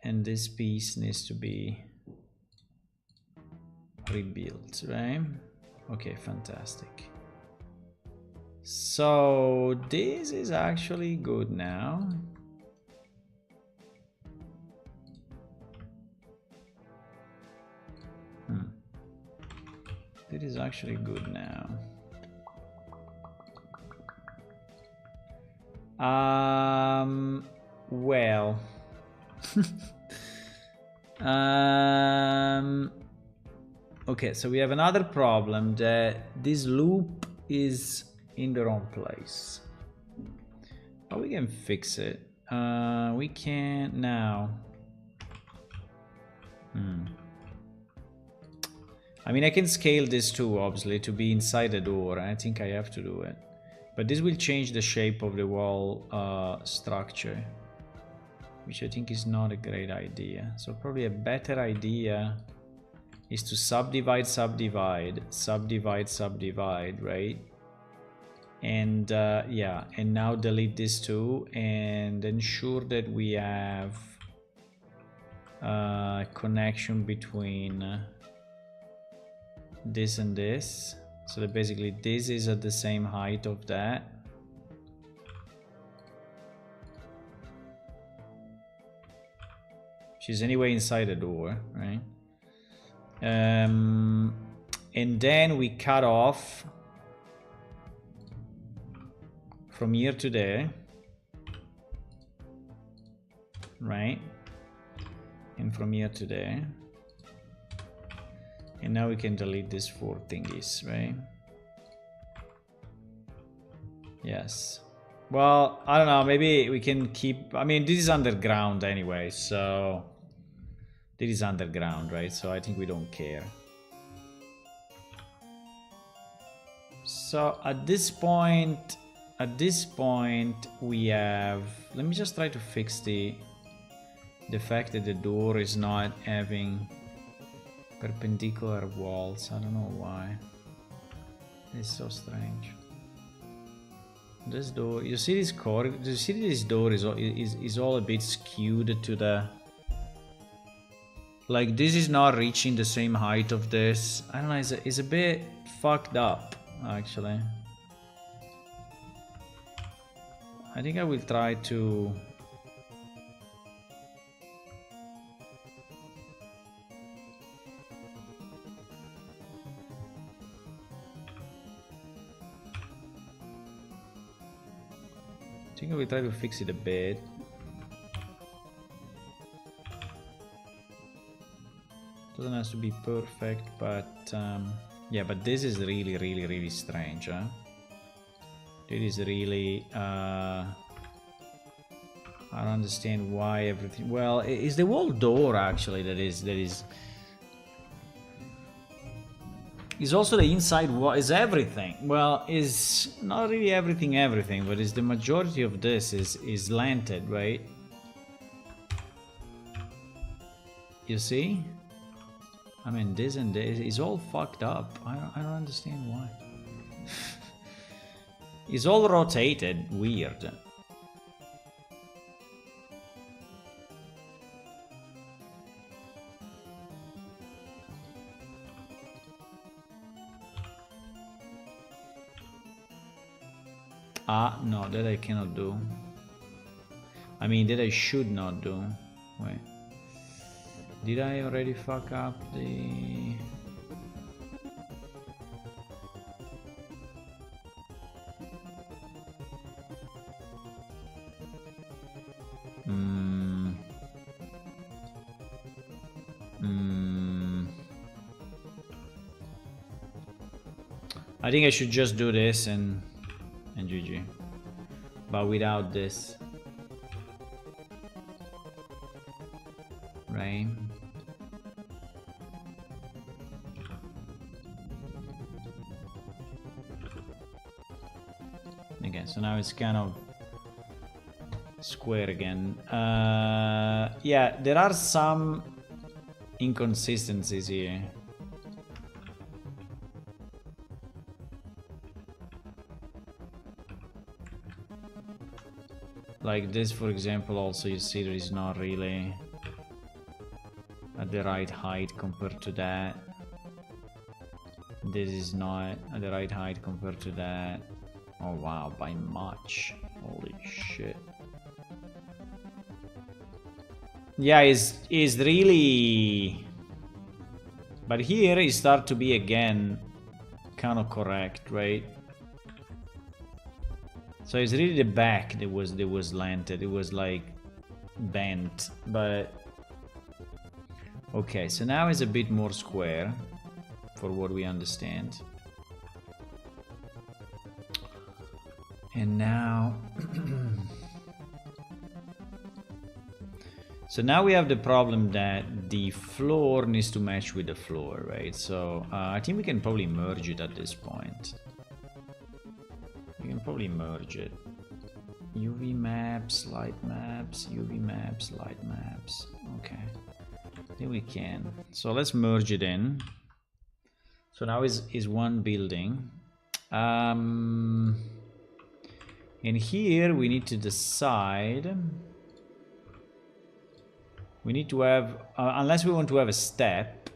and this piece needs to be rebuilt, right? Okay, fantastic. So this is actually good now. It is actually good now. Well. Okay, so we have another problem that this loop is in the wrong place. But we can fix it. We can now. I mean, I can scale this too, obviously, to be inside the door. I think I have to do it. But this will change the shape of the wall structure, which I think is not a great idea. So probably a better idea is to subdivide, right? And yeah, and now delete this too, and ensure that we have a connection between this and this, so that basically this is at the same height of that. She's anyway inside the door, right? And then we cut off from here to there, right? And from here to there. And now we can delete these 4 thingies, right? Yes. Well, I don't know, maybe we can keep... I mean, this is underground anyway, so... This is underground, right? So I think we don't care. So at this point we have... Let me just try to fix the fact that the door is not having perpendicular walls. I don't know why. It's so strange. This door, you see this corridor? Do you see this door is all a bit skewed to the... Like, this is not reaching the same height of this. I don't know, it's a bit fucked up, actually. I think I will try to... I think I will try to fix it a bit. Doesn't have to be perfect, but yeah, but this is really strange, huh? It is really I don't understand why everything... Well, it's the whole door actually that is is also the inside wall, is everything. Well, is not really everything, but is the majority of this is slanted, right? You see? I mean, this and this is all fucked up. I don't understand why. It's all rotated weird. Ah, no, that I cannot do. I mean, that I should not do. Wait. Did I already fuck up the... I think I should just do this and GG. But without this. Right? Okay, so now it's kind of square again. Yeah, there are some inconsistencies here. Like this, for example, also you see there is not really at the right height compared to that. This is not at the right height compared to that. Oh wow, by much. Holy shit. Yeah, is really... But here it start to be again kind of correct, right? So it's really the back that was lanted. It was like bent, but okay. So now it's a bit more square, for what we understand. And now, so now we have the problem that the floor needs to match with the floor, right? So I think we can probably merge it at this point. We can probably merge it. UV maps, light maps, UV maps, light maps. Okay, I think we can. So let's merge it in. So now is one building. And here we need to decide. We need to have, unless we want to have a step.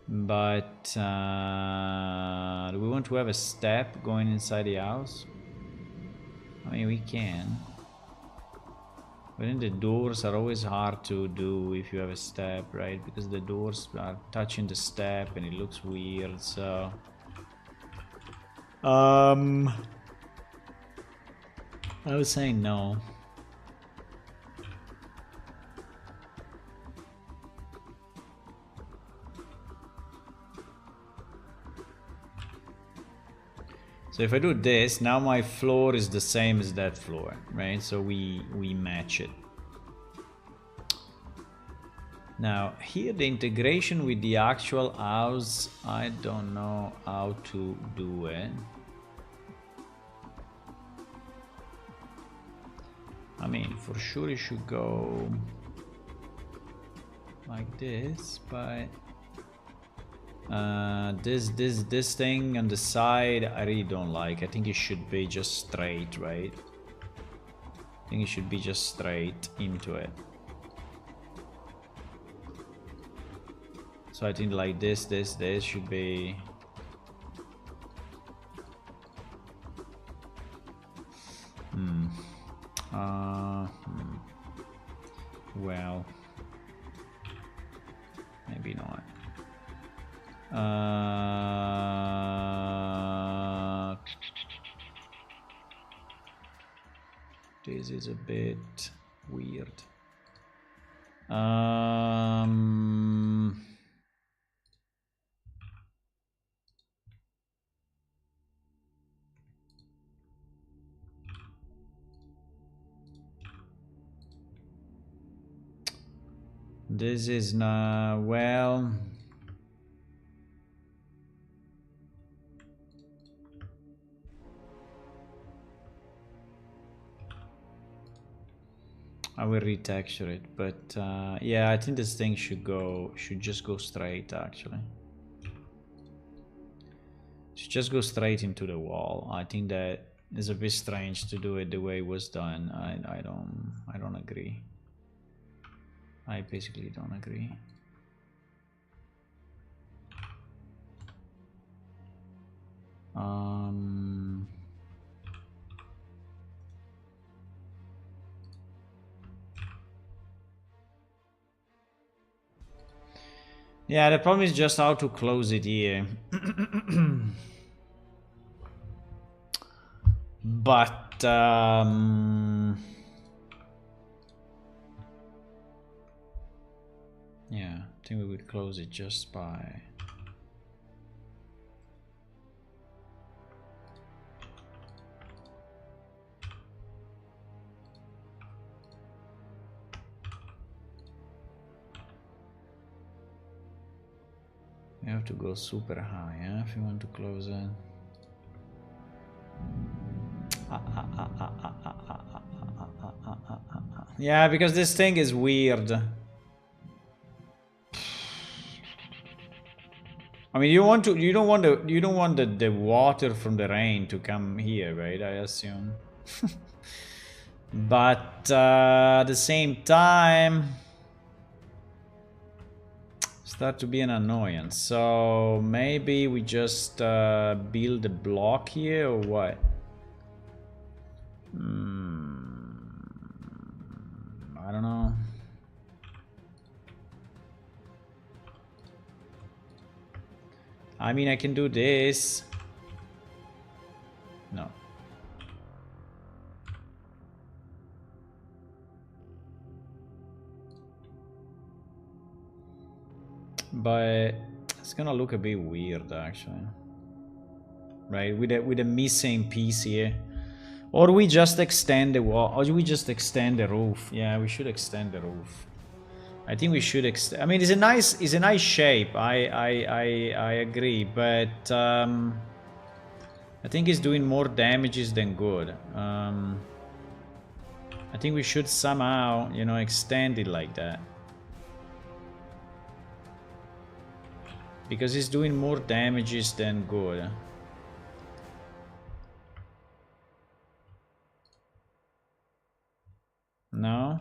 But do we want to have a step going inside the house? I mean, we can. But then the doors are always hard to do if you have a step, right? Because the doors are touching the step and it looks weird, so... I was saying no. So if I do this, now my floor is the same as that floor, right? So we match it. Now here the integration with the actual house, I don't know how to do it. I mean, for sure it should go like this, but this thing on the side I really don't like. I think it should be just straight, right? I think it should be just straight into it. So I think like this should be... Well, maybe not. This is a bit weird. This is not well. I will retexture it, but yeah, I think this thing should just go straight actually. Should just go straight into the wall. I think that is a bit strange to do it the way it was done. I don't agree. I basically don't agree. Yeah, the problem is just how to close it here. But yeah, I think we would close it just by... You have to go super high, yeah, if you want to close it. Yeah, because this thing is weird. I mean, you don't want the water from the rain to come here, right? I assume. But at the same time, start to be an annoyance. So maybe we just build a block here or what? I don't know. I mean, I can do this. No. But it's gonna look a bit weird, actually. Right, with a missing piece here. Or we just extend the wall, or we just extend the roof. Yeah, we should extend the roof. I think we should extend. I mean, it's a nice shape. I agree, but I think it's doing more damages than good. I think we should somehow, you know, extend it like that. Because it's doing more damages than good. No?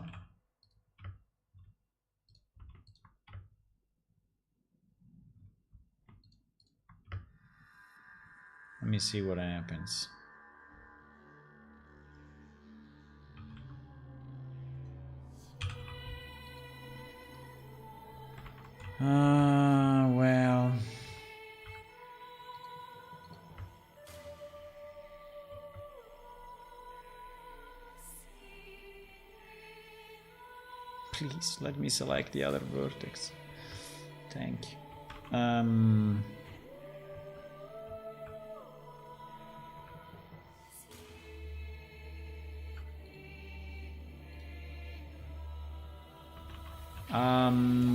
Let me see what happens. Well... Please, let me select the other vertex. Thank you.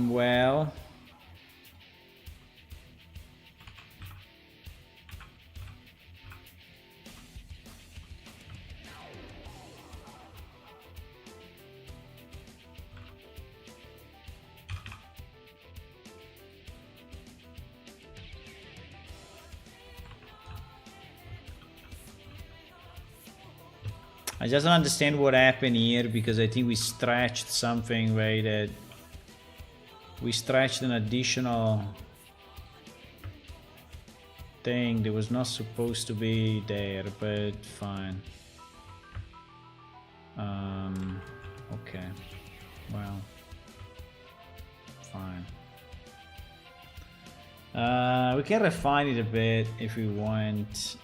Well... I just don't understand what happened here, because I think we stretched something, right? That we stretched an additional thing that was not supposed to be there, but fine. Okay. Well, fine. We can refine it a bit if we want.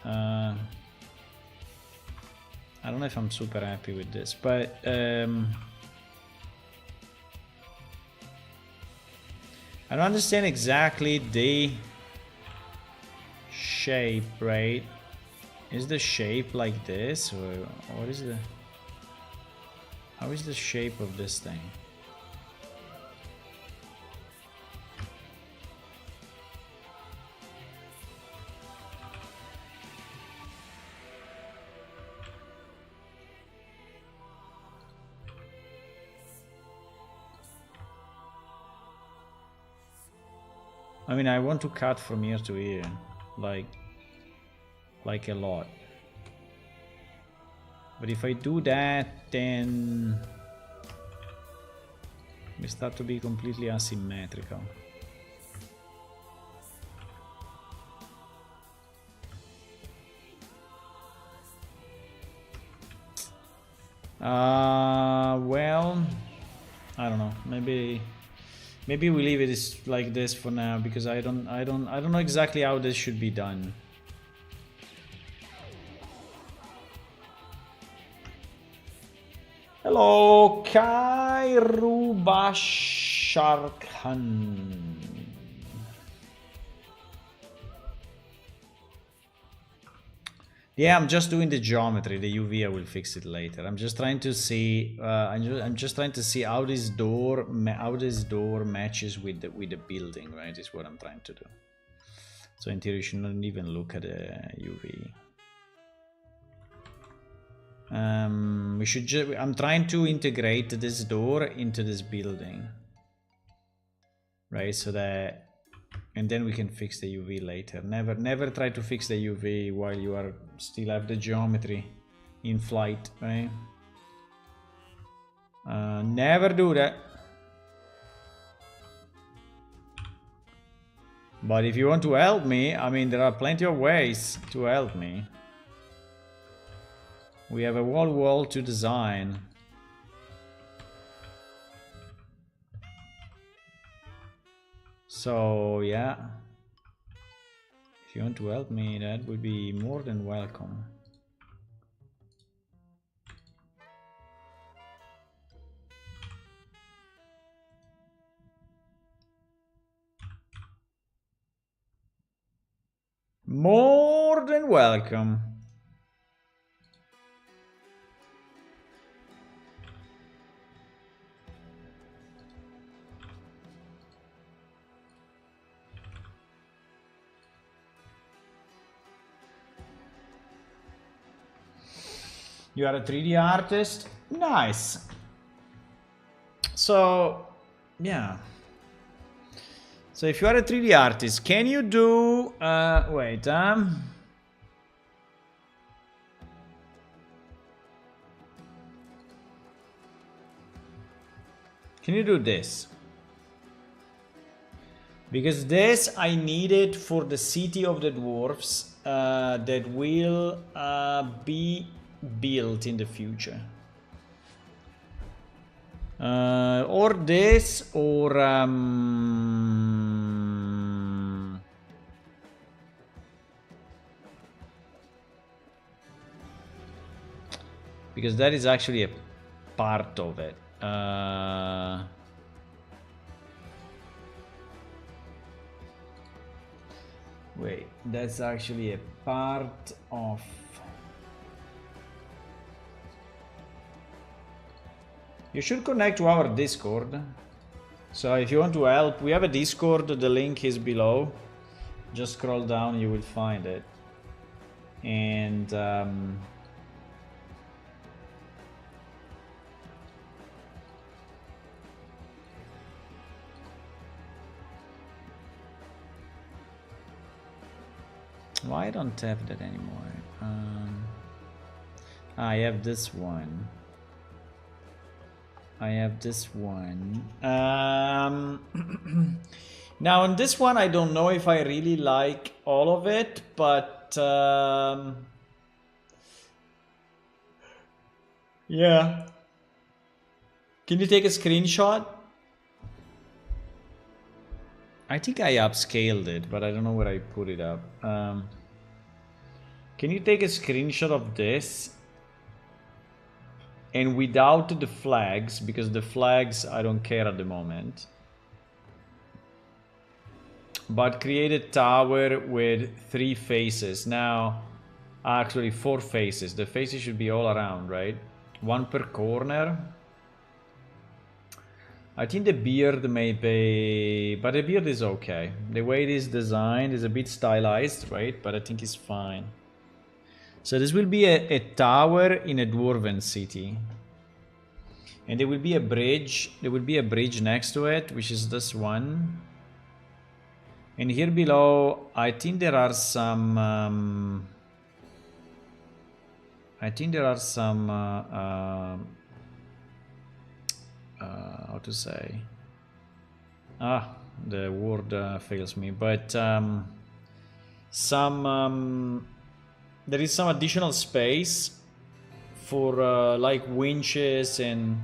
I don't know if I'm super happy with this, but I don't understand exactly the shape, right? Is the shape like this, or what is the... How is the shape of this thing? I mean, I want to cut from here to here, like a lot. But if I do that, then we start to be completely asymmetrical. Well, I don't know. Maybe we leave it like this for now, because I don't know exactly how this should be done. Hello, Kairubasharkhan. Yeah, I'm just doing the geometry. The UV, I will fix it later. I'm just trying to see. I'm just trying to see how this door matches with the building. Right, is what I'm trying to do. So in theory, you should not even look at the UV. We should. I'm trying to integrate this door into this building. Right, so that. And then we can fix the UV later. Never try to fix the UV while you are still have the geometry in flight, right? Never do that. But if you want to help me, I mean, there are plenty of ways to help me. We have a wall to design. So, yeah. If you want to help me, that would be more than welcome. More than welcome. You are a 3D artist? Nice. So, yeah. So if you are a 3D artist, can you do... wait, Can you do this? Because this I need it for the city of the dwarfs that will be built in the future. Or this, or because that is actually a part of it. Wait, that's actually a part of... You should connect to our Discord. So if you want to help, we have a Discord, the link is below. Just scroll down, you will find it. And why I don't have that anymore? I have this one. I have this one. Now on this one, I don't know if I really like all of it, but yeah. Can you take a screenshot? I think I upscaled it, but I don't know where I put it up. Can you take a screenshot of this? And without the flags, because the flags I don't care at the moment. But create a tower with 3 faces. Now, actually 4 faces. The faces should be all around, right? 1 per corner. I think the beard may be... But the beard is okay. The way it is designed is a bit stylized, right? But I think it's fine. So this will be a tower in a dwarven city. And there will be a bridge. There will be a bridge next to it, which is this one. And here below, I think there are some... how to say? The word fails me. But there is some additional space for like winches and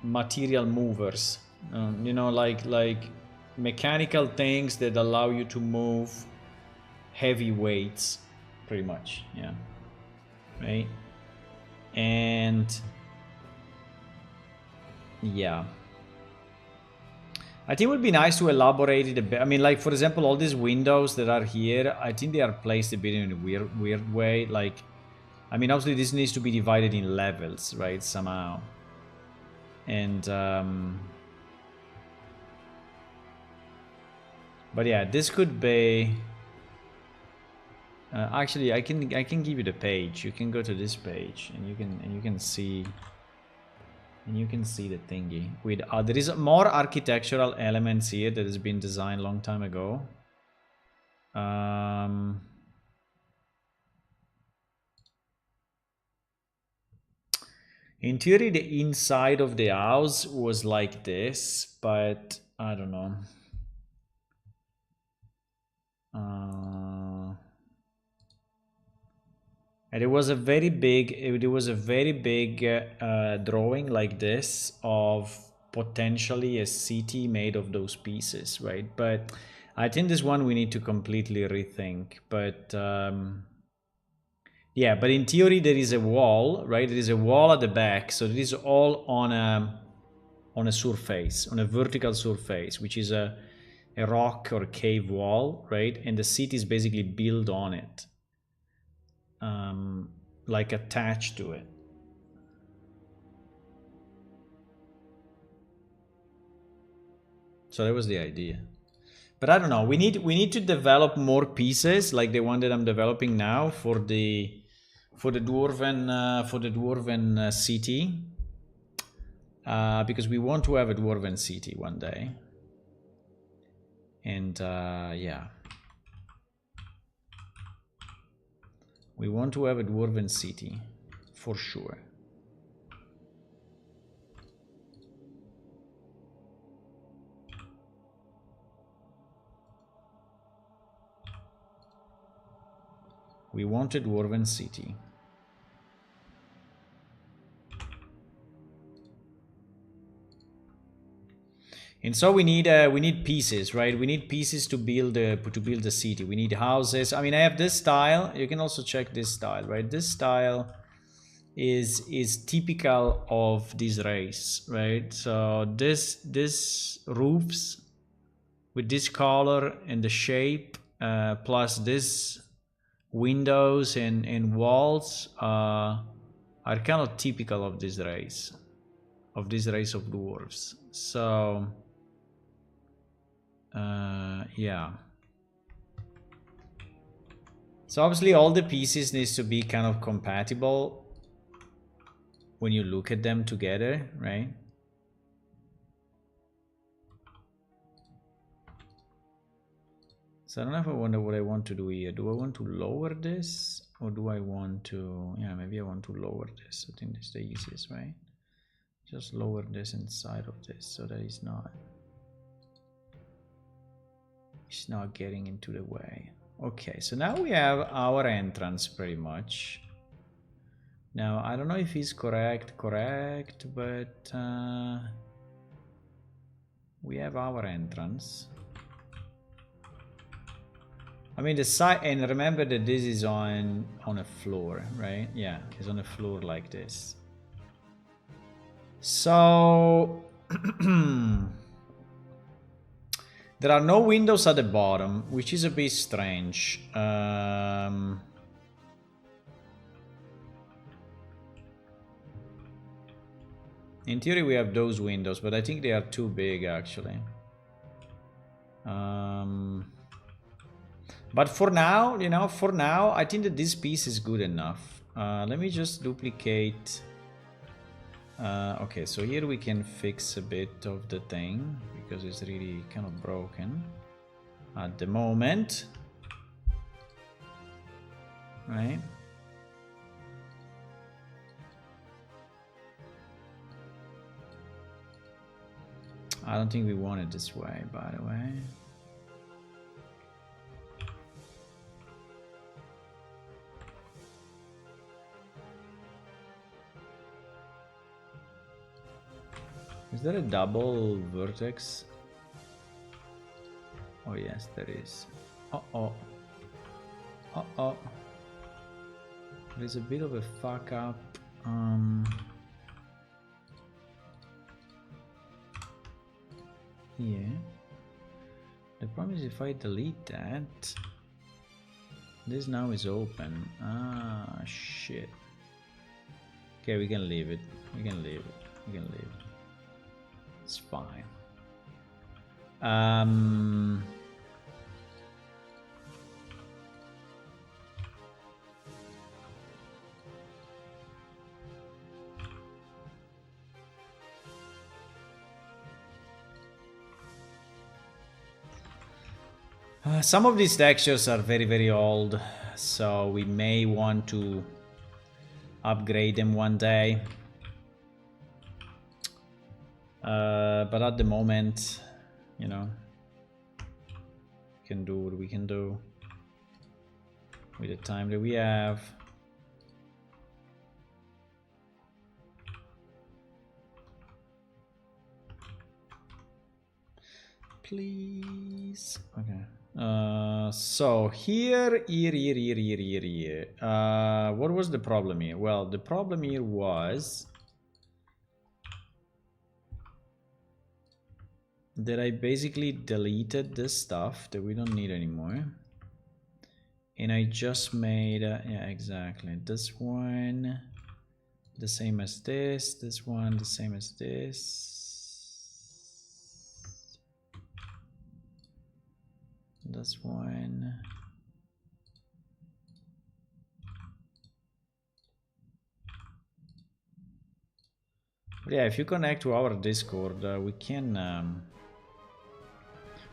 material movers. You know, like mechanical things that allow you to move heavy weights, pretty much. Yeah. Right. And yeah, I think it would be nice to elaborate it a bit. I mean, like, for example, all these windows that are here, I think they are placed a bit in a weird way. Like, I mean, obviously this needs to be divided in levels, right, somehow. And but yeah, this could be actually I can give you the page. You can go to this page and you can see the thingy with there is more architectural elements here that has been designed a long time ago. In theory, the inside of the house was like this, but I don't know. And it was a very big, drawing like this of potentially a city made of those pieces, right? But I think this one we need to completely rethink. But yeah, but in theory there is a wall, right? There is a wall at the back, so it is all on a surface, on a vertical surface, which is a rock or a cave wall, right? And the city is basically built on it. Like attached to it. So that was the idea. But I don't know. We need to develop more pieces like the one that I'm developing now for the dwarven city, because we want to have a dwarven city one day. And yeah. We want to have a dwarven city, for sure. We want a dwarven city. And so we need pieces, right? We need pieces to build a city. We need houses. I mean, I have this style. You can also check this style, right? This style is typical of this race, right? So this roofs with this color and the shape, plus this windows and walls are kind of typical of this race of dwarves. So yeah. So obviously all the pieces needs to be kind of compatible when you look at them together, right? So I don't know if I wonder what I want to do here. Do I want to lower this or do I want to, yeah, maybe I want to lower this. I think that's the easiest, right? Just lower this inside of this so that it's not getting into the way. Okay, so now we have our entrance pretty much. Now I don't know if he's correct, but we have our entrance. I mean the side, and remember that this is on a floor, right? Yeah, it's on a floor like this. So there are no windows at the bottom, which is a bit strange. In theory we have those windows, but I think they are too big actually. But for now, you know, I think that this piece is good enough. Let me just duplicate. Okay, so here we can fix a bit of the thing because it's really kind of broken at the moment, right? I don't think we want it this way, by the way. Is there a double vertex? Oh yes, there is. Uh-oh. Uh-oh. There's a bit of a fuck up. Yeah. The problem is if I delete that, this now is open. Ah, shit. Okay, we can leave it. We can leave it. We can leave it. It's fine. Some of these textures are very, very old, so we may want to upgrade them one day. But at the moment, you know, we can do what we can do with the time that we have. Please. Okay. So here. What was the problem here? Well, the problem here was that I basically deleted this stuff that we don't need anymore. And I just made, yeah, exactly. This one, the same as this one, the same as this. This one. But yeah, if you connect to our Discord,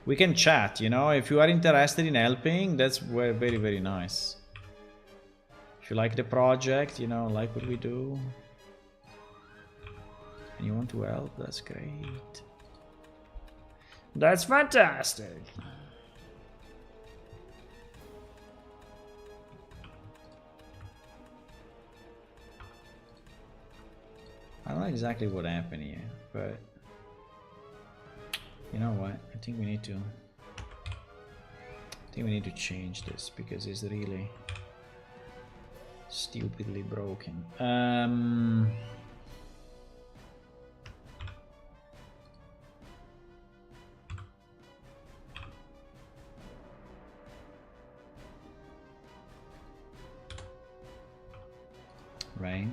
we can chat, you know. If you are interested in helping, that's very, very nice. If you like the project, you know, like what we do, and you want to help, that's great. That's fantastic. I don't know exactly what happened here, but you know what? I think we need to change this because it's really stupidly broken. Right.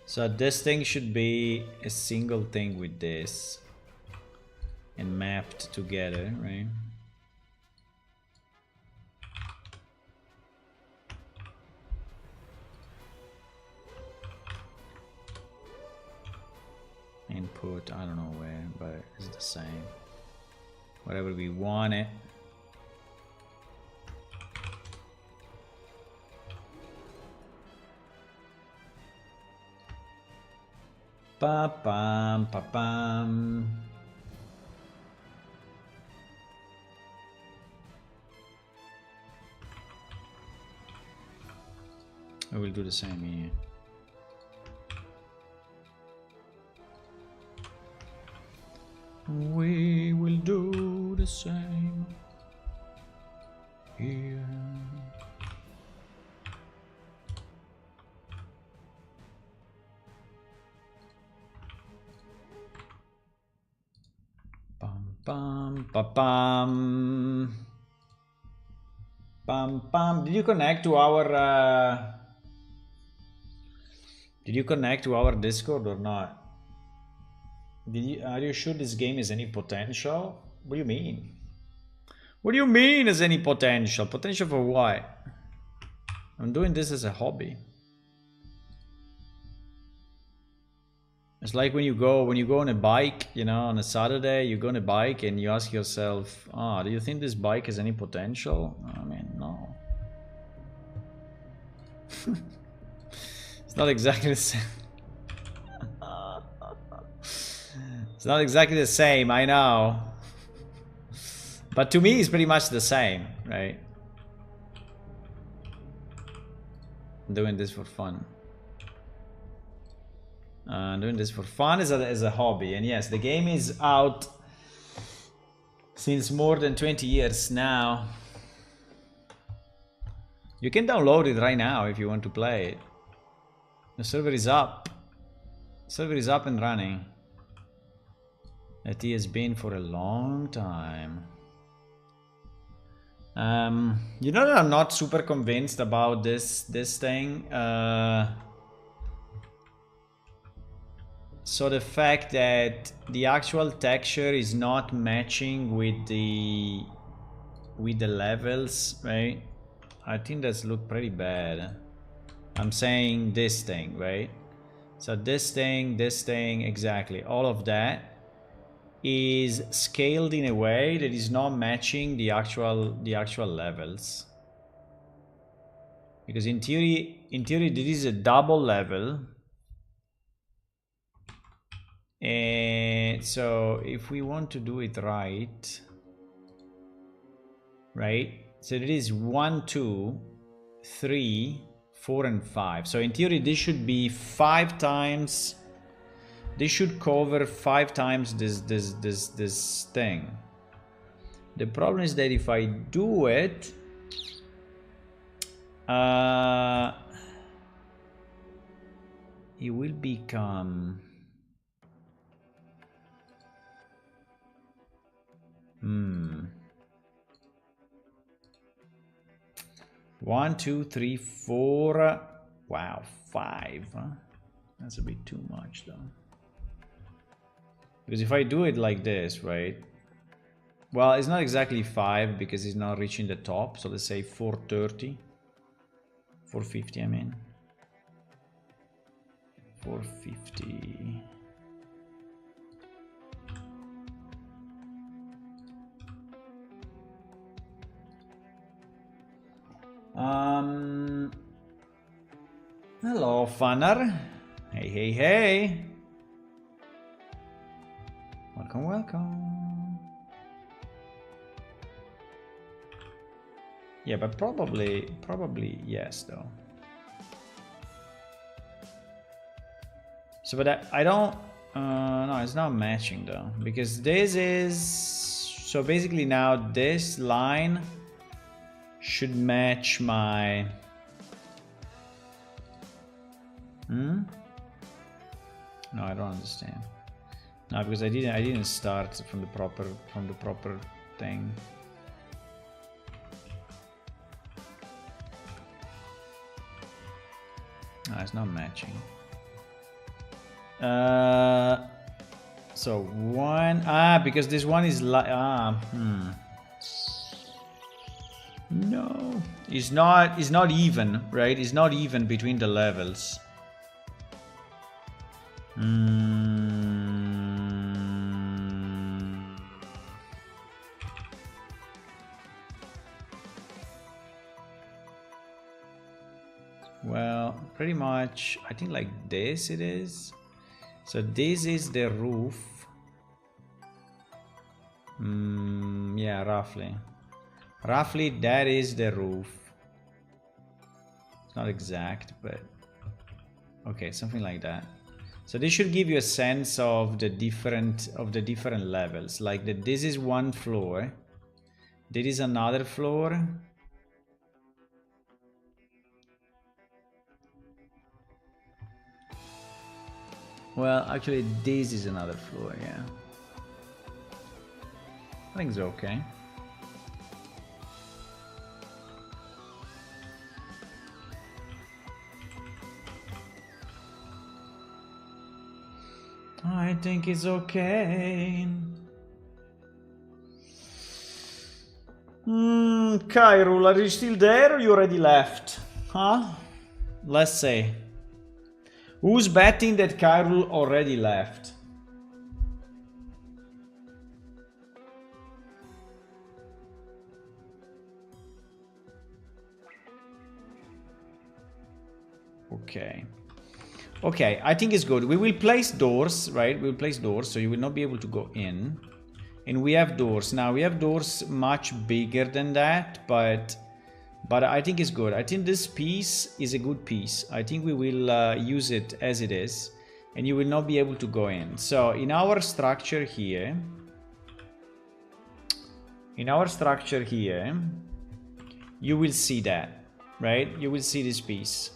So this thing should be a single thing with this and mapped together, right? Input, I don't know where, but it's the same. Whatever we want it. Pa-pam, pa-pam. I will do the same here. We will do the same here. Bum bum ba bum. Bum bum. Did you connect to our Discord or not? Are you sure this game has any potential? What do you mean? What do you mean has any potential? Potential for what? I'm doing this as a hobby. It's like when you go on a bike, you know, on a Saturday, you go on a bike and you ask yourself, do you think this bike has any potential? I mean, no. It's not exactly the same. It's not exactly the same, I know. But to me, it's pretty much the same, right? I'm doing this for fun. Doing this for fun as a hobby. And yes, the game is out since more than 20 years now. You can download it right now if you want to play it. The server is up. The server is up and running. It has been for a long time. You know that I'm not super convinced about this thing. So the fact that the actual texture is not matching with the levels, right? I think that's look pretty bad. I'm saying this thing, right? So this thing, exactly, all of that is scaled in a way that is not matching the actual levels. Because in theory this is a double level. And so if we want to do it right, so it is 1, 2, 3, 4, and 5. So in theory, this should be 5 times. This should cover 5 times this thing. The problem is that if I do it, it will become 1, 2, 3, 4. Wow, 5. Huh? That's a bit too much, though. Because if I do it like this, right? Well, it's not exactly 5 because it's not reaching the top. So let's say 430. 450, I mean. 450. Hello, Funner. Hey, hey, hey. Welcome, welcome. Yeah, but probably yes, though. So, but I don't, no, it's not matching though, because this is, so basically now this line should match my, No, I don't understand. No, because I didn't start from the proper thing. No, it's not matching. So one, because this one is like, no, it's not even, right? It's not even between the levels. Well, pretty much, I think like this it is. So this is the roof. Yeah, roughly. Roughly, that is the roof. It's not exact, but okay, something like that. So this should give you a sense of the different levels. Like that, this is one floor. There is another floor. Well, actually, this is another floor, yeah. I think it's okay. I think it's okay. Kyrul, are you still there or you already left? Huh? Let's say. Who's betting that Kyrul already left? Okay. Okay, I think it's good. We will place doors, right? We'll place doors, so you will not be able to go in. And we have doors. Now, we have doors much bigger than that, but I think it's good. I think this piece is a good piece. I think we will use it as it is, and you will not be able to go in. So, in our structure here, you will see that, right? You will see this piece.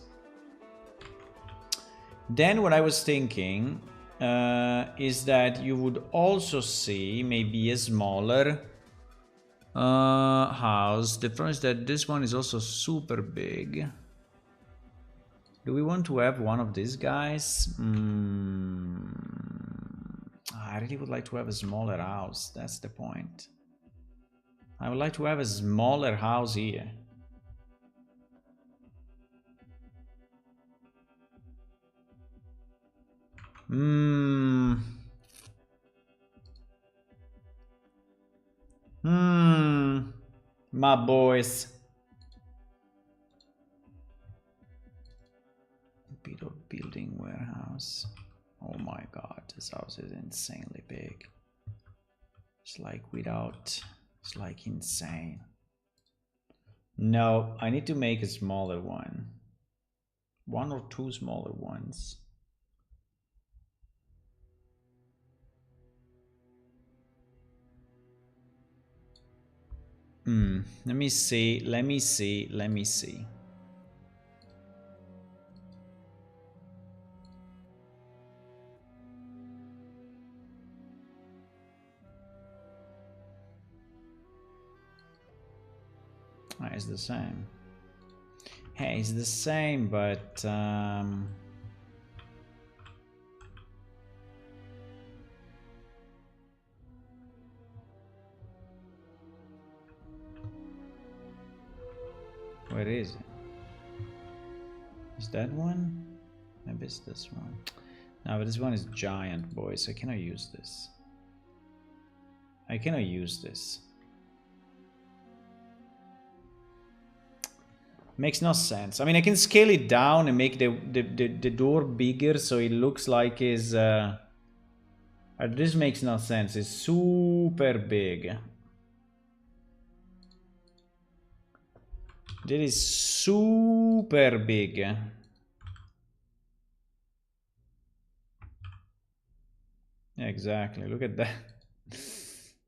Then what I was thinking is that you would also see maybe a smaller house. The problem is that this one is also super big. Do we want to have one of these guys? I really would like to have a smaller house. That's the point. I would like to have a smaller house here. My boys. Bit of building warehouse. Oh my my god, this house is insanely big. It's like without, it's like insane. No, I need to make a smaller one. One or two smaller ones. Let me see. It's the same. Hey, it's the same, but where is it? Is that one? Maybe it's this one. No, but this one is giant, boys. I cannot use this. I cannot use this. Makes no sense. I mean, I can scale it down and make the door bigger so it looks like is. This makes no sense. It's super big. That is super big. Yeah, exactly. Look at that.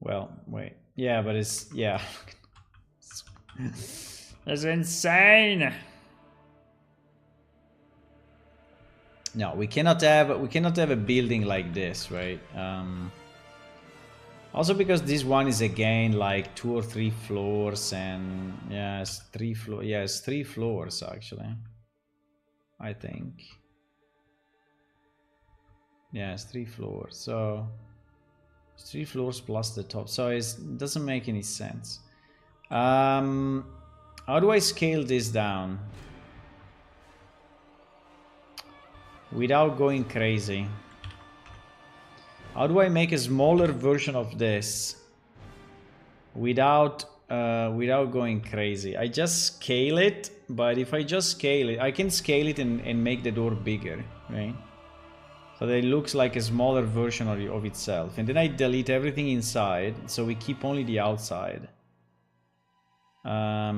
Well, wait. Yeah, but it's yeah. That's insane. No, we cannot have a building like this, right? Also because this one is again like 2 or 3 floors, and yeah, it's 3 floors. Yeah, it's 3 floors actually. I think. Yeah, it's 3 floors. So it's 3 floors plus the top. So it doesn't make any sense. How do I scale this down without going crazy? How do I make a smaller version of this without going crazy? I just scale it, but if I just scale it, I can scale it and make the door bigger, right? So that it looks like a smaller version of itself. And then I delete everything inside, so we keep only the outside. I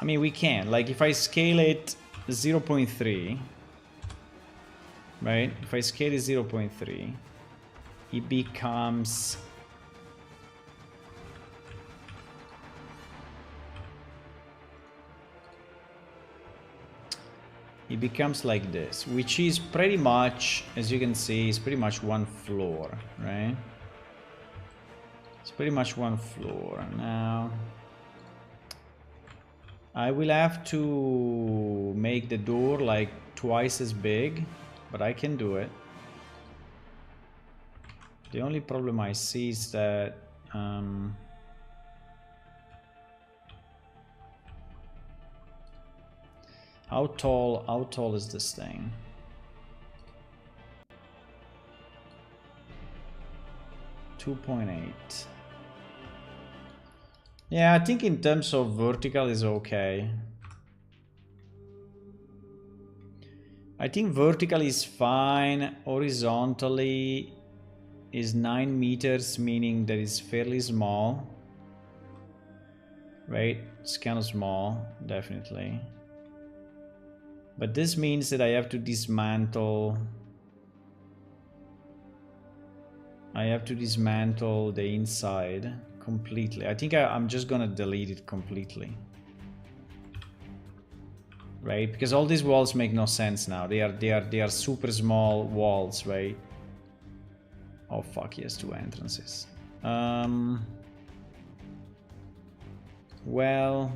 mean, we can. Like, if I scale it 0.3, right? If I scale it 0.3, it becomes... It becomes like this, which is pretty much, as you can see, is pretty much 1 floor, right? It's pretty much 1 floor. Now, I will have to make the door like twice as big, but I can do it. The only problem I see is that how tall is this thing? .8. Yeah, I think in terms of vertical is okay. I think vertical is fine. Horizontally is 9 meters, meaning that it's fairly small. Right? It's kind of small, definitely. But this means that I have to dismantle... the inside completely. I think I'm just gonna delete it completely. Right? Because all these walls make no sense now. They are super small walls, right? Oh fuck, he has 2 entrances. Well...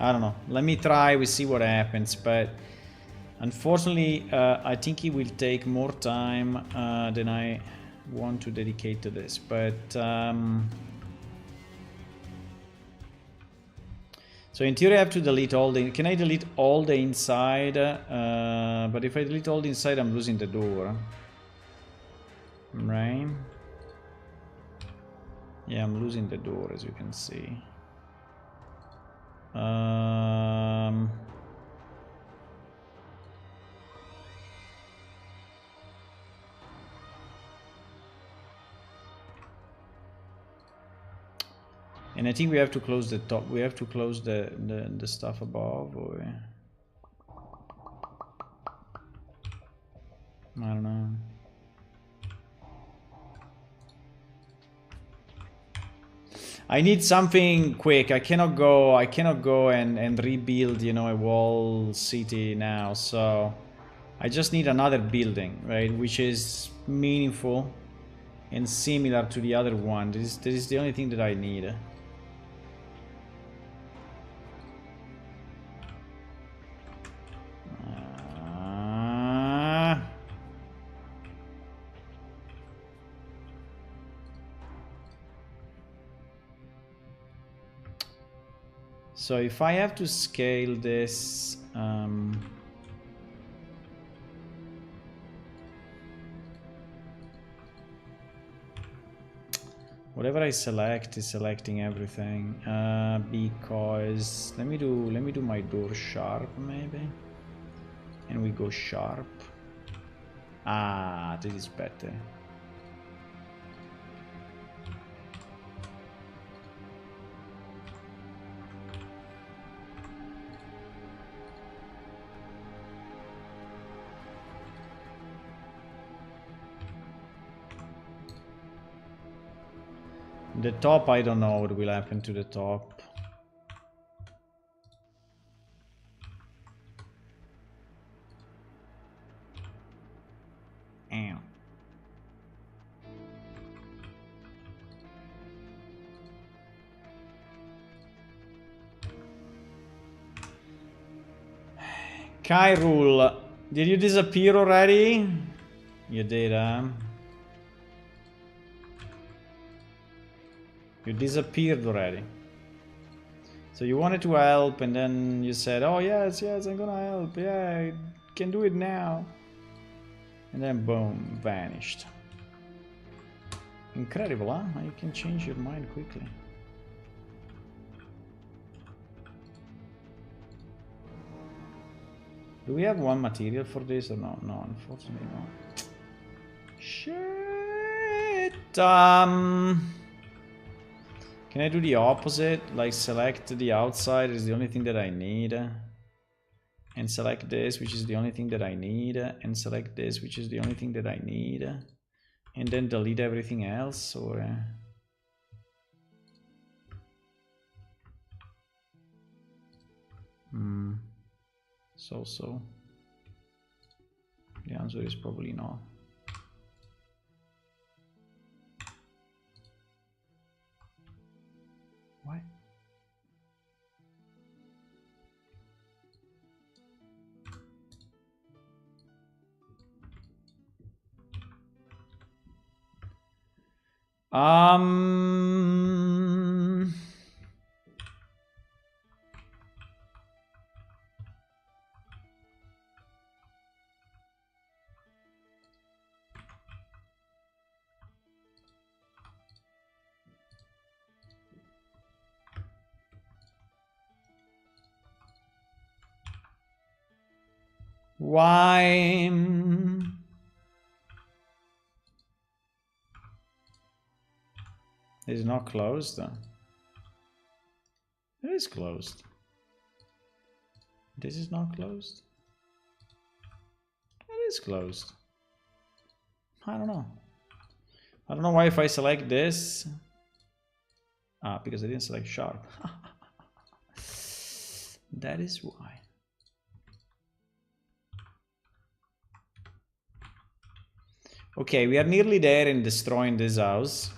I don't know. Let me try, we see what happens, but unfortunately, I think it will take more time than I want to dedicate to this. But so in theory, I have to delete all the. Can I delete all the inside? But if I delete all the inside, I'm losing the door, right? Yeah, I'm losing the door, as you can see. And I think we have to close the top. We have to close the stuff above, or I don't know. I need something quick. I cannot go and rebuild, you know, a wall city now. So I just need another building, right? Which is meaningful and similar to the other one. This is the only thing that I need. So if I have to scale this, whatever I select is selecting everything. Because let me do my door sharp maybe, and we go sharp. Ah, this is better. The top, I don't know what will happen to the top. Ow. Kyrul, did you disappear already? You did, huh? You disappeared already. So you wanted to help, and then you said, oh yes, I'm gonna help, yeah, I can do it now. And then boom, vanished. Incredible, huh? How you can change your mind quickly. Do we have one material for this or no? No, unfortunately not. Shit. Can I do the opposite? Like select the outside is the only thing that I need. And select this, which is the only thing that I need. And select this, which is the only thing that I need. And then delete everything else, or... So. The answer is probably no. Why? Why? It's not closed though. It is closed. This is not closed. It is closed. I don't know. I don't know why if I select this. Ah, because I didn't select sharp. That is why. Okay, we are nearly there in destroying this house.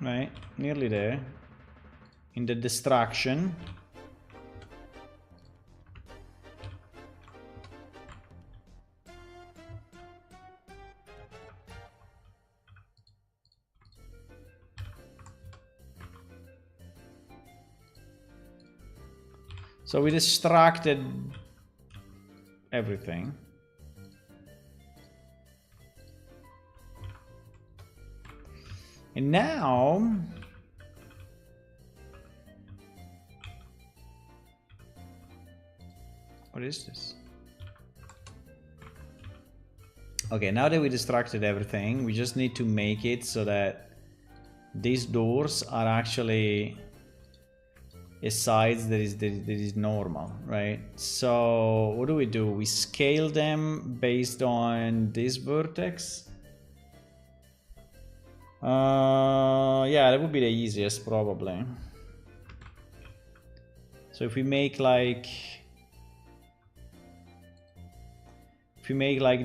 Right, nearly there. In the destruction. So we distracted everything. And now, what is this? Okay, now that we destructed everything, we just need to make it so that these doors are actually a size that is normal, right? So what do? We scale them based on this vertex. Yeah, that would be the easiest probably. So if we make like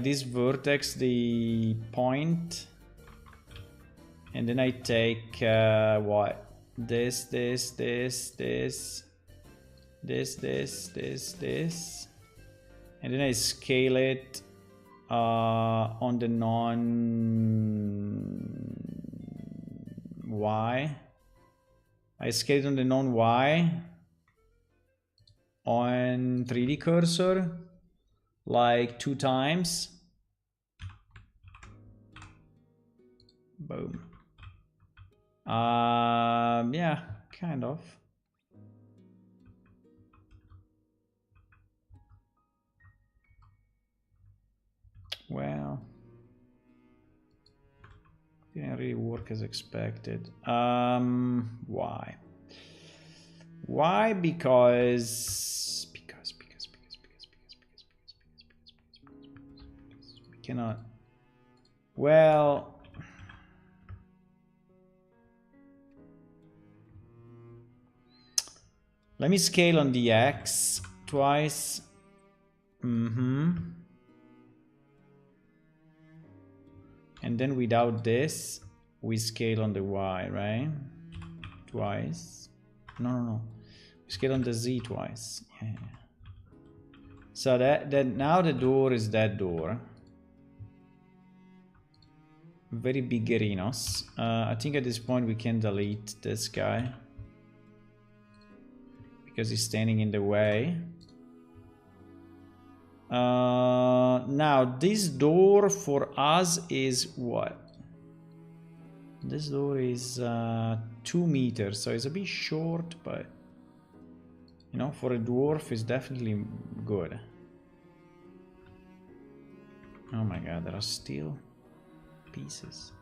this vertex the point, and then I take what? This, and then I scale it on the non-y. I scale it on the non-y on 3D cursor like 2 times. Boom. Yeah, kind of. Well, didn't really work as expected. Why? Why? Because we cannot. Well, let me scale on the X twice. And then without this, we scale on the Y, right? Twice. No. We scale on the Z twice. Yeah. So that now the door is that door. Very big arenas. I think at this point we can delete this guy because he's standing in the way. Now this door for us is what? This door is 2 meters, so it's a bit short, but you know, for a dwarf it's definitely good. Oh my god, there are still pieces.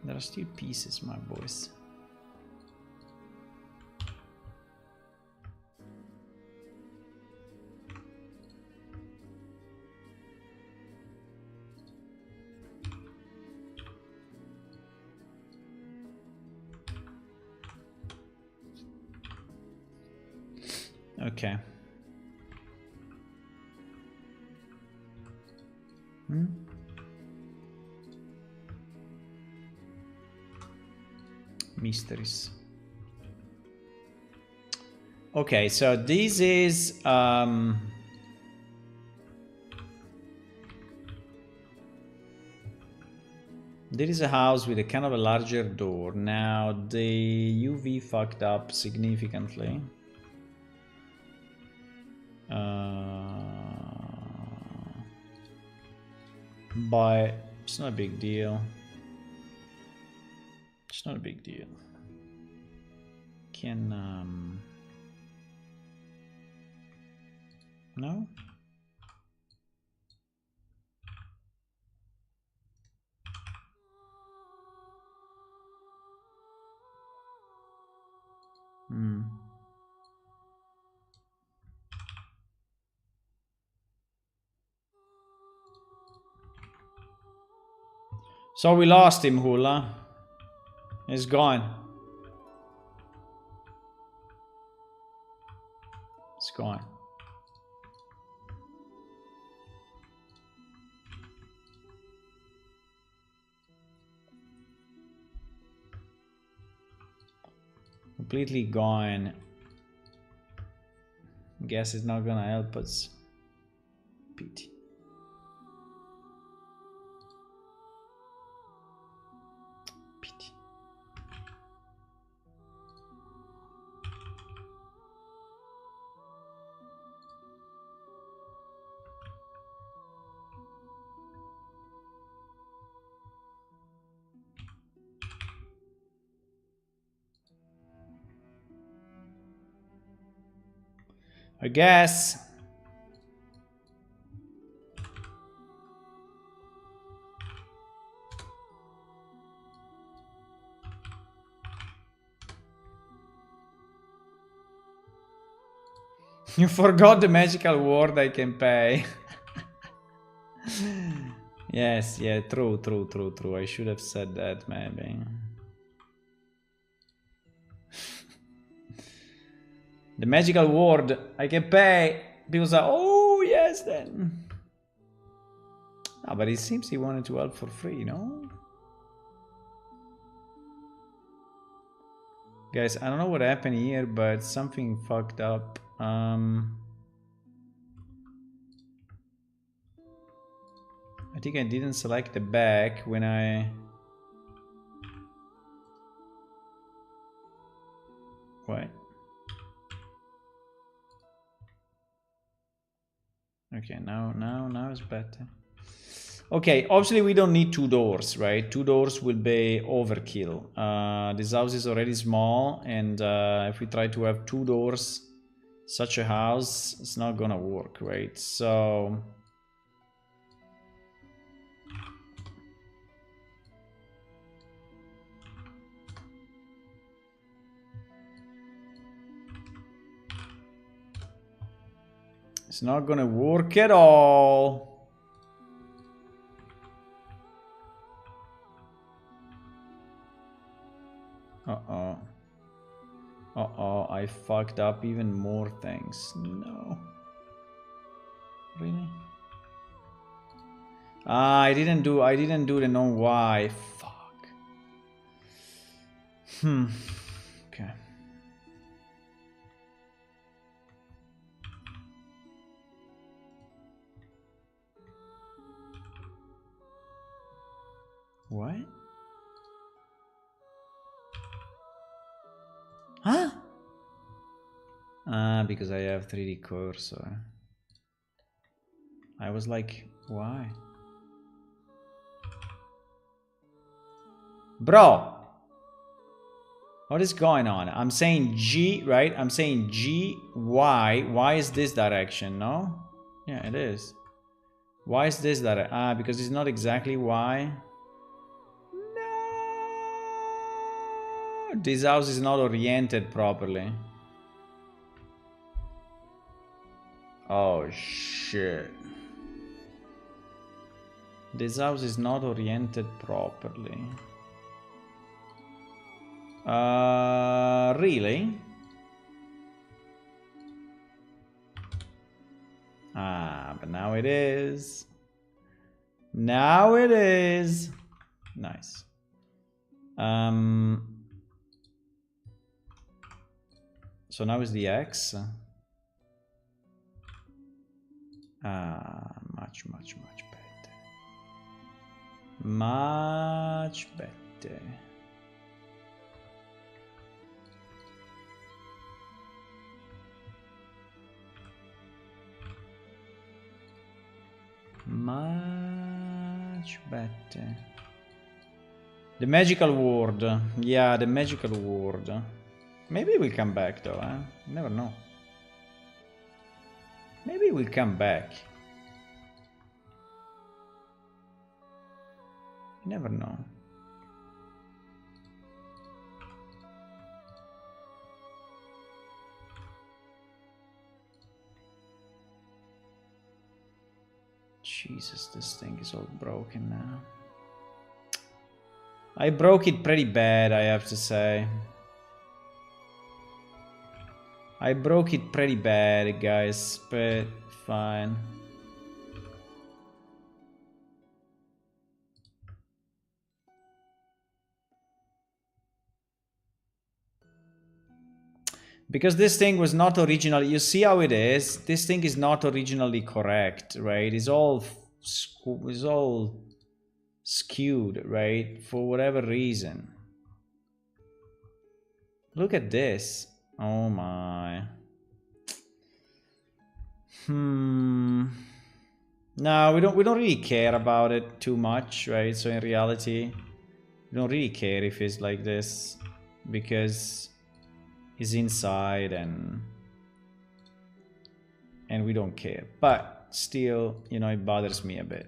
There are still pieces, my boys. Okay. Mysteries. Okay, so this is there is a house with a kind of a larger door. Now the UV fucked up significantly. But it's not a big deal. It's not a big deal. Can no? So we lost him, Hula. He's gone. It's gone. Completely gone. Guess it's not gonna help us. Pity. Pity. I guess. You forgot the magical word I can pay. Yes, yeah, true. I should have said that, maybe. The magical word I can pay. People say, oh, yes, then. Ah, but it seems he wanted to help for free, no? Guys, I don't know what happened here, but something fucked up. I think I didn't select the back when I... What? Okay, now it's better. Okay, obviously we don't need 2 doors, right? 2 doors will be overkill. This house is already small, and if we try to have 2 doors, such a house, it's not gonna work, right? So... It's not gonna work at all. Uh-oh. Uh-oh, I fucked up even more things. No. Really? Ah, I didn't do the no why. Fuck. Okay. What? Huh? Ah, because I have 3D cursor. I was like, why? Bro! What is going on? I'm saying G, right? I'm saying G, Y. Y is this direction, no? Yeah, it is. Why is this direction? Ah, because it's not exactly Y. No! This house is not oriented properly. Oh, shit. This house is not oriented properly. Really? Ah, but now it is. Now it is. Nice. So now is the X. Much better. Much better. Much better. The magical word. Yeah, the magical word. Maybe we'll come back though, huh? Never know. Maybe we'll come back. You never know. Jesus, this thing is all broken now. I broke it pretty bad, I have to say. I broke it pretty bad, guys, but fine. Because this thing was not originally, you see how it is? This thing is not originally correct, right? It's all skewed, right? For whatever reason. Look at this. Oh my. No, we don't really care about it too much, right? So in reality, we don't really care if it's like this, because it's inside and and we don't care. But still, you know, it bothers me a bit.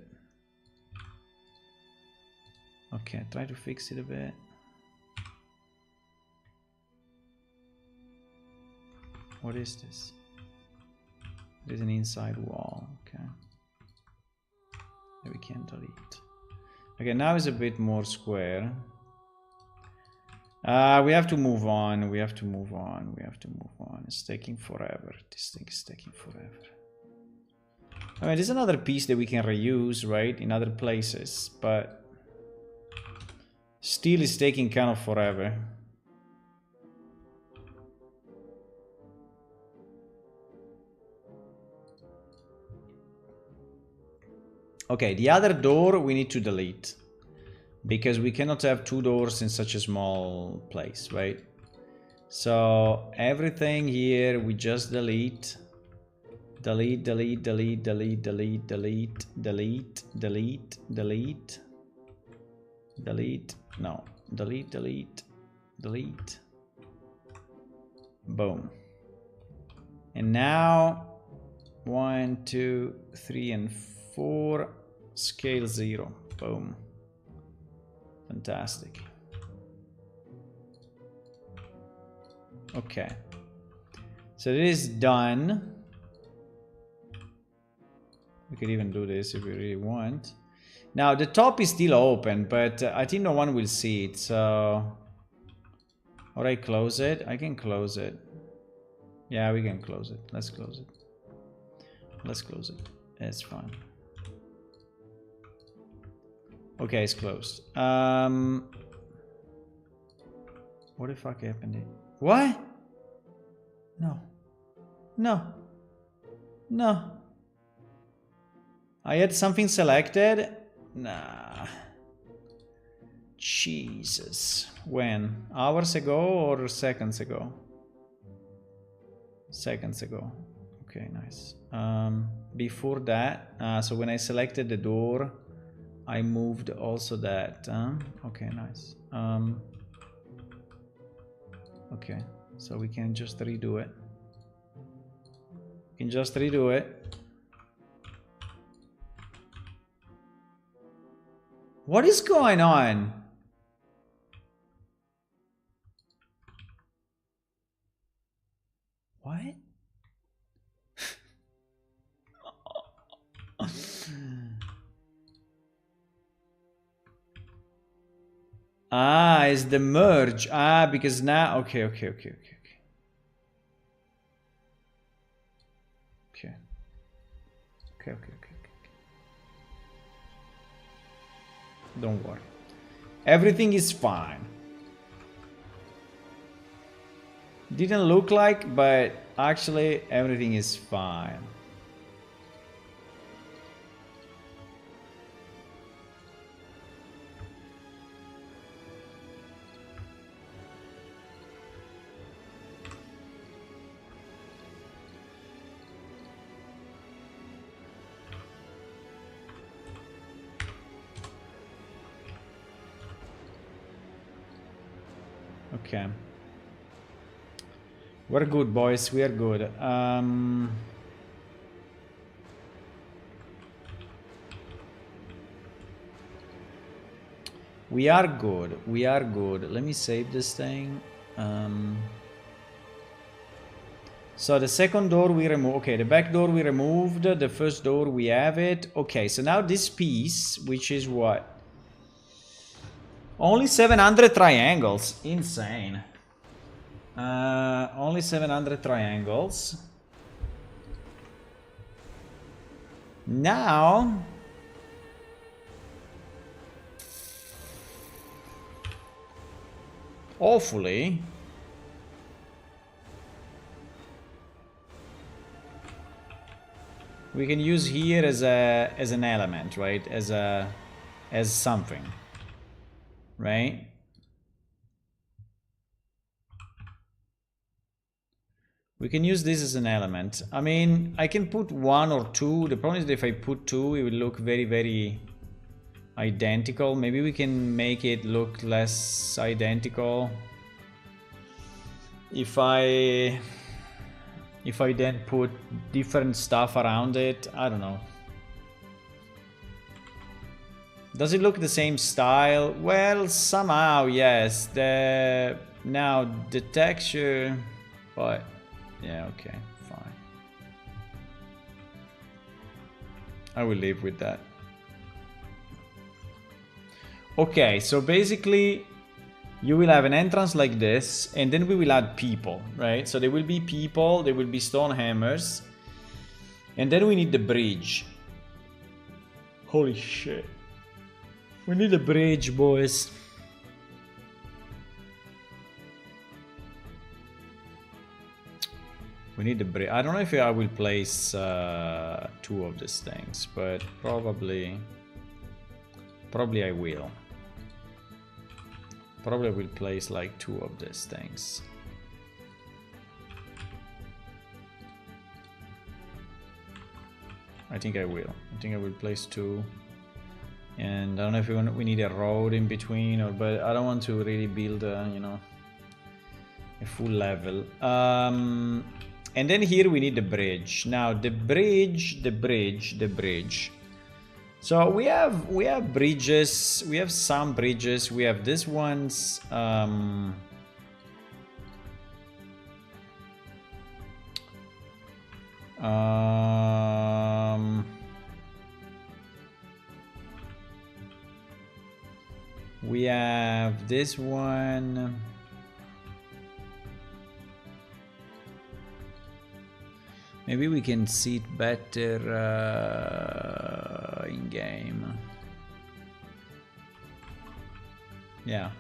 Okay, try to fix it a bit. What is this? There's an inside wall. Okay. That we can delete. Okay, now it's a bit more square. We have to move on. We have to move on. We have to move on. It's taking forever. This thing is taking forever. I mean, there's another piece that we can reuse, right, in other places, but still it's taking kind of forever. Okay, the other door we need to delete because we cannot have two doors in such a small place, right? So everything here we just delete. Delete, delete, delete, delete, delete, delete, delete, delete, delete, delete, no, delete, delete, delete. Boom. And now 1, 2, 3, and 4. Scale 0. Boom. Fantastic. Okay. So this is done. We could even do this if we really want. Now the top is still open, but I think no one will see it. So, or I close it. I can close it. Yeah, we can close it. Let's close it. Let's close it. It's fine. Okay, it's closed. What the fuck happened here? What? No. No. No. I had something selected? Nah. Jesus. When? Hours ago or seconds ago? Seconds ago. Okay, nice. Before that, so when I selected the door, I moved also that. Okay, nice. Okay, so we can just redo it. We can just redo it. What is going on? What? Ah, it's the merge. Ah, because now... Okay. Okay. Don't worry. Everything is fine. Didn't look like, but actually everything is fine. Okay. We're good, boys. We are good. We are good. We are good. Let me save this thing. So the second door we remove. Okay, the back door we removed. The first door we have it. Okay, so now this piece, which is what? Only 700 triangles. Insane. Only 700 triangles. Now... hopefully... we can use here as an element, right? As something. Right? We can use this as an element. I mean, I can put 1 or 2. The problem is that if I put 2, it will look very, very identical. Maybe we can make it look less identical. If I If I then put different stuff around it, I don't know. Does it look the same style? Well, somehow, yes. Now the texture, but yeah, okay, fine. I will live with that. Okay, so basically you will have an entrance like this, and then we will add people, right? So there will be people, there will be stone hammers, and then we need the bridge. Holy shit. We need a bridge, boys. We need a bridge. I don't know if I will place 2 of these things, but probably I will. Probably I will place like 2 of these things. I think I will. I think I will place 2. And I don't know if we need a road in between, or but I don't want to really build a, you know, a full level. And then here we need the bridge. Now the bridge. So we have bridges. We have some bridges. We have these ones. We have this one. Maybe we can see it better in game. Yeah.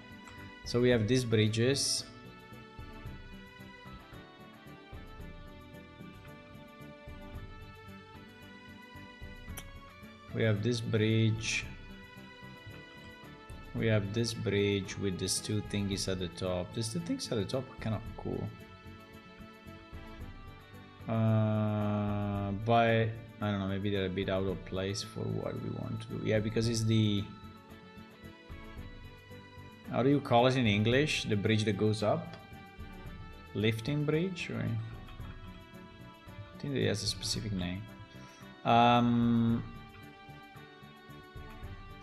So we have these bridges. We have this bridge. We have this bridge with these 2 thingies at the top. These 2 things at the top are kind of cool. But I don't know, maybe they're a bit out of place for what we want to do. Yeah, because it's the... How do you call it in English? The bridge that goes up? Lifting bridge? Or... I think it has a specific name.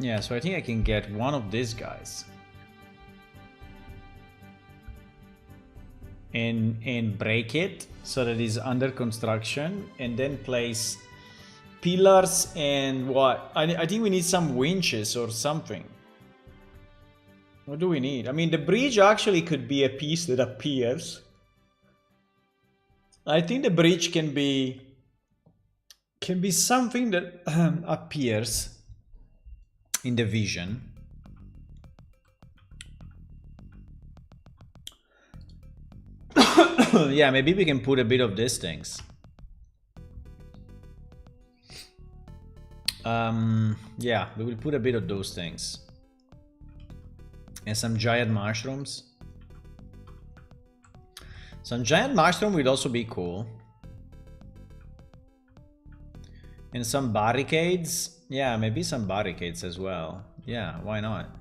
Yeah, so I think I can get one of these guys. And break it so that it's under construction, and then place pillars and what? I think we need some winches or something. What do we need? I mean, the bridge actually could be a piece that appears. I think the bridge can be something that appears in the vision. Yeah, maybe we can put a bit of these things. Yeah, we will put a bit of those things. And some giant mushrooms. Some giant mushroom would also be cool. And some barricades. Yeah, maybe some barricades as well. Yeah, why not?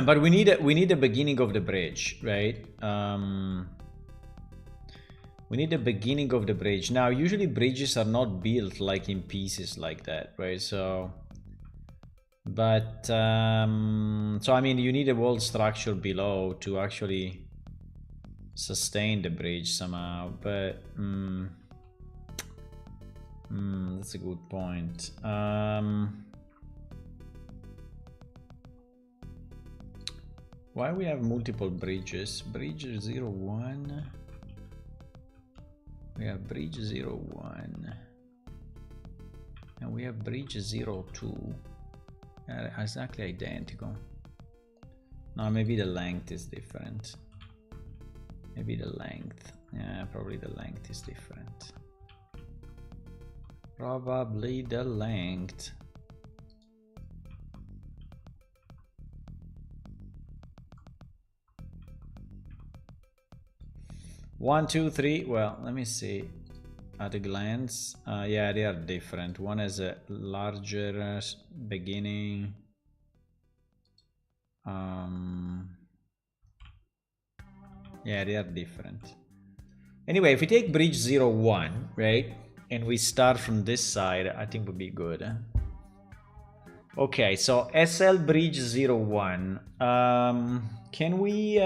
But we need the beginning of the bridge, right? We need the beginning of the bridge. Now, usually bridges are not built like in pieces like that, right? So, but so I mean, you need a wall structure below to actually sustain the bridge somehow. But that's a good point. Why we have multiple bridges? Bridge 01. We have bridge 01. And we have bridge 02. Exactly identical. No, maybe the length is different. Maybe the length. Yeah, probably the length is different. Probably the length. One, two, three. Well, let me see at a glance. Yeah, they are different. One has a larger beginning. Yeah, they are different. Anyway, if we take bridge 01, right, and we start from this side, I think would be good. Okay, so SL bridge 01. Can we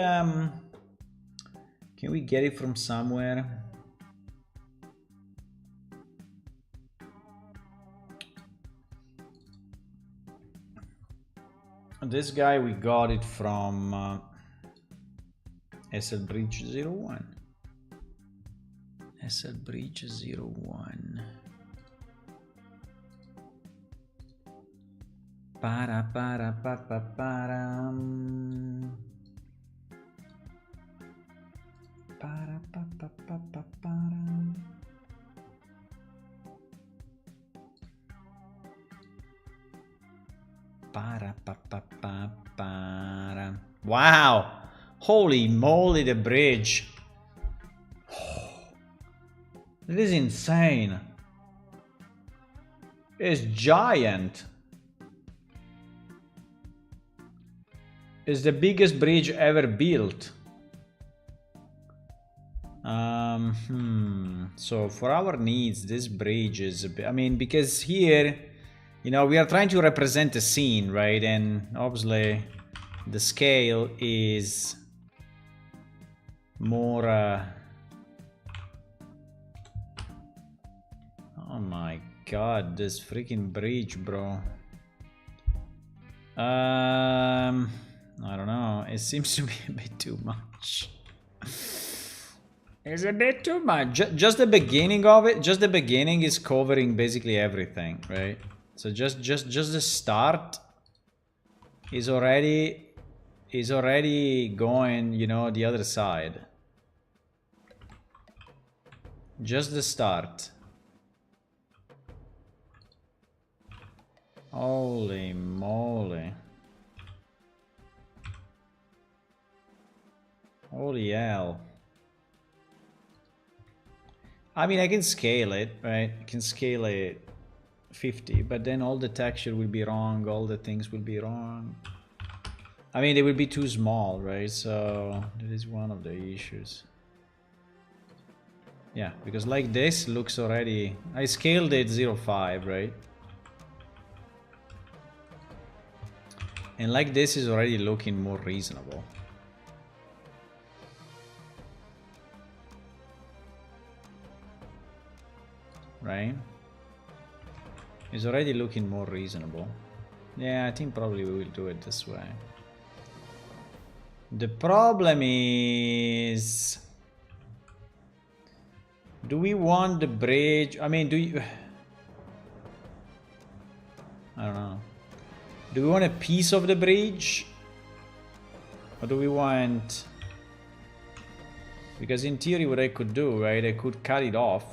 get it from somewhere? This guy, we got it from SL bridge 01. SL bridge 01. Para para pa pa para. Para pa pa pa pa para. Para pa pa pa para. Wow! Holy moly, the bridge! It is insane. It's giant. It's the biggest bridge ever built. So for our needs, this bridge is a bit, I mean, because here, you know, we are trying to represent a scene, right? And obviously the scale is more oh my god, this freaking bridge, bro. I don't know, it seems to be a bit too much. It's a bit too much. Just the beginning of it, just the beginning is covering basically everything, right? So just the start is already going, you know, the other side. Just the start. Holy moly. Holy hell. I mean, I can scale it, right? I can scale it 50, but then all the texture will be wrong, all the things will be wrong. I mean, they will be too small, right? So that is one of the issues. Yeah, because like this looks already... I scaled it 0.5, right? And like this is already looking more reasonable. Right? It's already looking more reasonable. Yeah, I think probably we will do it this way. The problem is... do we want the bridge? I mean, do you... I don't know. Do we want a piece of the bridge? Or do we want... because in theory what I could do, right? I could cut it off.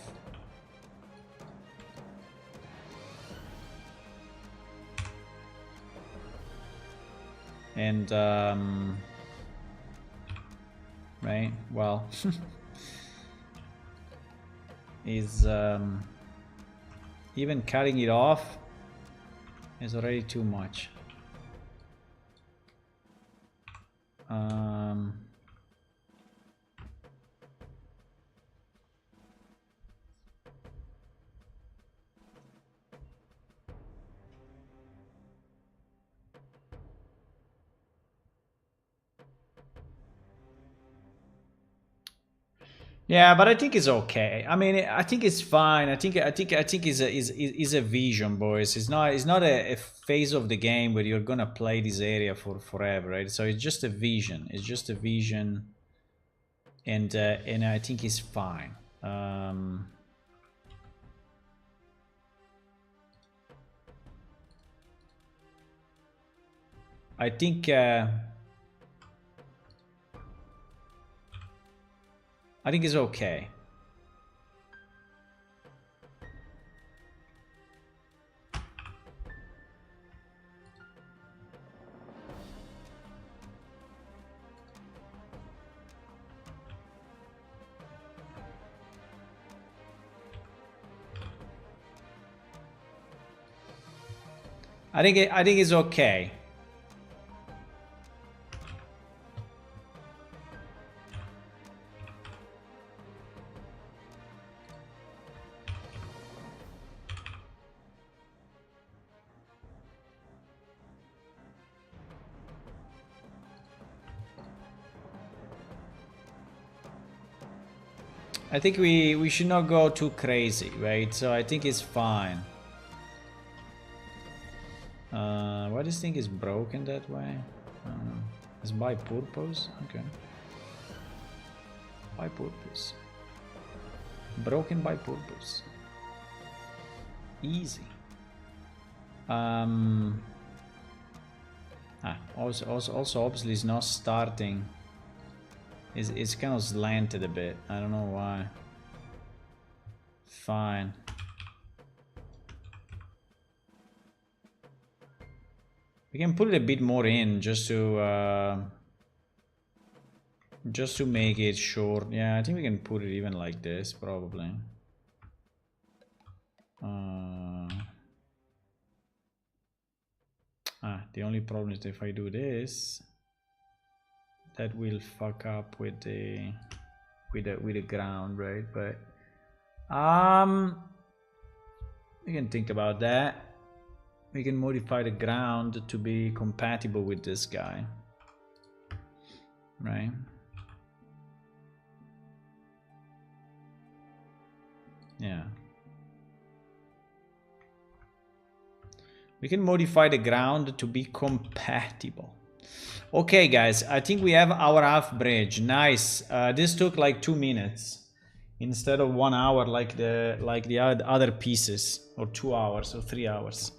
And, right, well, is, even cutting it off is already too much. Yeah, but I think it's okay. I mean, I think it's fine. I think is a vision, boys. It's not a phase of the game where you're gonna play this area for forever, right? So it's just a vision. It's just a vision, and I think it's fine. I think. I think it's okay. I think it's okay. I think we should not go too crazy, right? So I think it's fine. Why this thing is broken that way? I don't know. It's by purpose? Okay. By purpose. Broken by purpose. Easy. Also obviously it's not starting. It's kind of slanted a bit. I don't know why. Fine. We can put it a bit more in just to make it short. Yeah, I think we can put it even like this probably. The only problem is that if I do this, that will fuck up with the ground, right? But we can think about that. We can modify the ground to be compatible with this guy, right? Yeah. We can modify the ground to be compatible. Okay, guys, I think we have our half bridge. Nice. This took like 2 minutes instead of 1 hour like the other pieces, or 2 hours or 3 hours.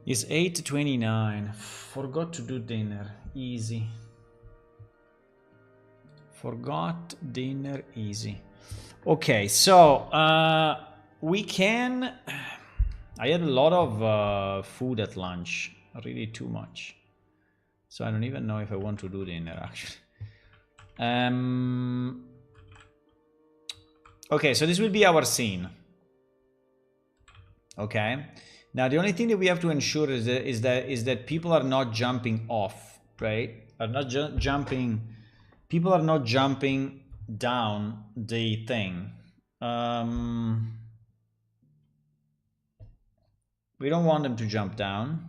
It's 8:29. Forgot to do dinner. Easy. Forgot dinner. Easy. Okay, so we can. I had a lot of food at lunch, really too much. So I don't even know if I want to do dinner actually. Okay, so this will be our scene. Okay. Now the only thing that we have to ensure is that people are not jumping off, right? Are not jumping. People are not jumping down the thing. We don't want them to jump down.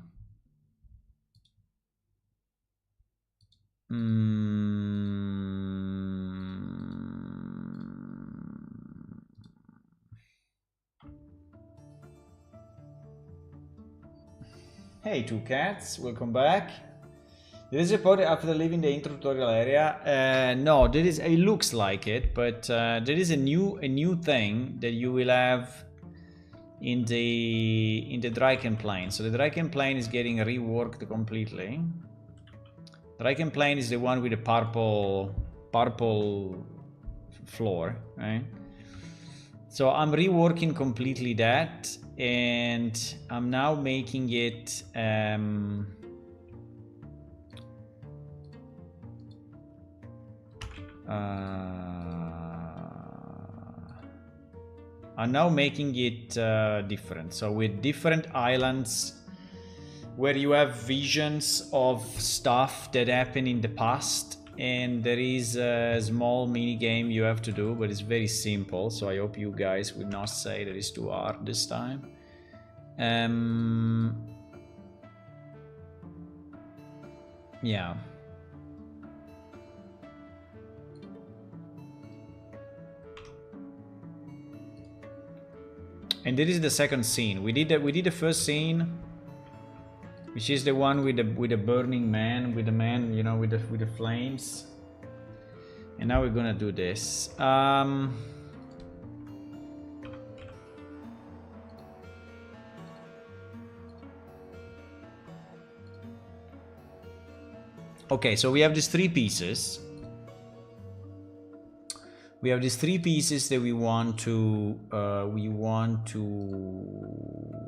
Hey, two cats, welcome back. There is a pod after leaving the intro tutorial area. No, there is. It looks like it, but there is a new thing that you will have in the Dryken plane. So the Dryken plane is getting reworked completely. Dryken plane is the one with the purple floor, right? So I'm reworking completely that, and I'm now making it I'm now making it different. So with different islands where you have visions of stuff that happened in the past, and there is a small mini game you have to do, but it's very simple, so I hope you guys would not say that it's too hard this time. Yeah. And this is the second scene. We did the first scene, which is the one with the burning man, with the man, you know, with the flames. And now we're gonna do this. Okay, so we have these 3 pieces. We have these 3 pieces that we want to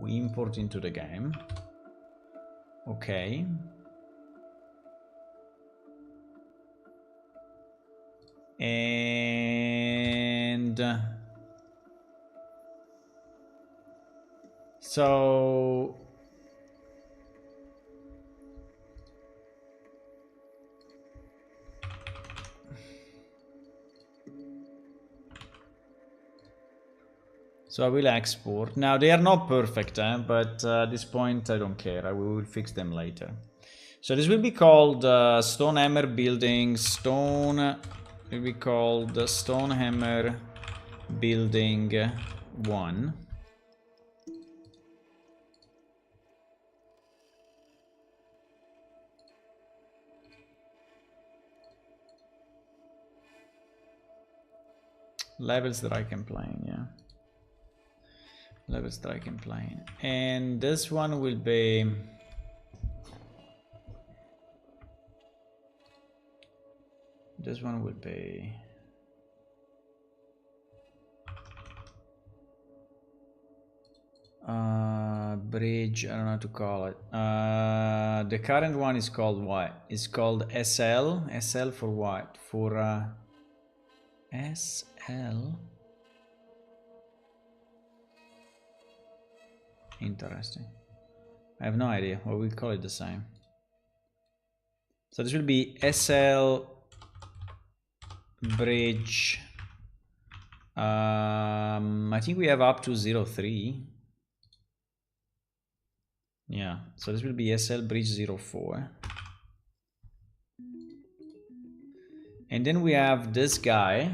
import into the game. Okay. And so I will export. Now they are not perfect, but at this point I don't care. We will fix them later. So this will be called Stonehammer Building. Will be called Stonehammer building 1. Levels that I can play in, yeah. Levels that I can play in. And this one will be... This one will be... bridge, I don't know how to call it. The current one is called what? It's called SL. SL for what? For SL. Interesting. I have no idea. Or we call it the same. So this will be SL bridge. I think we have up to 03. Yeah, so this will be SL bridge 04. And then we have this guy.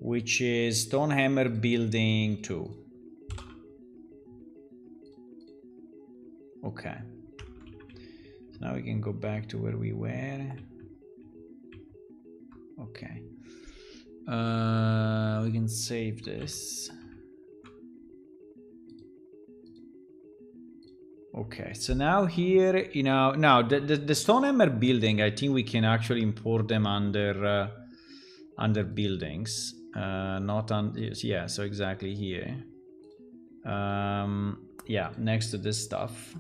Which is Stonehammer building 2. Okay. So now we can go back to where we were. Okay. We can save this. Okay, so now here, you know, now the Stonehammer building, I think we can actually import them under under buildings, not on, yeah, so exactly here. Yeah, next to this stuff.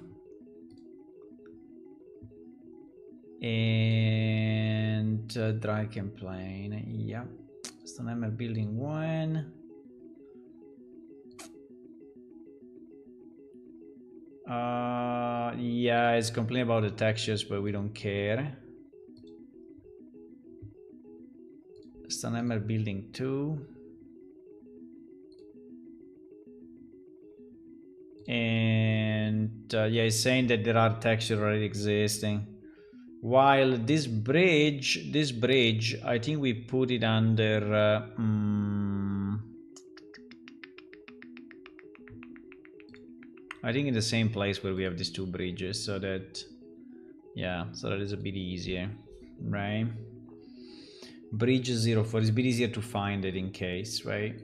And Dryken plane, yeah. Stonehammer building 1. Yeah, it's complaining about the textures, but we don't care. Stonehammer building 2. And yeah, it's saying that there are textures already existing. While this bridge, I think we put it under I think in the same place where we have these two bridges, so that, yeah, so that is a bit easier, right? Bridge 04 is a bit easier to find it in case, right?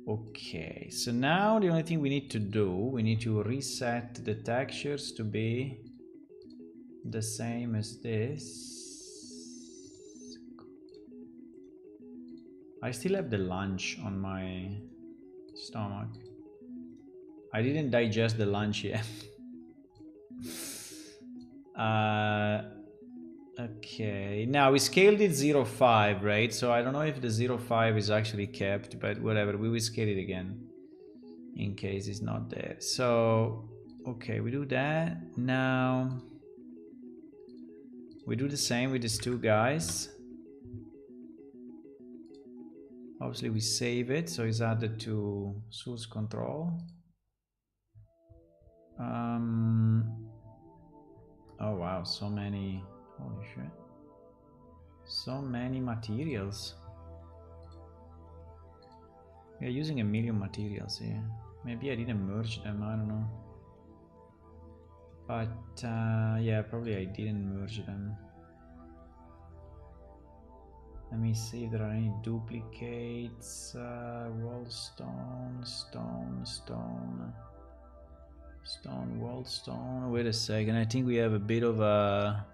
Okay, so now the only thing we need to do, we need to reset the textures to be the same as this. I still have the lunch on my stomach. I didn't digest the lunch yet. Okay, now we scaled it 0.5, right? So I don't know if the 0.5 is actually kept, but whatever, we will scale it again in case it's not there. So, okay, we do that. Now, we do the same with these two guys. Obviously, we save it, so it's added to source control. Oh wow, so many, holy shit. So many materials. We are using a million materials here. Maybe I didn't merge them, I don't know. But yeah, probably I didn't merge them. Let me see if there are any duplicates. Wall stone, stone, stone. Stone, wall stone. Wait a second, I think we have a bit of a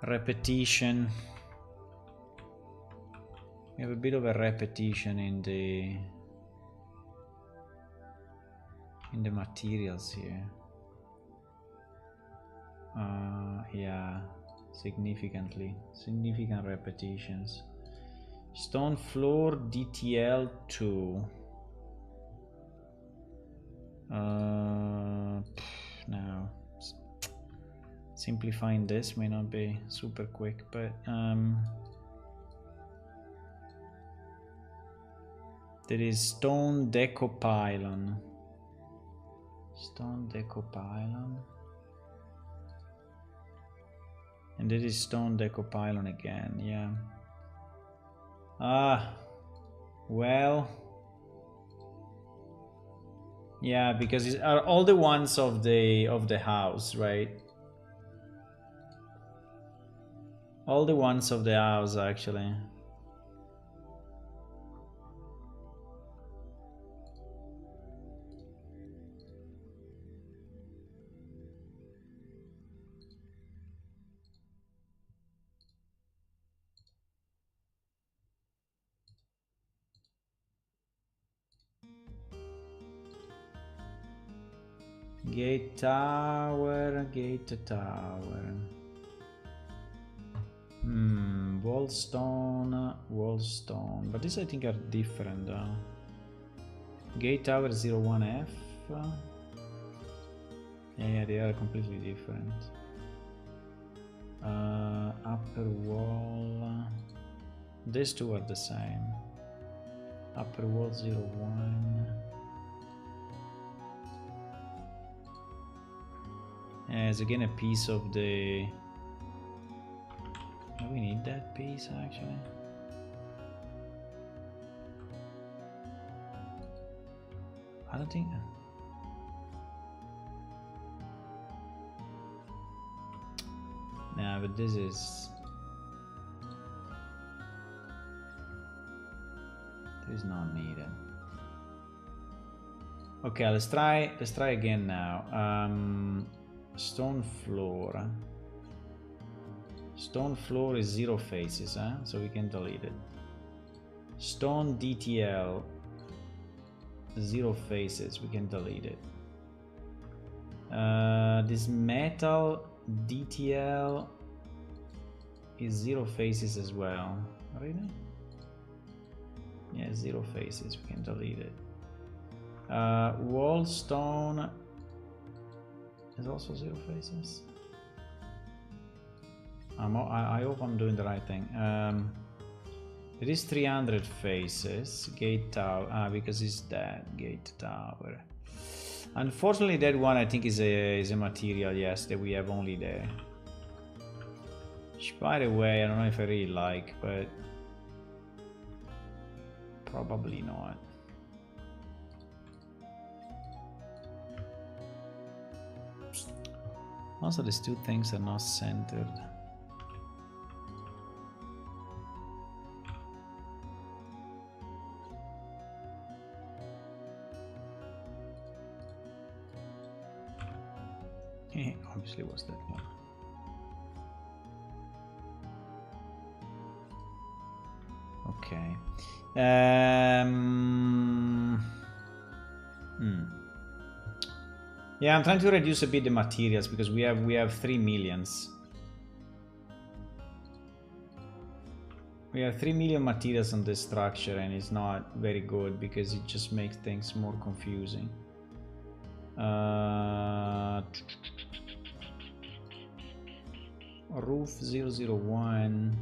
repetition. We have a bit of a repetition in the materials here. Yeah, significant repetitions. Stone floor DTL 2. Now simplifying this may not be super quick, but There is stone deco pylon. Stone deco pylon. And there is stone deco pylon again, yeah. Well. Yeah, because it's are all the ones of the house, right? All the ones of the house, actually. Gate tower, gate tower. Wall stone. But these I think are different. Gate tower 01F. Yeah, they are completely different. Upper wall. These two are the same. Upper wall 01. It's again a piece of the. Do we need that piece actually? I don't think. Nah, but this is. This is not needed. Okay, let's try again now. Stone floor. Stone floor is 0 faces, so we can delete it. Stone DTL 0 faces, we can delete it. This metal DTL is 0 faces as well. Really? Yeah, 0 faces, we can delete it. Wall stone is also 0 faces. I hope I'm doing the right thing. It is 300 faces. Gate tower, because it's that gate tower. Unfortunately, that one I think is a material, yes, that we have only there. Which, by the way, I don't know if I really like, but probably not. Also, these two things are not centered. Obviously was that one. Okay. Yeah, I'm trying to reduce a bit the materials because we have 3 millions. We have 3 million materials on this structure and it's not very good because it just makes things more confusing. Roof 001.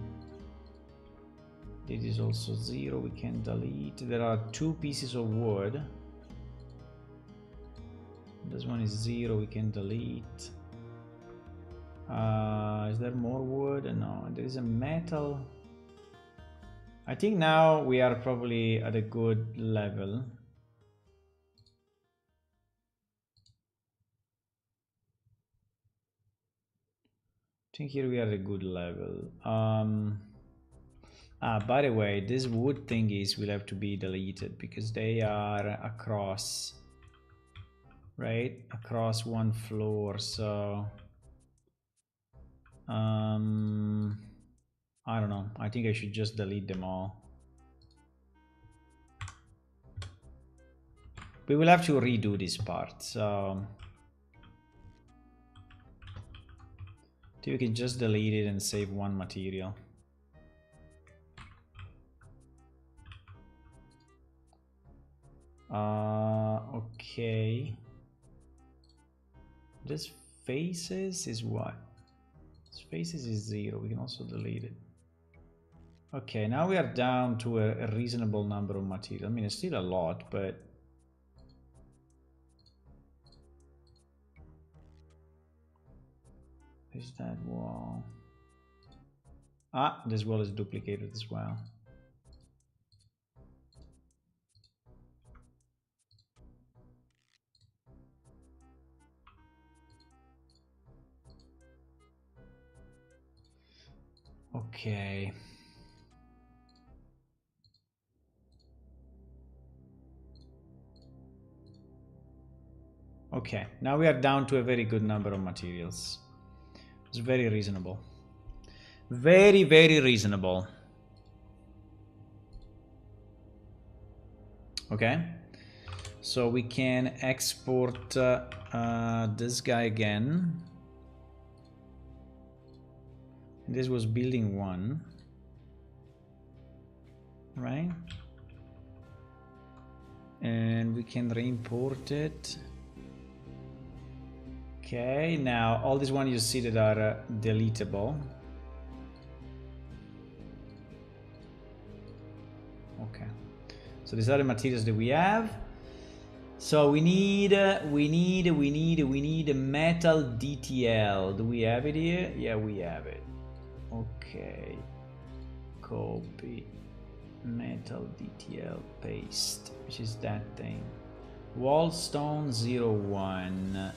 This is also 0, we can delete. There are 2 pieces of wood. This one is 0, we can delete. Is there more wood? No, there is a metal. I think now we are probably at a good level. I think here we are at a good level. By the way, these wood thingies will have to be deleted because they are across, right? Across one floor, so I don't know. I think I should just delete them all. We will have to redo this part, so I think we can just delete it and save one material. Okay. This faces is what? This faces is 0. We can also delete it. Okay, now we are down to a reasonable number of material. I mean, it's still a lot, but is that wall? Ah, this wall is duplicated as well. Okay. Okay, now we are down to a very good number of materials. It's very reasonable. Very, very reasonable. Okay. So we can export this guy again. This was building 1. Right? And we can re-import it. Okay, now all these ones you see that are deletable. Okay, so these are the materials that we have. So we need a metal DTL. Do we have it here? Yeah, we have it. Okay, copy metal DTL paste, which is that thing. Wallstone 01.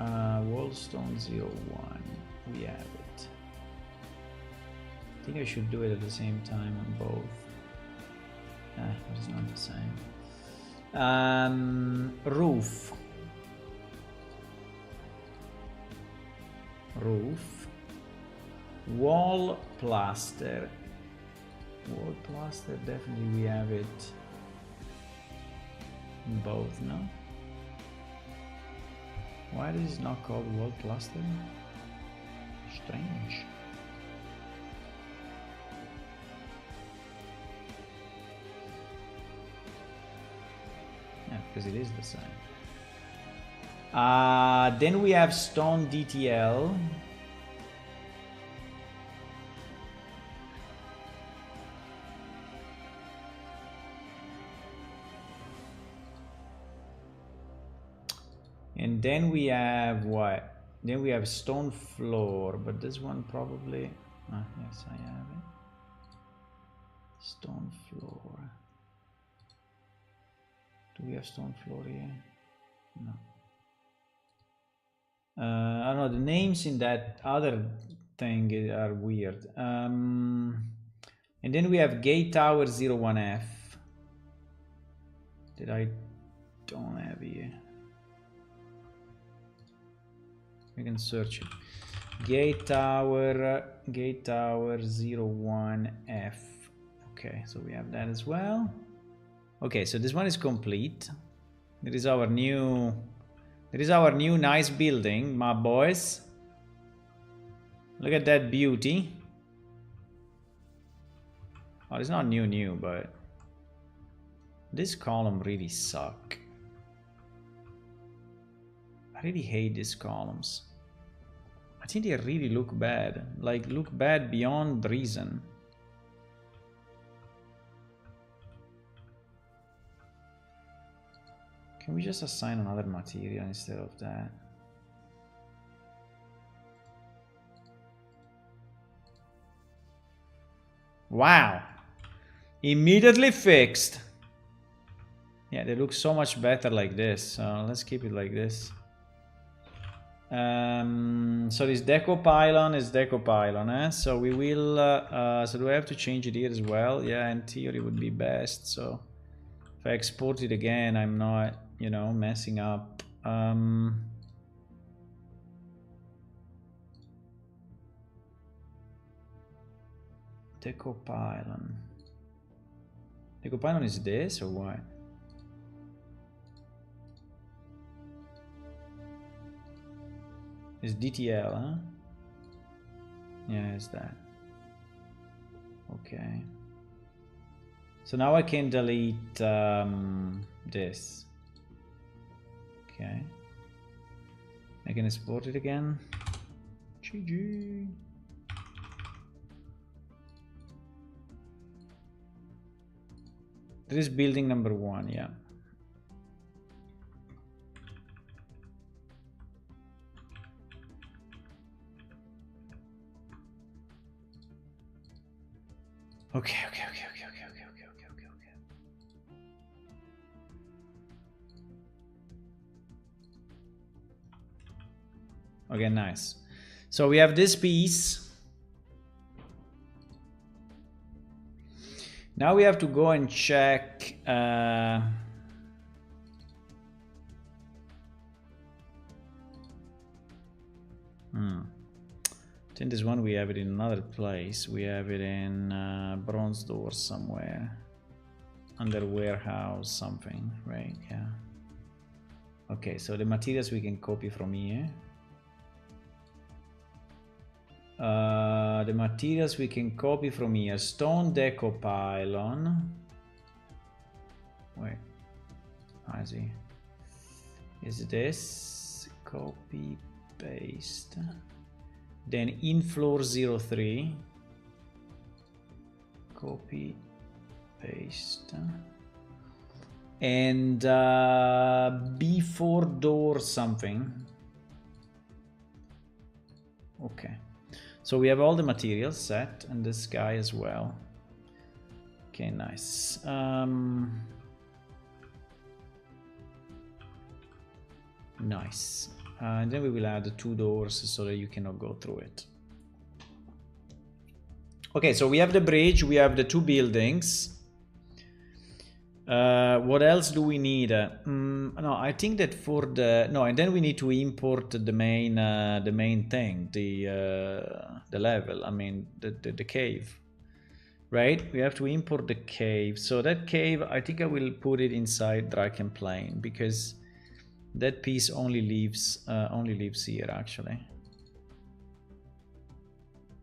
Wallstone 01. We have it. I think I should do it at the same time on both. It's not the same. Roof. Wall plaster. Wall plaster, definitely we have it in both, no? Why is it not called wall plaster? Strange. Yeah, because it is the same. Then we have stone DTL. And then we have what? Then we have stone floor, but this one probably... yes, I have it. Stone floor. Do we have stone floor here? No. I don't know, the names in that other thing are weird. And then we have gate tower 01F that I don't have here. We can search it. Gate tower 01F. Okay, so we have that as well. Okay, so this one is complete. There is our new nice building, my boys. Look at that beauty. Oh, it's not new, but this column really suck. I really hate these columns. I think they really look bad. Like, look bad beyond reason. Can we just assign another material instead of that? Wow! Immediately fixed! Yeah, they look so much better like this. So let's keep it like this. So this deco pylon is deco pylon, eh? So we will, so do I have to change it here as well? Yeah, in theory it would be best. So if I export it again, I'm not, you know, messing up. Deco pylon. Deco pylon is this or what? It's DTL, huh? Yeah, it's that. Okay. So now I can delete this. Okay. I can export it again. GG. This is building number 1, yeah. Okay. Okay, nice. So we have this piece. Now we have to go and check. I think this one we have it in another place. We have it in bronze door somewhere. Under warehouse something, right? Yeah. Okay, so the materials we can copy from here. The materials we can copy from here. Stone deco pylon. Wait, I see. Is this copy paste? Then in floor 03. Copy paste. And before door something. Okay. So we have all the materials set, and this guy as well. Okay, nice. Nice. And then we will add the 2 doors so that you cannot go through it. Okay, so we have the bridge, we have the 2 buildings. What else do we need? No, I think that for the and then we need to import the main thing, the level. I mean the cave, right? We have to import the cave. So that cave, I think I will put it inside Dryken plane because that piece only lives here actually.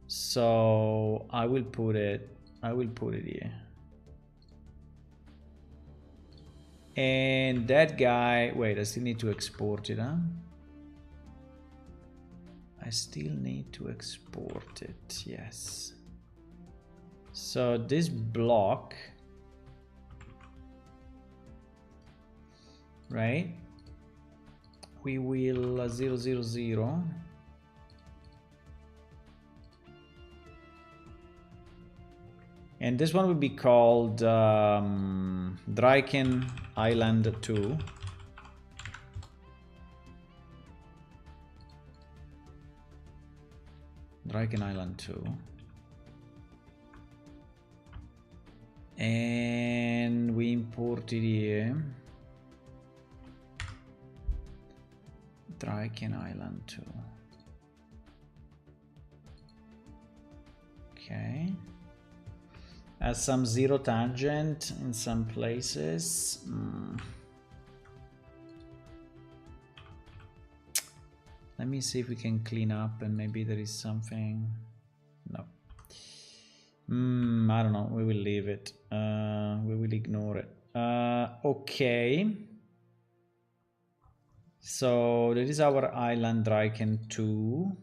So I will put it here. And that guy, wait, I still need to export it, huh? I still need to export it, yes. So this block, right? We will 000. And this one will be called Dryken Island 2. Dryken Island 2. And we import it here. Dryken Island 2. Okay. Has some 0 tangent in some places. Let me see if we can clean up and maybe there is something. No. I don't know. We will leave it. We will ignore it. Okay. So that is our island Dryken 2.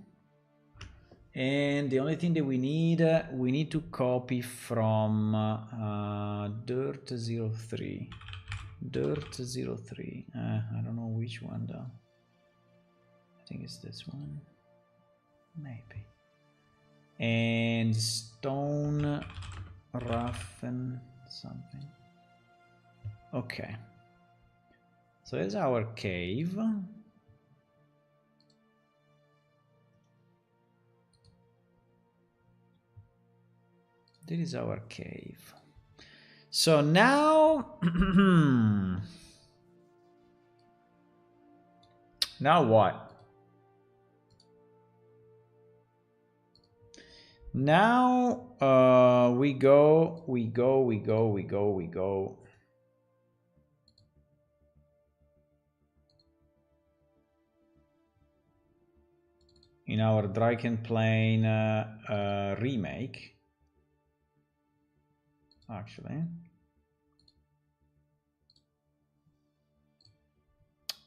And the only thing that we need to copy from dirt 03. Dirt 03. I don't know which one though. I think it's this one. Maybe. And stone roughen something. Okay. So there's our cave. This is our cave. So now, now what? Now we go in our Dryken plane remake. Actually,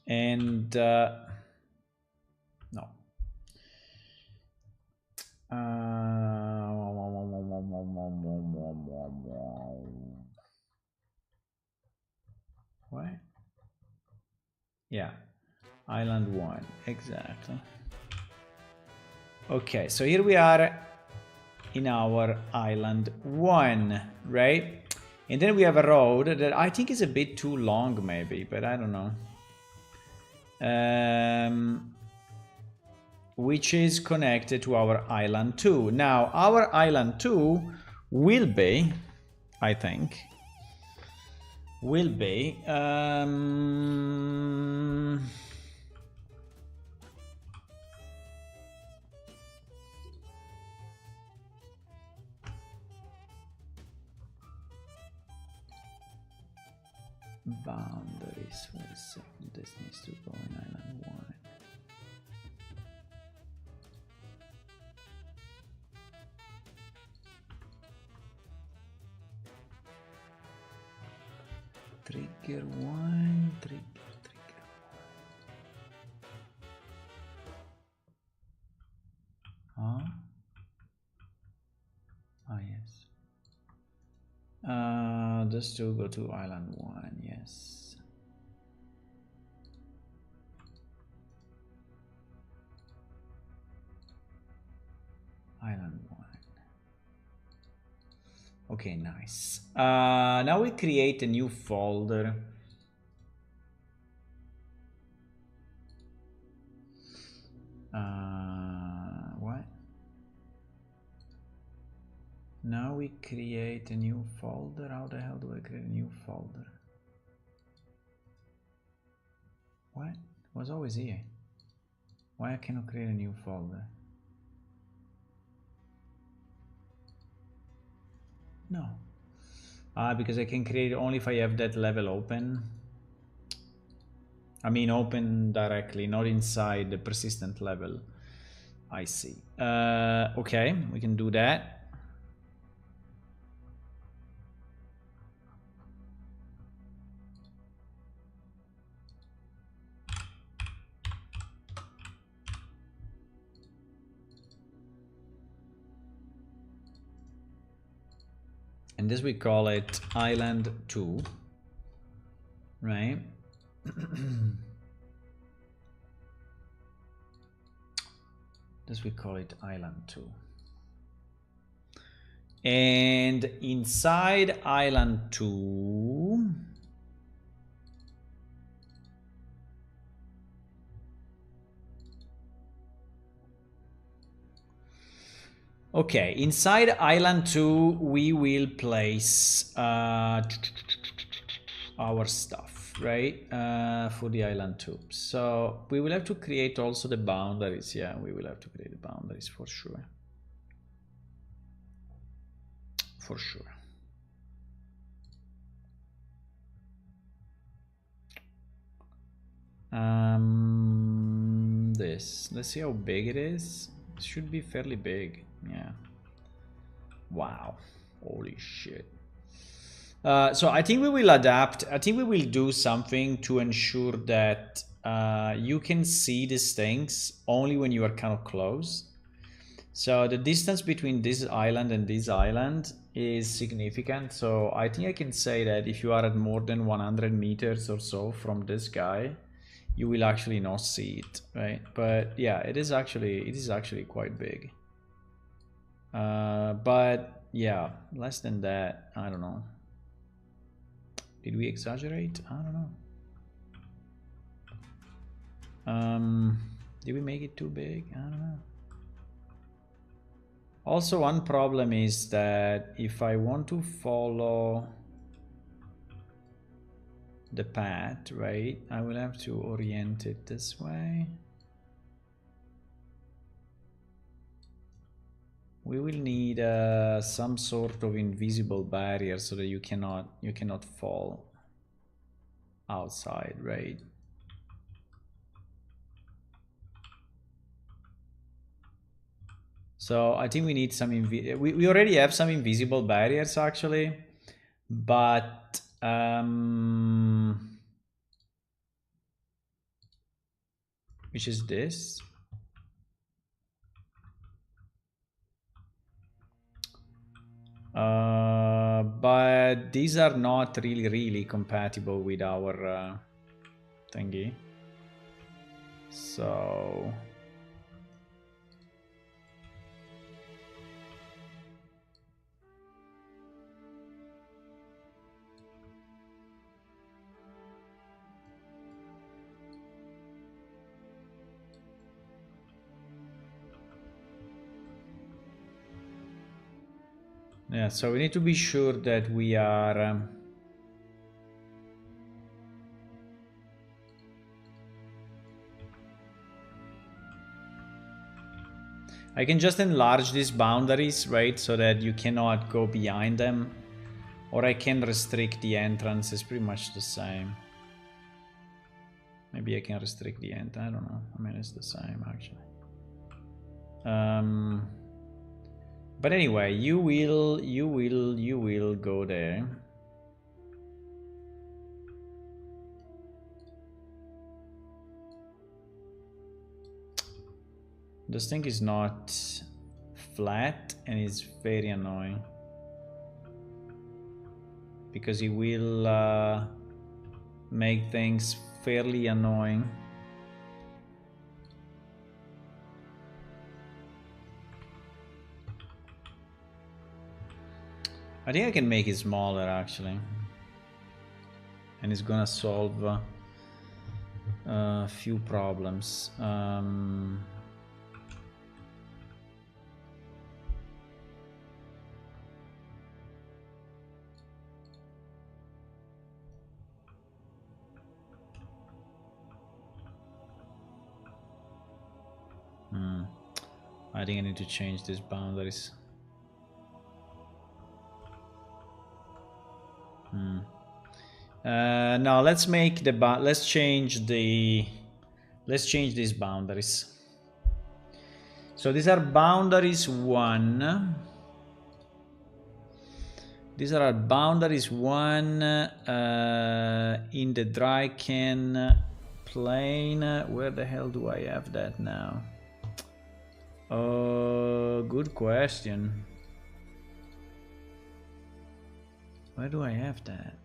and no, Yeah, island 1, exactly. Okay, so here we are in our island 1, right? And then we have a road that I think is a bit too long maybe, but I don't know. Which is connected to our island 2. Now, our island 2 will be, I think, will be boundaries. Wait a second, this needs to go in island 1. Trigger 1, trigger. Huh? Ah, yes. Just to go to island 1, yes. Island 1. Okay, nice. Now we create a new folder. What? Now we create a new folder. How the hell do I create a new folder? What? It was always here. Why I cannot create a new folder? No. Because I can create it only if I have that level open. I mean open directly, not inside the persistent level. I see. Okay, we can do that. And this we call it island 2, right? This we call it island 2. And inside island 2, okay, inside island 2 we will place our stuff, right? For the island 2. So we will have to create also the boundaries. Yeah, we will have to create the boundaries for sure. For sure. This, let's see how big it is. It should be fairly big. Yeah. Wow. Holy shit. So I think we will adapt. I think we will do something to ensure that you can see these things only when you are kind of close. So the distance between this island and this island is significant. So I think I can say that if you are at more than 100 meters or so from this guy, you will actually not see it, right? But yeah, it is actually quite big. But yeah, less than that, I don't know. Did we exaggerate? I don't know. Did we make it too big? I don't know. Also, one problem is that if I want to follow the path, right, I will have to orient it this way. We will need some sort of invisible barrier so that you cannot fall outside, right? So I think we need some we already have some invisible barriers actually, but which is this. But these are not really compatible with our thingy. So yeah, so we need to be sure that we are I can just enlarge these boundaries, right? So that you cannot go behind them. Or I can restrict the entrance. It's pretty much the same. Maybe I can restrict the entrance. I don't know. I mean, it's the same, actually. But anyway, you will go there. This thing is not flat and it's very annoying. Because he will make things fairly annoying. I think I can make it smaller actually. And it's gonna solve a few problems. I think I need to change these boundaries. No, let's make the let's change these boundaries. So these are boundaries 1. These are boundaries 1 in the Dryken plane. Where the hell do I have that now? Good question. Where do I have that?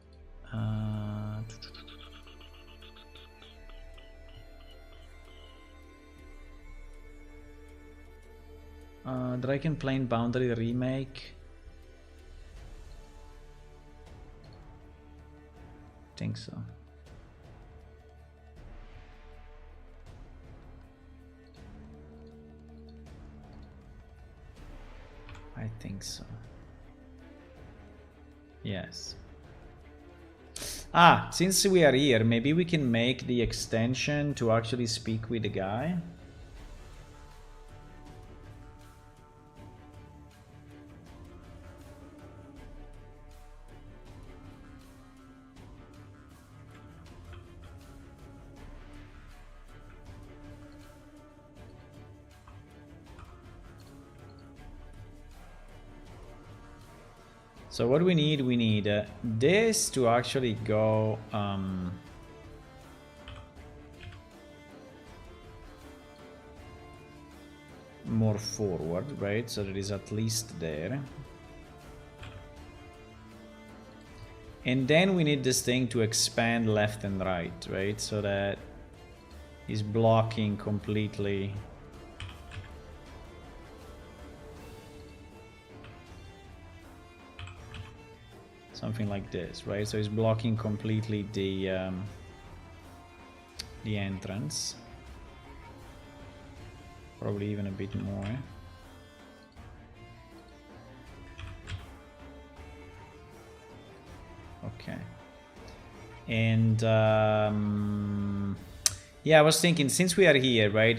Dryken plane boundary remake. Think so. I think so. Yes. Since we are here, maybe we can make the extension to actually speak with the guy. So what do we need? We need this to actually go more forward, right? So that is at least there. And then we need this thing to expand left and right, right? So that is blocking completely. Something like this, right? So it's blocking completely the entrance. Probably even a bit more. Okay. And yeah, I was thinking, since we are here, right?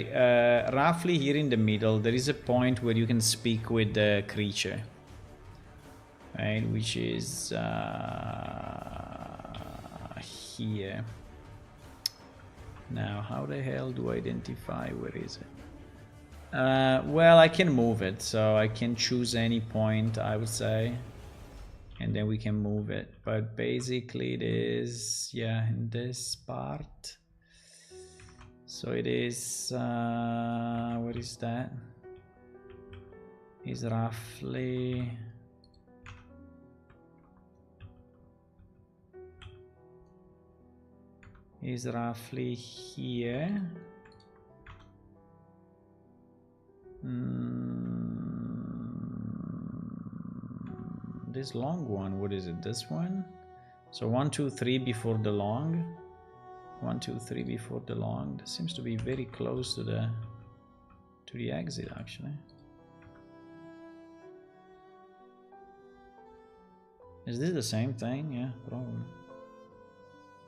Roughly here in the middle, there is a point where you can speak with the creature. Right, which is here. Now, how the hell do I identify where is it? Well, I can move it, so I can choose any point, I would say, and then we can move it. But basically, it is, yeah, in this part. So it is, what is that? Is roughly. Is roughly here. this long one, what is it? This one? So 1, 2, 3 before the long. 1, 2, 3 before the long. That seems to be very close to the exit actually. Is this the same thing? Yeah, probably.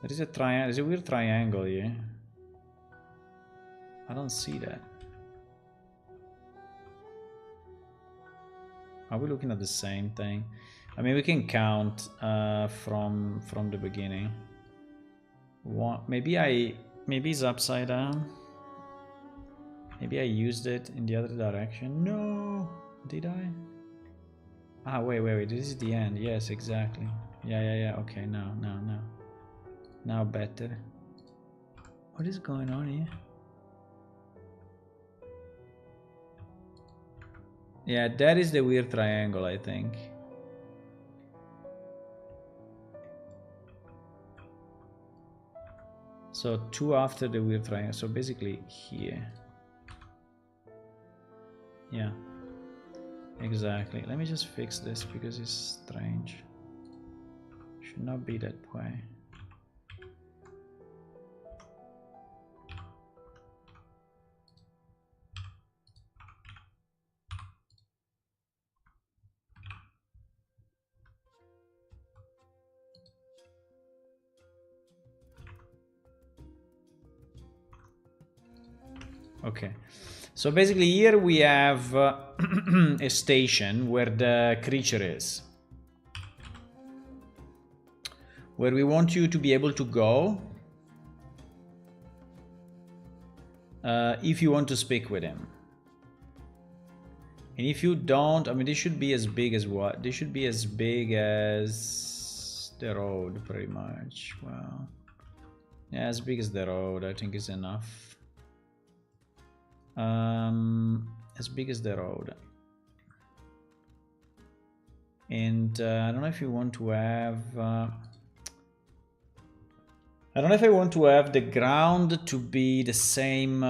There is a triangle. There's a weird triangle here. I don't see that. Are we looking at the same thing? I mean, we can count from the beginning. One, maybe it's upside down. Maybe I used it in the other direction. No, did I? Ah, wait. This is the end. Yes, exactly. Yeah. Okay, now better. What is going on here? Yeah, that is the weird triangle, I think. So 2 after the weird triangle. So basically here. Yeah. Exactly. Let me just fix this because it's strange. Should not be that way. Okay. So basically here we have a station where the creature is. Where we want you to be able to go. If you want to speak with him. And if you don't, I mean, this should be as big as what? This should be as big as the road, pretty much. Well, yeah, as big as the road, I think is enough. As big as the road. And I don't know if you want to have... I don't know if I want to have the ground to be the same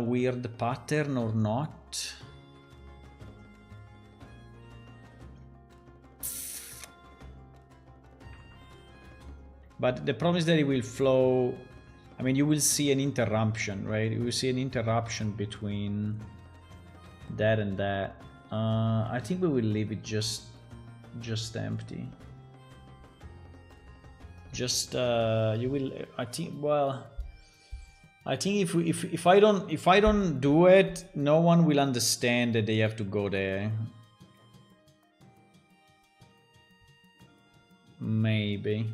weird pattern or not. But the problem is that it will flow. I mean, you will see an interruption, right? You will see an interruption between that and that. I think we will leave it just empty. Just you will. I think. Well, I think if I don't do it, no one will understand that they have to go there. Maybe.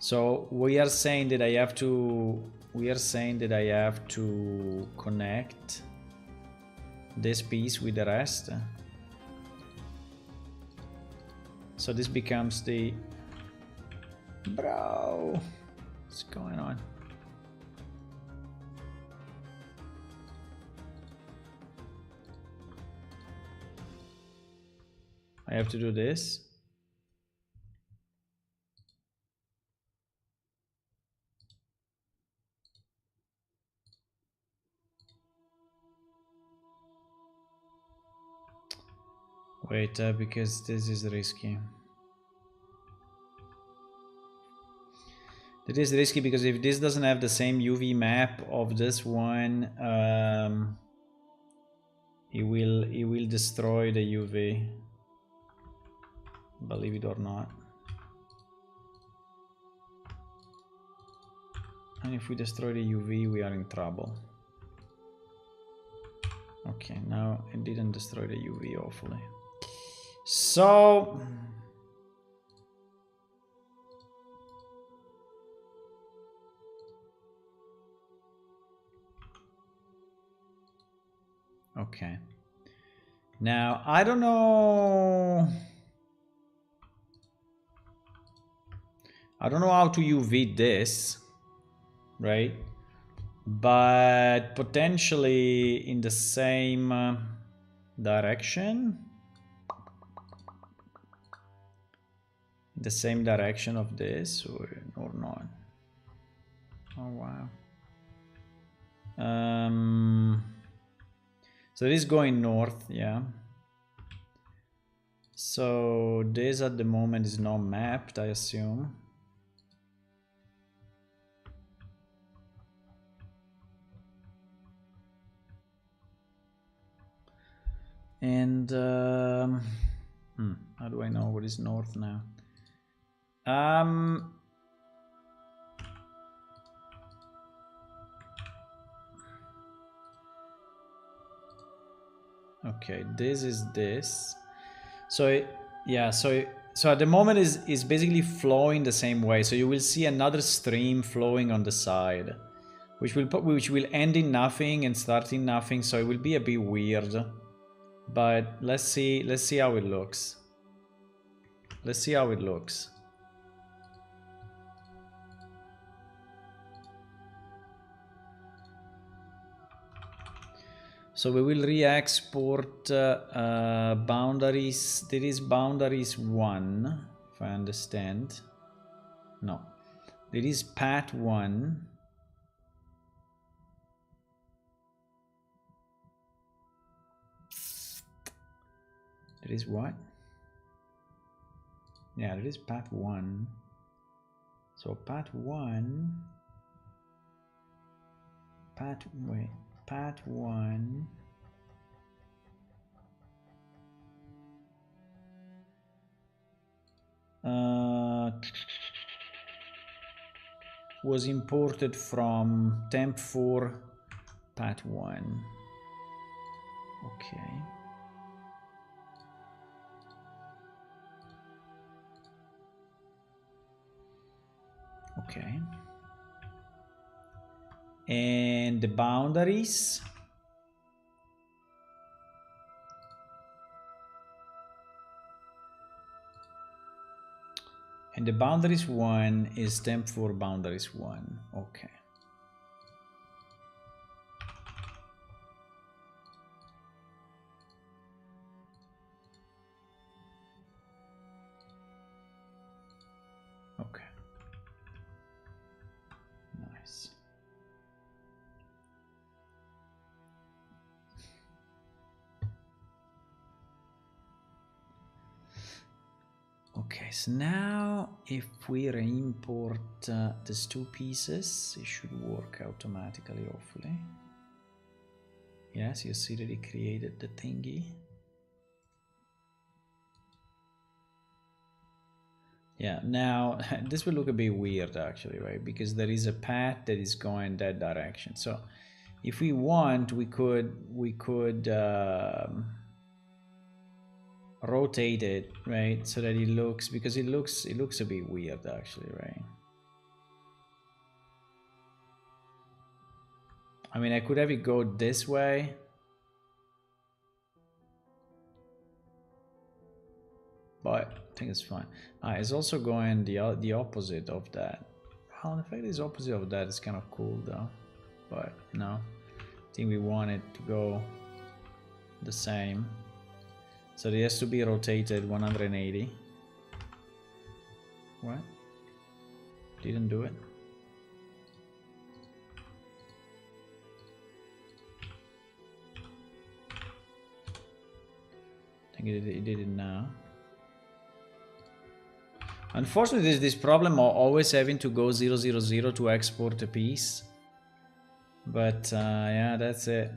So we are saying that I have to. We are saying that I have to connect this piece with the rest. So this becomes the... Bro, what's going on? I have to do this. Wait, because this is risky. It is risky because if this doesn't have the same UV map of this one, it will destroy the UV. Believe it or not. And if we destroy the UV, we are in trouble. Okay, now it didn't destroy the UV, hopefully. So... Okay. Now, I don't know... I don't know how to UV this, right? But potentially in the same direction. The same direction of this or not. Oh wow. So it is going north, yeah. So this at the moment is not mapped, I assume. And how do I know what is north now? Okay, this is this. So yeah, so at the moment is basically flowing the same way. So you will see another stream flowing on the side, which will end in nothing and start in nothing. So it will be a bit weird. But let's see how it looks. Let's see how it looks. So we will re-export boundaries. There is boundaries 1, if I understand. No. There is path 1. There is what? Yeah, there is path 1. So path 1. Path 1. Was imported from temp 4 path 1. Okay. Okay. And the boundaries. And the boundaries 1 is temp for boundaries 1. Okay. Okay. Nice. Okay, so now if we re-import these two pieces, it should work automatically, hopefully. Yes, you see that it created the thingy. Yeah, now this will look a bit weird actually, right? Because there is a path that is going that direction. So if we want, we could rotate it, right? So that it looks, because it looks a bit weird actually, right? I mean, I could have it go this way. But I think it's fine. It's also going the opposite of that. Well, in fact, it's opposite of that. It's kind of cool though. But no, I think we want it to go the same. So it has to be rotated 180. What? Didn't do it. I think it did it now. Unfortunately, there's this problem of always having to go 000 to export a piece. But yeah, that's it.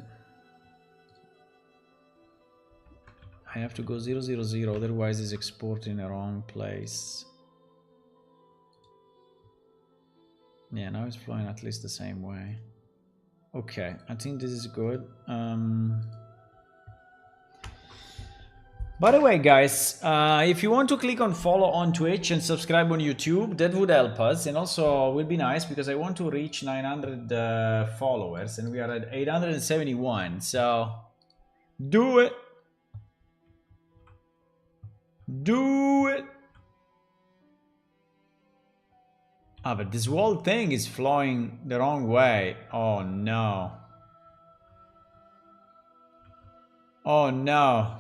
I have to go 000, otherwise it's exporting the wrong place. Yeah, now it's flowing at least the same way. Okay, I think this is good. By the way, guys, if you want to click on follow on Twitch and subscribe on YouTube, that would help us. And also would be nice because I want to reach 900 followers and we are at 871. So do it. Do it. Ah, but this whole thing is flowing the wrong way. Oh no. Oh no.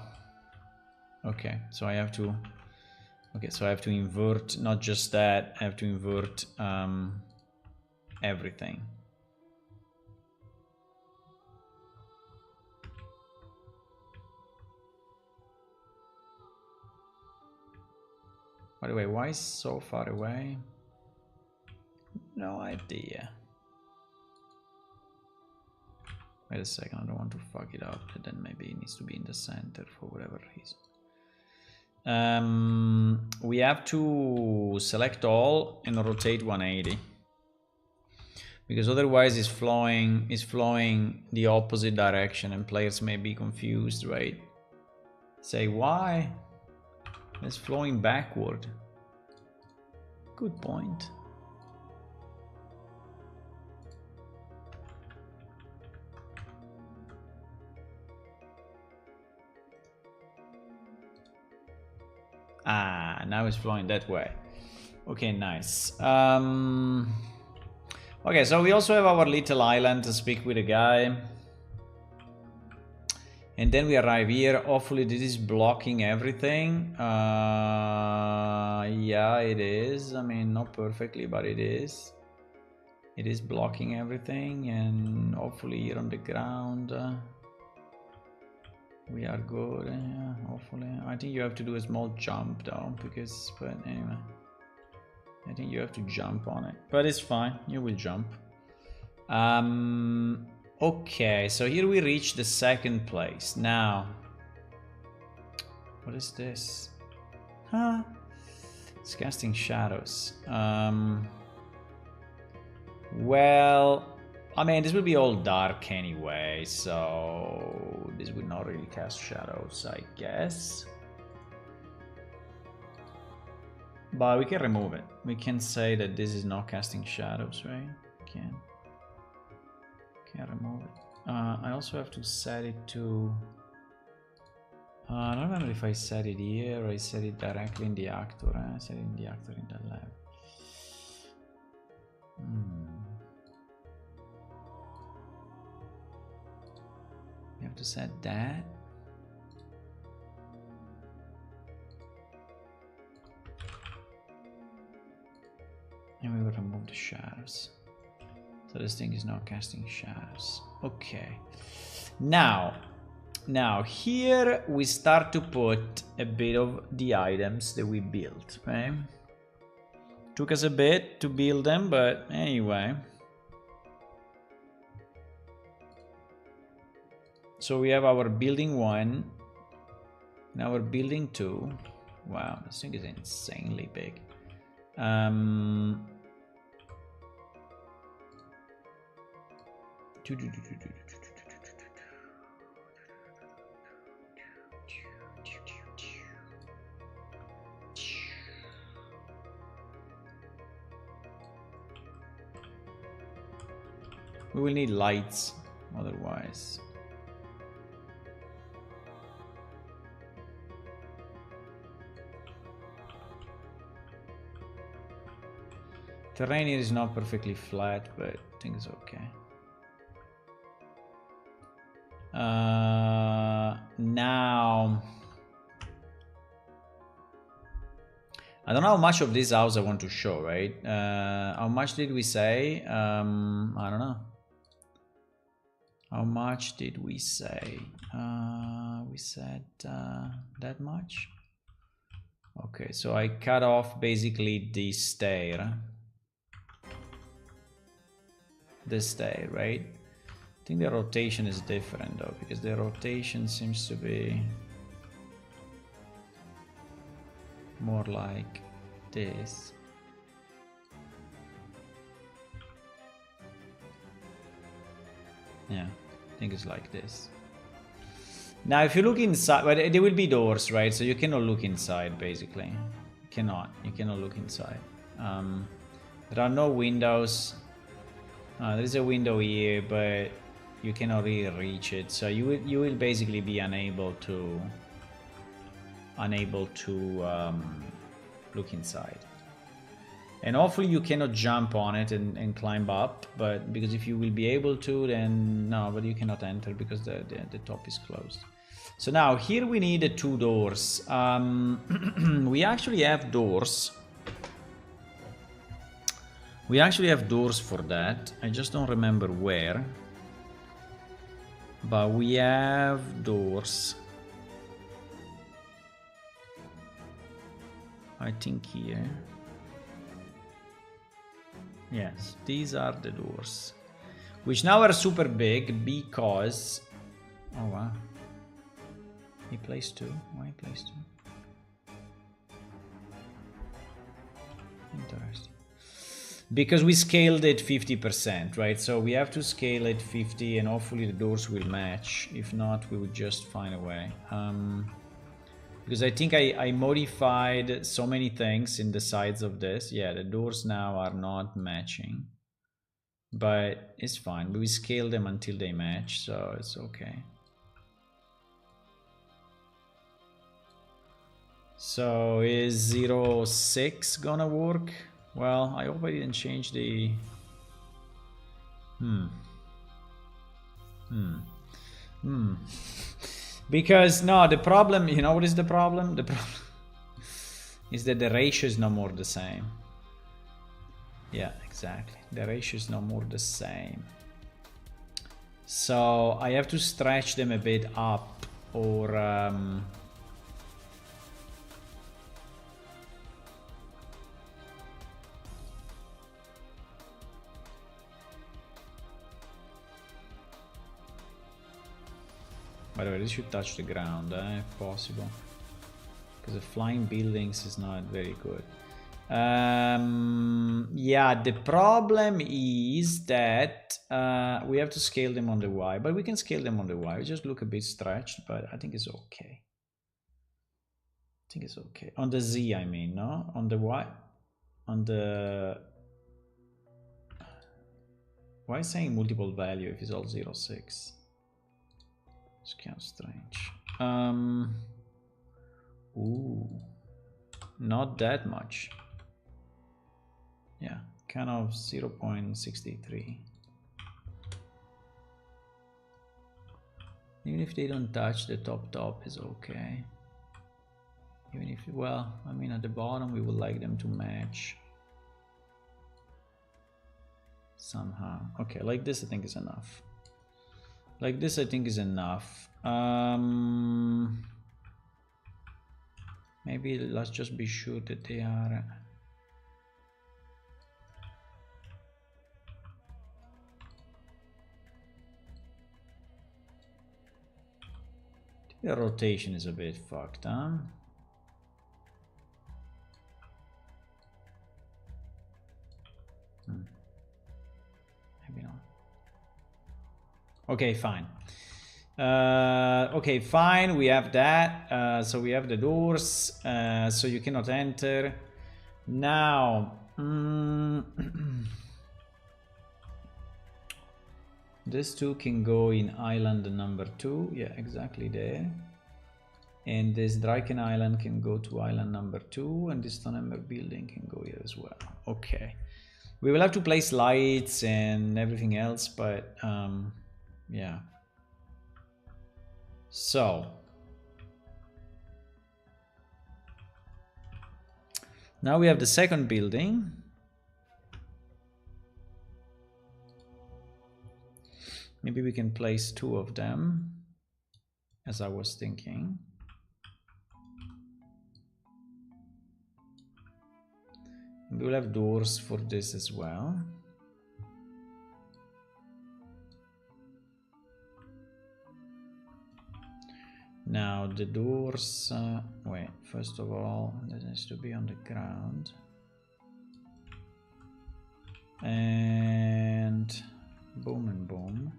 Okay, so I have to. Okay, so I have to invert not just that. I have to invert everything. By the way, why is so far away? No idea. Wait a second, I don't want to fuck it up, and then maybe it needs to be in the center for whatever reason. We have to select all and rotate 180. Because otherwise it's flowing the opposite direction and players may be confused, right? Say, why? It's flowing backward. Good point. Ah, now it's flowing that way. Okay, nice. Okay, so we also have our little island to speak with a guy. And then we arrive here. Hopefully this is blocking everything. Yeah, it is. I mean, not perfectly, but it is. It is blocking everything. And hopefully here on the ground, we are good. Yeah, hopefully. I think you have to do a small jump though, because, but anyway. I think you have to jump on it, but it's fine. You will jump. Okay, so here we reach the second place. Now, what is this? Huh? It's casting shadows. Well, I mean, this will be all dark anyway, so this would not really cast shadows, I guess. But we can remove it. We can say that this is not casting shadows, right? Can remove it. I also have to set it to... I don't remember if I set it here or I set it directly in the actor. I set it in the actor in the lab. You have to set that. And we will remove the shadows. So this thing is not casting shadows. Okay. Now here we start to put a bit of the items that we built, right? Took us a bit to build them, but anyway. So we have our building 1 and our building 2. Wow, this thing is insanely big. We will need lights otherwise. Terrain here is not perfectly flat, but I think it's okay. Now, I don't know how much of this house I want to show, right? How much did we say? I don't know. How much did we say? We said that much. Okay, so I cut off basically the stair. This stair, right? I think the rotation is different though, because the rotation seems to be more like this. Yeah, I think it's like this. Now if you look inside, but there will be doors, right? So you cannot look inside basically. You cannot look inside. There are no windows. There is a window here, but you cannot really reach it. So you will basically be unable to look inside. And hopefully you cannot jump on it and climb up, but because if you will be able to, then no, but you cannot enter because the top is closed. So now here we need 2 doors. We actually have doors. We actually have doors for that. I just don't remember where. But we have doors. I think here. Yes, these are the doors, which now are super big because, oh wow, he plays two. Why he plays two? Interesting. Because we scaled it 50%, right? So we have to scale it 50 and hopefully the doors will match. If not, we would just find a way. Because I think I modified so many things in the sides of this. Yeah, the doors now are not matching. But it's fine. We scale them until they match, so it's okay. So is 06 gonna work? Well, I hope I didn't change the... Because, no, the problem, you know what is the problem? The problem is that the ratio is no more the same. Yeah, exactly. The ratio is no more the same. So I have to stretch them a bit up, or... By the way, this should touch the ground, if possible. Because the flying buildings is not very good. Yeah, the problem is that we have to scale them on the Y, but we can scale them on the Y. We just look a bit stretched, but I think it's okay. I think it's okay. On the Z, I mean, no? On the Y? On the... Why is saying multiple value if it's all 06? It's kind of strange. Ooh, not that much. Yeah, kind of 0.63. Even if they don't touch the top is okay. Even if, well, I mean at the bottom we would like them to match somehow. Okay, like this I think is enough. Like this I think is enough. Maybe let's just be sure that they are... The rotation is a bit fucked, huh? Maybe not. Okay, fine. Okay, fine. We have that. So we have the doors. So you cannot enter. Now, this two can go in island number 2. Yeah, exactly there. And this Dryken island can go to island number 2, and this Tonheimer building can go here as well. Okay. We will have to place lights and everything else, but yeah. So now we have the second building. Maybe we can place 2 of them, as I was thinking. We will have doors for this as well. Now the doors, wait, first of all, this needs to be on the ground. And boom and boom.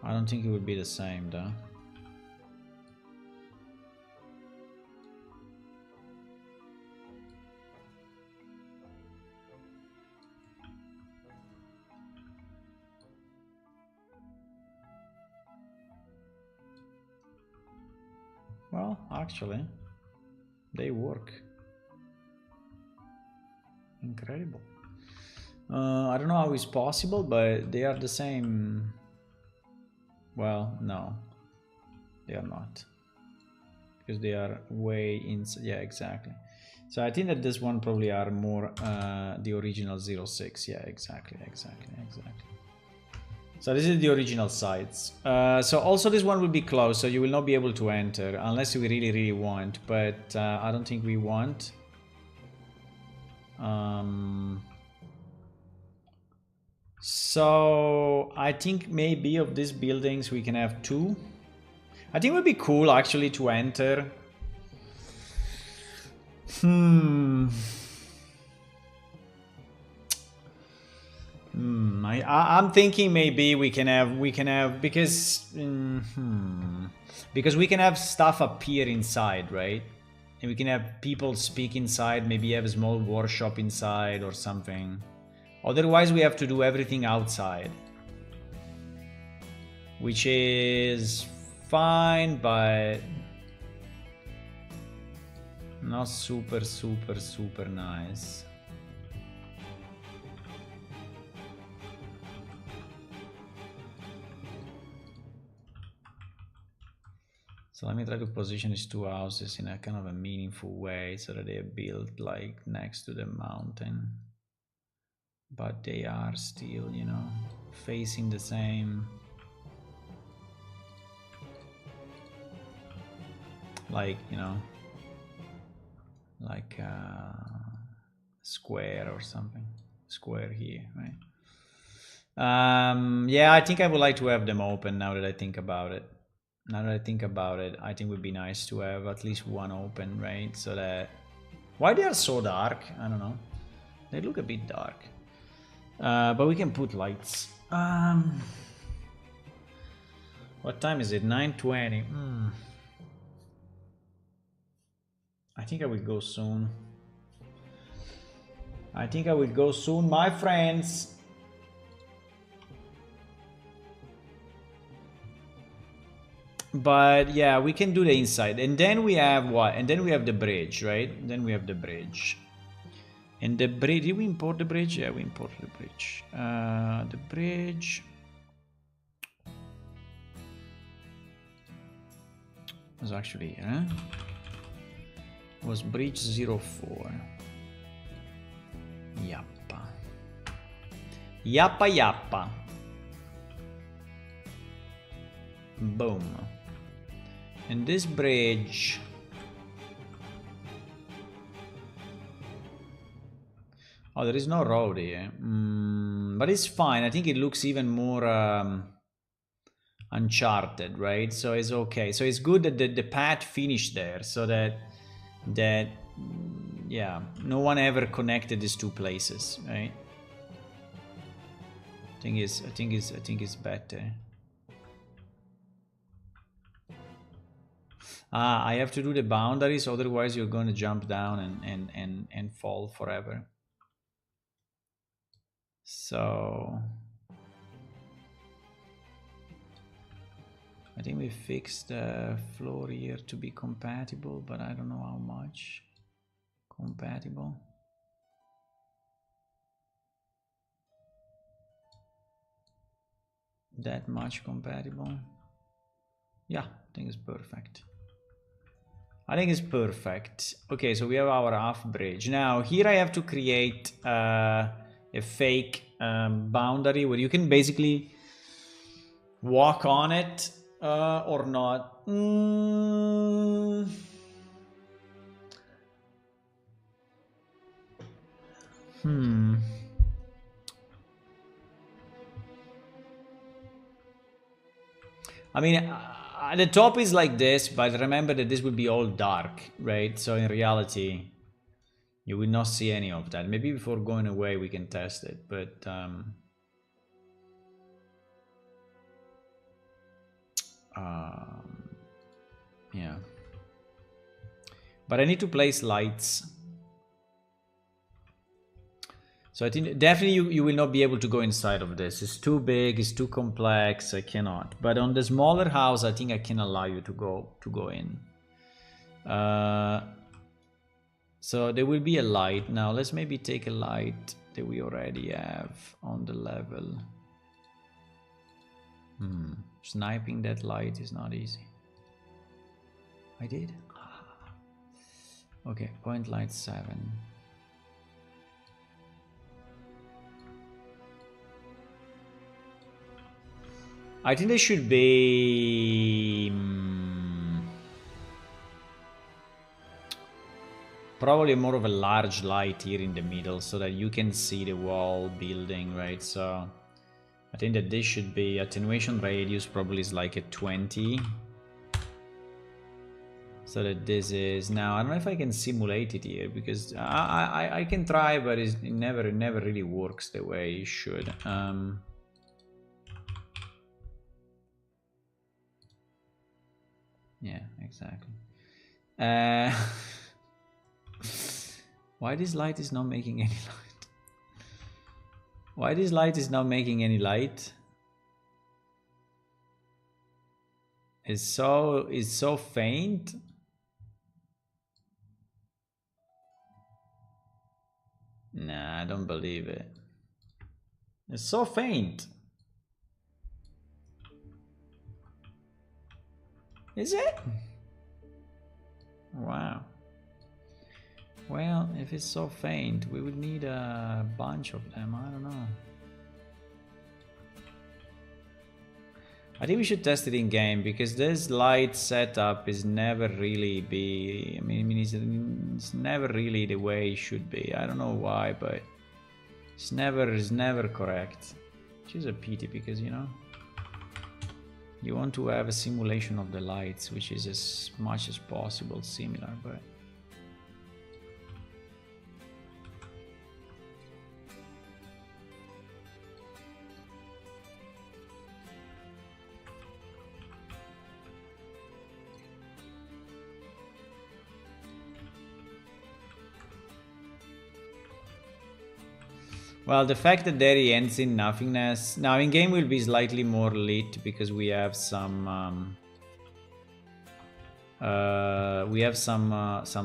I don't think it would be the same though. Well, actually, they work. Incredible. I don't know how it's possible, but they are the same. Well, no, they are not, because they are way inside. Yeah, exactly. So I think that this one probably are more the original 06. Yeah, exactly. So this is the original sites. So also this one will be closed, so you will not be able to enter unless we really want, but I don't think we want. So I think maybe of these buildings we can have 2. I think it would be cool actually to enter. I'm thinking maybe we can have because because we can have stuff appear inside, right? And we can have people speak inside, maybe have a small workshop inside or something. Otherwise we have to do everything outside, which is fine, but not super nice. So let me try to position these 2 houses in a kind of a meaningful way so that they are built like next to the mountain, but they are still, you know, facing the same, like, you know, like a square or something. Square here, right? Yeah, I think I would like to have them open now that I think about it. Now that I think about it, I think it would be nice to have at least one open, right? So that... Why they are so dark? I don't know. They look a bit dark. But we can put lights. What time is it? 9:20. I think I will go soon. I think I will go soon, my friends. But yeah, we can do the inside. And then we have what? And then we have the bridge, right? Then we have the bridge. And the bridge, did we import the bridge? Yeah, we imported the bridge. The bridge was actually here, huh? Was bridge 04. Yappa. Yappa yappa. Boom. And this bridge... Oh, there is no road here. But it's fine. I think it looks even more uncharted, right? So it's okay. So it's good that the path finished there, so that yeah, no one ever connected these 2 places, right? I think it's better. I have to do the boundaries, otherwise you're going to jump down and fall forever. So I think we fixed the floor here to be compatible, but I don't know how much compatible. That much compatible. Yeah, I think it's perfect. I think it's perfect. Okay, so we have our half bridge. Now here I have to create a fake boundary where you can basically walk on it or not. I mean, the top is like this, but remember that this will be all dark, right? So in reality, you will not see any of that. Maybe before going away, we can test it, but yeah. But I need to place lights. So I think definitely you will not be able to go inside of this. It's too big, it's too complex, I cannot. But on the smaller house, I think I can allow you to go in. So there will be a light. Now let's maybe take a light that we already have on the level. Sniping that light is not easy. I did? Okay, point light 7. I think there should be probably more of a large light here in the middle so that you can see the wall building, right? So I think that this should be attenuation radius probably is like a 20. So that this is now, I don't know if I can simulate it here because I can try, but it never really works the way it should. Yeah, exactly. Why this light is not making any light? Why this light is not making any light? It's so faint. Nah, I don't believe it. It's so faint. Is it? Wow. Well, if it's so faint, we would need a bunch of them. I don't know. I think we should test it in game because this light setup is never really I mean it's never really the way it should be. I don't know why, but it's never correct. Which is a pity because, you know, you want to have a simulation of the lights, which is as much as possible similar, but well, the fact that there he ends in nothingness. Now in game will be slightly more lit because we have some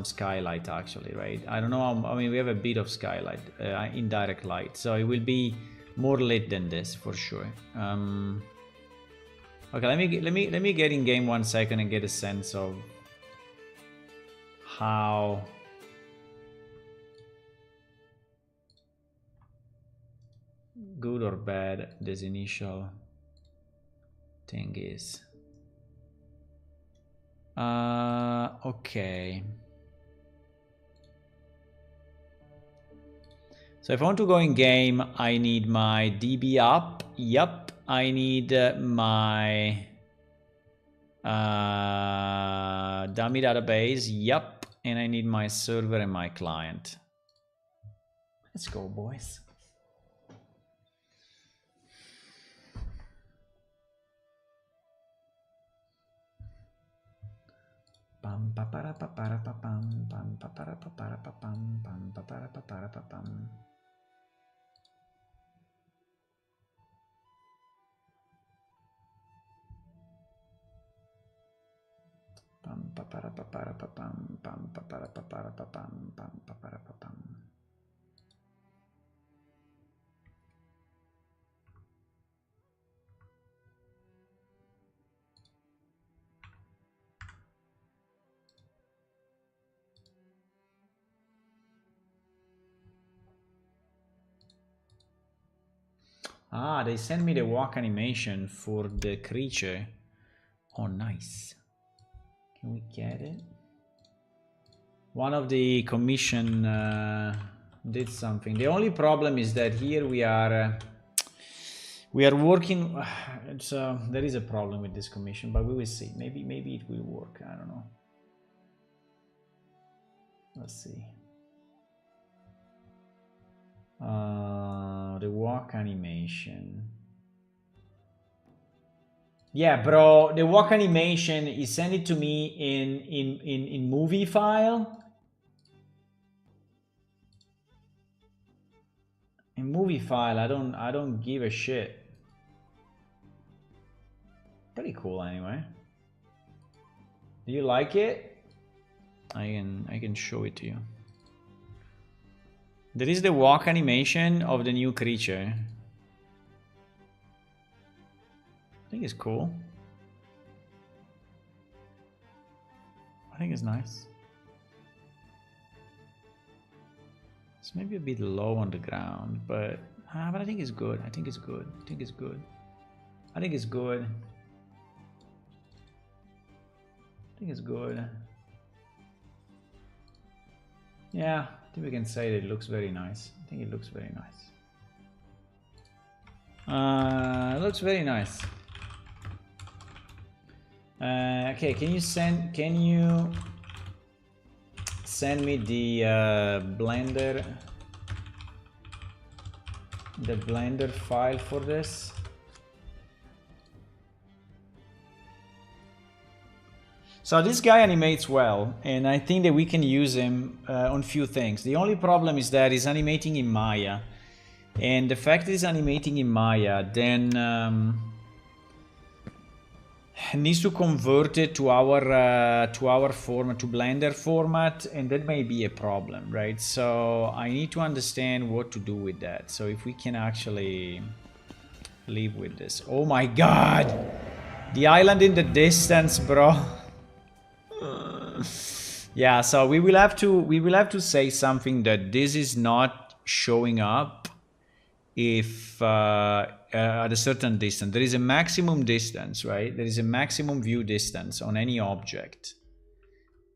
skylight actually, right? I don't know. I mean, we have a bit of skylight, indirect light, so it will be more lit than this for sure. Okay, let me get in game 1 second and get a sense of how good or bad this initial thing is. Okay. So if I want to go in game, I need my DB up. Yup. I need my dummy database. Yup. And I need my server and my client. Let's go, boys. Pam pa para pa para pa pam pam pa para pa para pa pam pam pa para pa para pa pam. Pam pa para pa para pa pam pam pa para pa para pa pam pam pa para pa pam. Ah, they sent me the walk animation for the creature. Oh, nice. Can we get it? One of the commission did something. The only problem is that here we are working. There is a problem with this commission, but we will see. Maybe it will work. I don't know. Let's see. The walk animation. Yeah, bro, the walk animation, he sent it to me in movie file. In movie file, I don't give a shit. Pretty cool anyway. Do you like it? I can show it to you. There is the walk animation of the new creature. I think it's cool. I think it's nice. It's maybe a bit low on the ground, but I think it's good. I think it's good. I think it's good. I think it's good. I think it's good. Yeah, I think we can say that it looks very nice. I think it looks very nice. It looks very nice. Okay, can you send me the Blender file for this? So this guy animates well, and I think that we can use him on few things. The only problem is that he's animating in Maya, and the fact that he's animating in Maya then needs to convert it to our format, to Blender format, and that may be a problem, right? So I need to understand what to do with that. So if we can actually live with this. Oh my god, the island in the distance, bro. Yeah, so we will have to say something that this is not showing up if at a certain distance. There is a maximum distance, right? There is a maximum view distance on any object,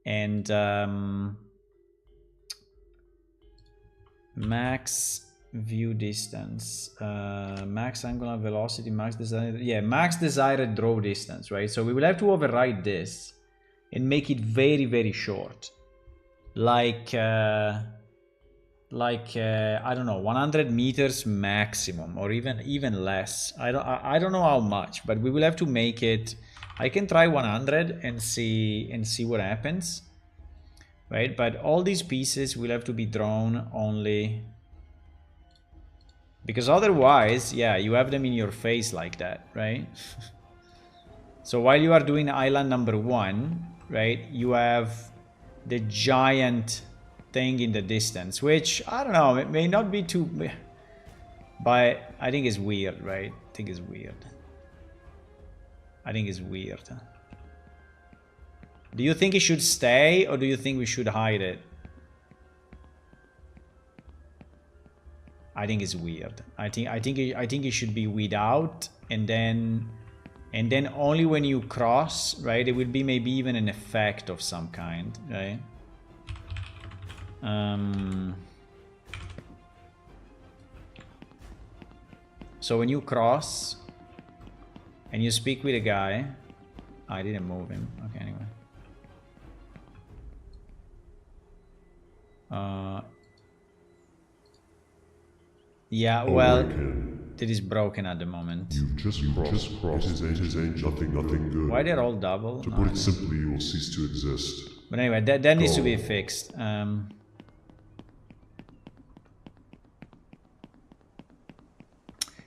and max view distance, max angular velocity, max desired draw distance, right? So we will have to override this and make it very, very short, like I don't know, 100 meters maximum, or even less. I don't know how much, but we will have to make it. I can try 100 and see what happens, right? But all these pieces will have to be drawn only, because otherwise, yeah, you have them in your face like that, right? So while you are doing island number 1, right, you have the giant thing in the distance, which I don't know, it may not be too, but I think it's weird, right? I think it's weird. Do you think it should stay, or do you think we should hide it? I think it's weird. I think it should be without, and then only when you cross, right, it will be maybe even an effect of some kind, right? So when you cross and you speak with a guy, I didn't move him. Okay, anyway. Yeah, well, it is broken at the moment. You've just crossed. It is nothing good. Why they're all double? To put it simply, you will cease to exist. But anyway, that needs to be fixed.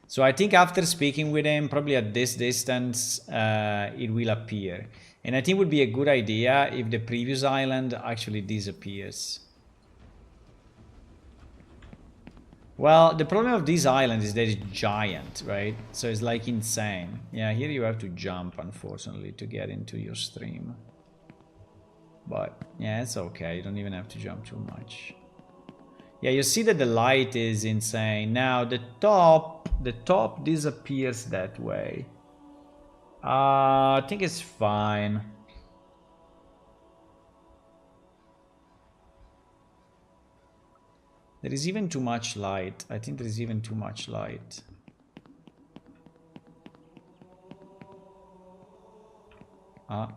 So I think after speaking with him, probably at this distance, it will appear. And I think it would be a good idea if the previous island actually disappears. Well, the problem of this island is that it's giant, right? So it's like insane. Yeah, here you have to jump, unfortunately, to get into your stream. But yeah, it's okay. You don't even have to jump too much. Yeah, you see that the light is insane. Now the top disappears that way. I think it's fine. There is even too much light. I think there is even too much light.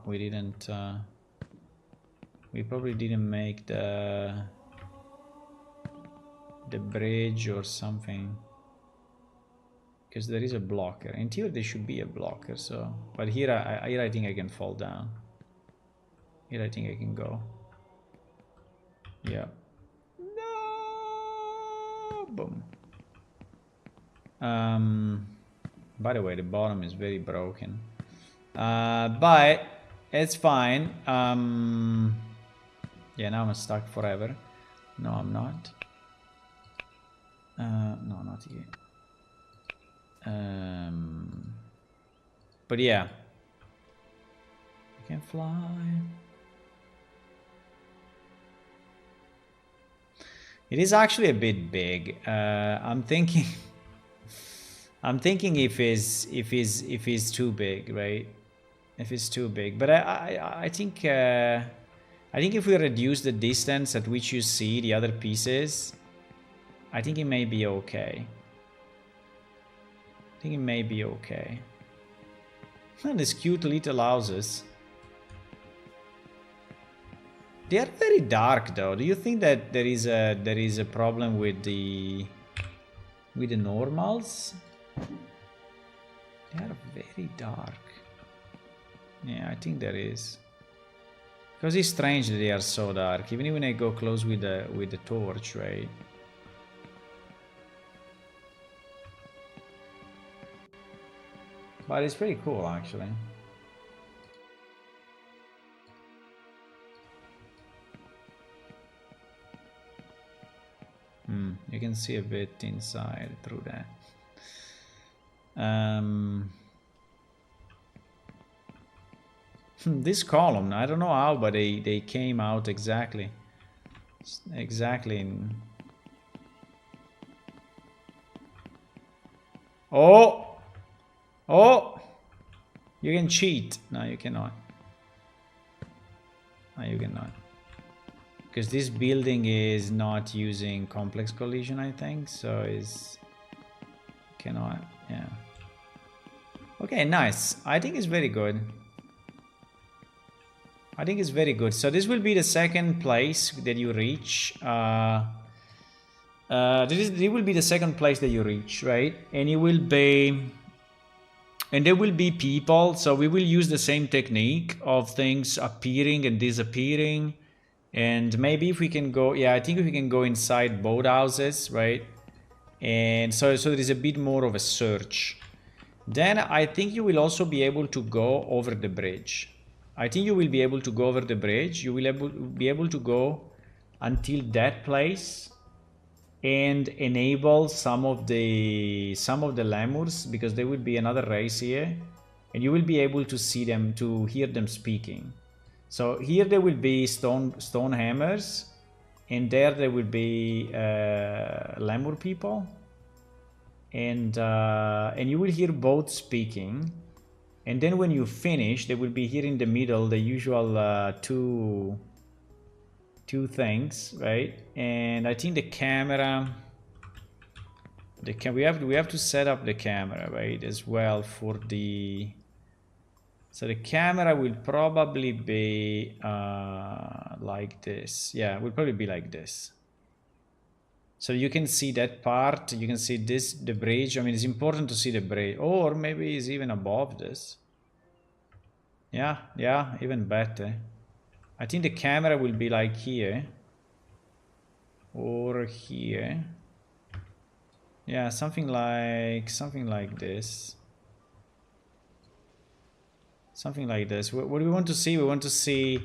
We didn't... we probably didn't make the bridge or something. Because there is a blocker. In theory there should be a blocker, so... But here I think I can fall down. Here I think I can go. Yeah. Boom. By the way, the bottom is very broken, but it's fine. Yeah, now I'm stuck forever. No, I'm not. No, not yet. But yeah, I can fly. It is actually a bit big. I'm thinking I'm thinking if it's too big, right? If it's too big, but I think if we reduce the distance at which you see the other pieces, I think it may be okay. I think it may be okay. And these cute little houses. They are very dark, though. Do you think that there is a problem with the normals? They are very dark. Yeah, I think there is. Because it's strange that they are so dark, even when I go close with the torch, right? But it's pretty cool, actually. You can see a bit inside through that. This column, I don't know how, but they came out exactly in... Oh! Oh! You can cheat. No, you cannot. No, you cannot. Because this building is not using complex collision, I think, so is cannot, yeah. Okay, nice. I think it's very good. I think it's very good. So this will be the second place that you reach. This will be the second place that you reach, right? And it will be... And there will be people, so we will use the same technique of things appearing and disappearing. And maybe if we can go... Yeah, I think if we can go inside both houses, right? And so there is a bit more of a search. Then I think you will also be able to go over the bridge. I think you will be able to go over the bridge. You will be able to go until that place and enable some of the lemurs, because there will be another race here, and you will be able to see them, to hear them speaking. So here there will be stone hammers, and there will be lemur people, and you will hear both speaking. And then when you finish, they will be here in the middle, the usual two things, right? And I think the camera, we have to set up the camera, right, as well for the... So the camera will probably be like this. Yeah, it will probably be like this. So you can see that part, you can see this, the bridge. I mean, it's important to see the bridge. Or maybe it's even above this. Yeah, even better. I think the camera will be like here. Or here. Yeah, something like this. Something like this. What do we want to see? We want to see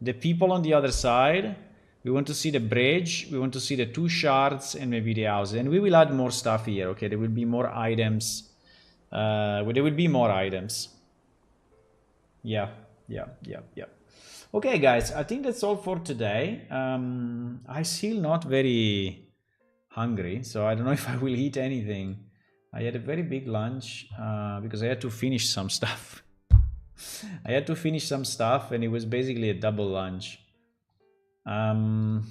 the people on the other side. We want to see the bridge. We want to see the two shards and maybe the house. And we will add more stuff here. Okay, there will be more items. There will be more items. Yeah. Okay, guys, I think that's all for today. I still not very hungry, so I don't know if I will eat anything. I had a very big lunch because I had to finish some stuff. I had to finish some stuff, and it was basically a double lunch. I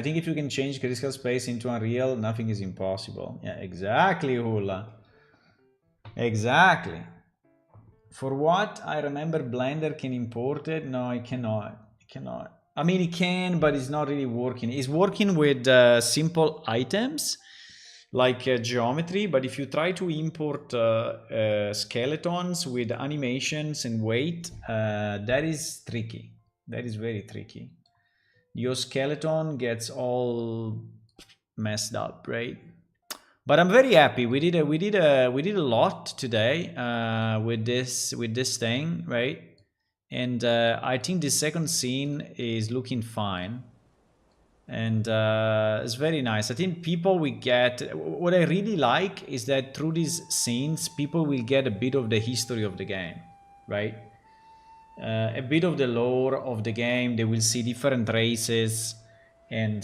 think if you can change critical space into Unreal, nothing is impossible. Yeah, exactly, Hula. Exactly. For what I remember, Blender can import it. No, it cannot. It cannot. I mean, it can, but it's not really working. It's working with simple items like geometry, but if you try to import skeletons with animations and weight, that is tricky. That is very tricky. Your skeleton gets all messed up, right? But I'm very happy. We did a lot today with this thing, right? And I think the second scene is looking fine. And it's very nice. I think people will get... What I really like is that through these scenes, people will get a bit of the history of the game, right? A bit of the lore of the game. They will see different races, and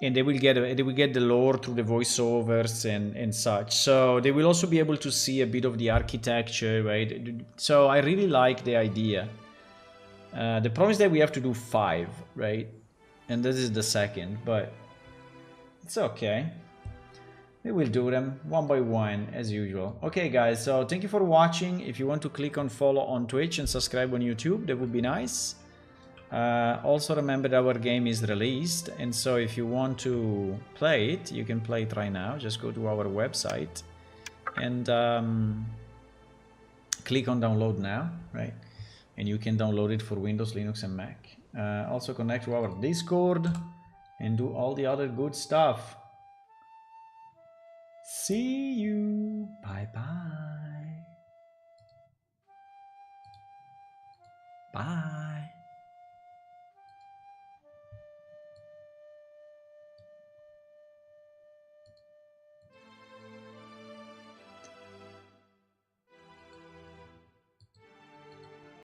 and they will get the lore through the voiceovers and such. So they will also be able to see a bit of the architecture, right? So I really like the idea. The problem is that we have to do 5, right? And this is the second, but it's okay. We will do them one by one as usual. Okay guys, so thank you for watching. If you want to click on follow on Twitch and subscribe on YouTube, that would be nice. Also remember that our game is released, and so if you want to play it, you can play it right now. Just go to our website and click on download now, right? And you can download it for Windows, Linux and Mac. Also connect to our Discord and do all the other good stuff. See you. Bye bye. Bye.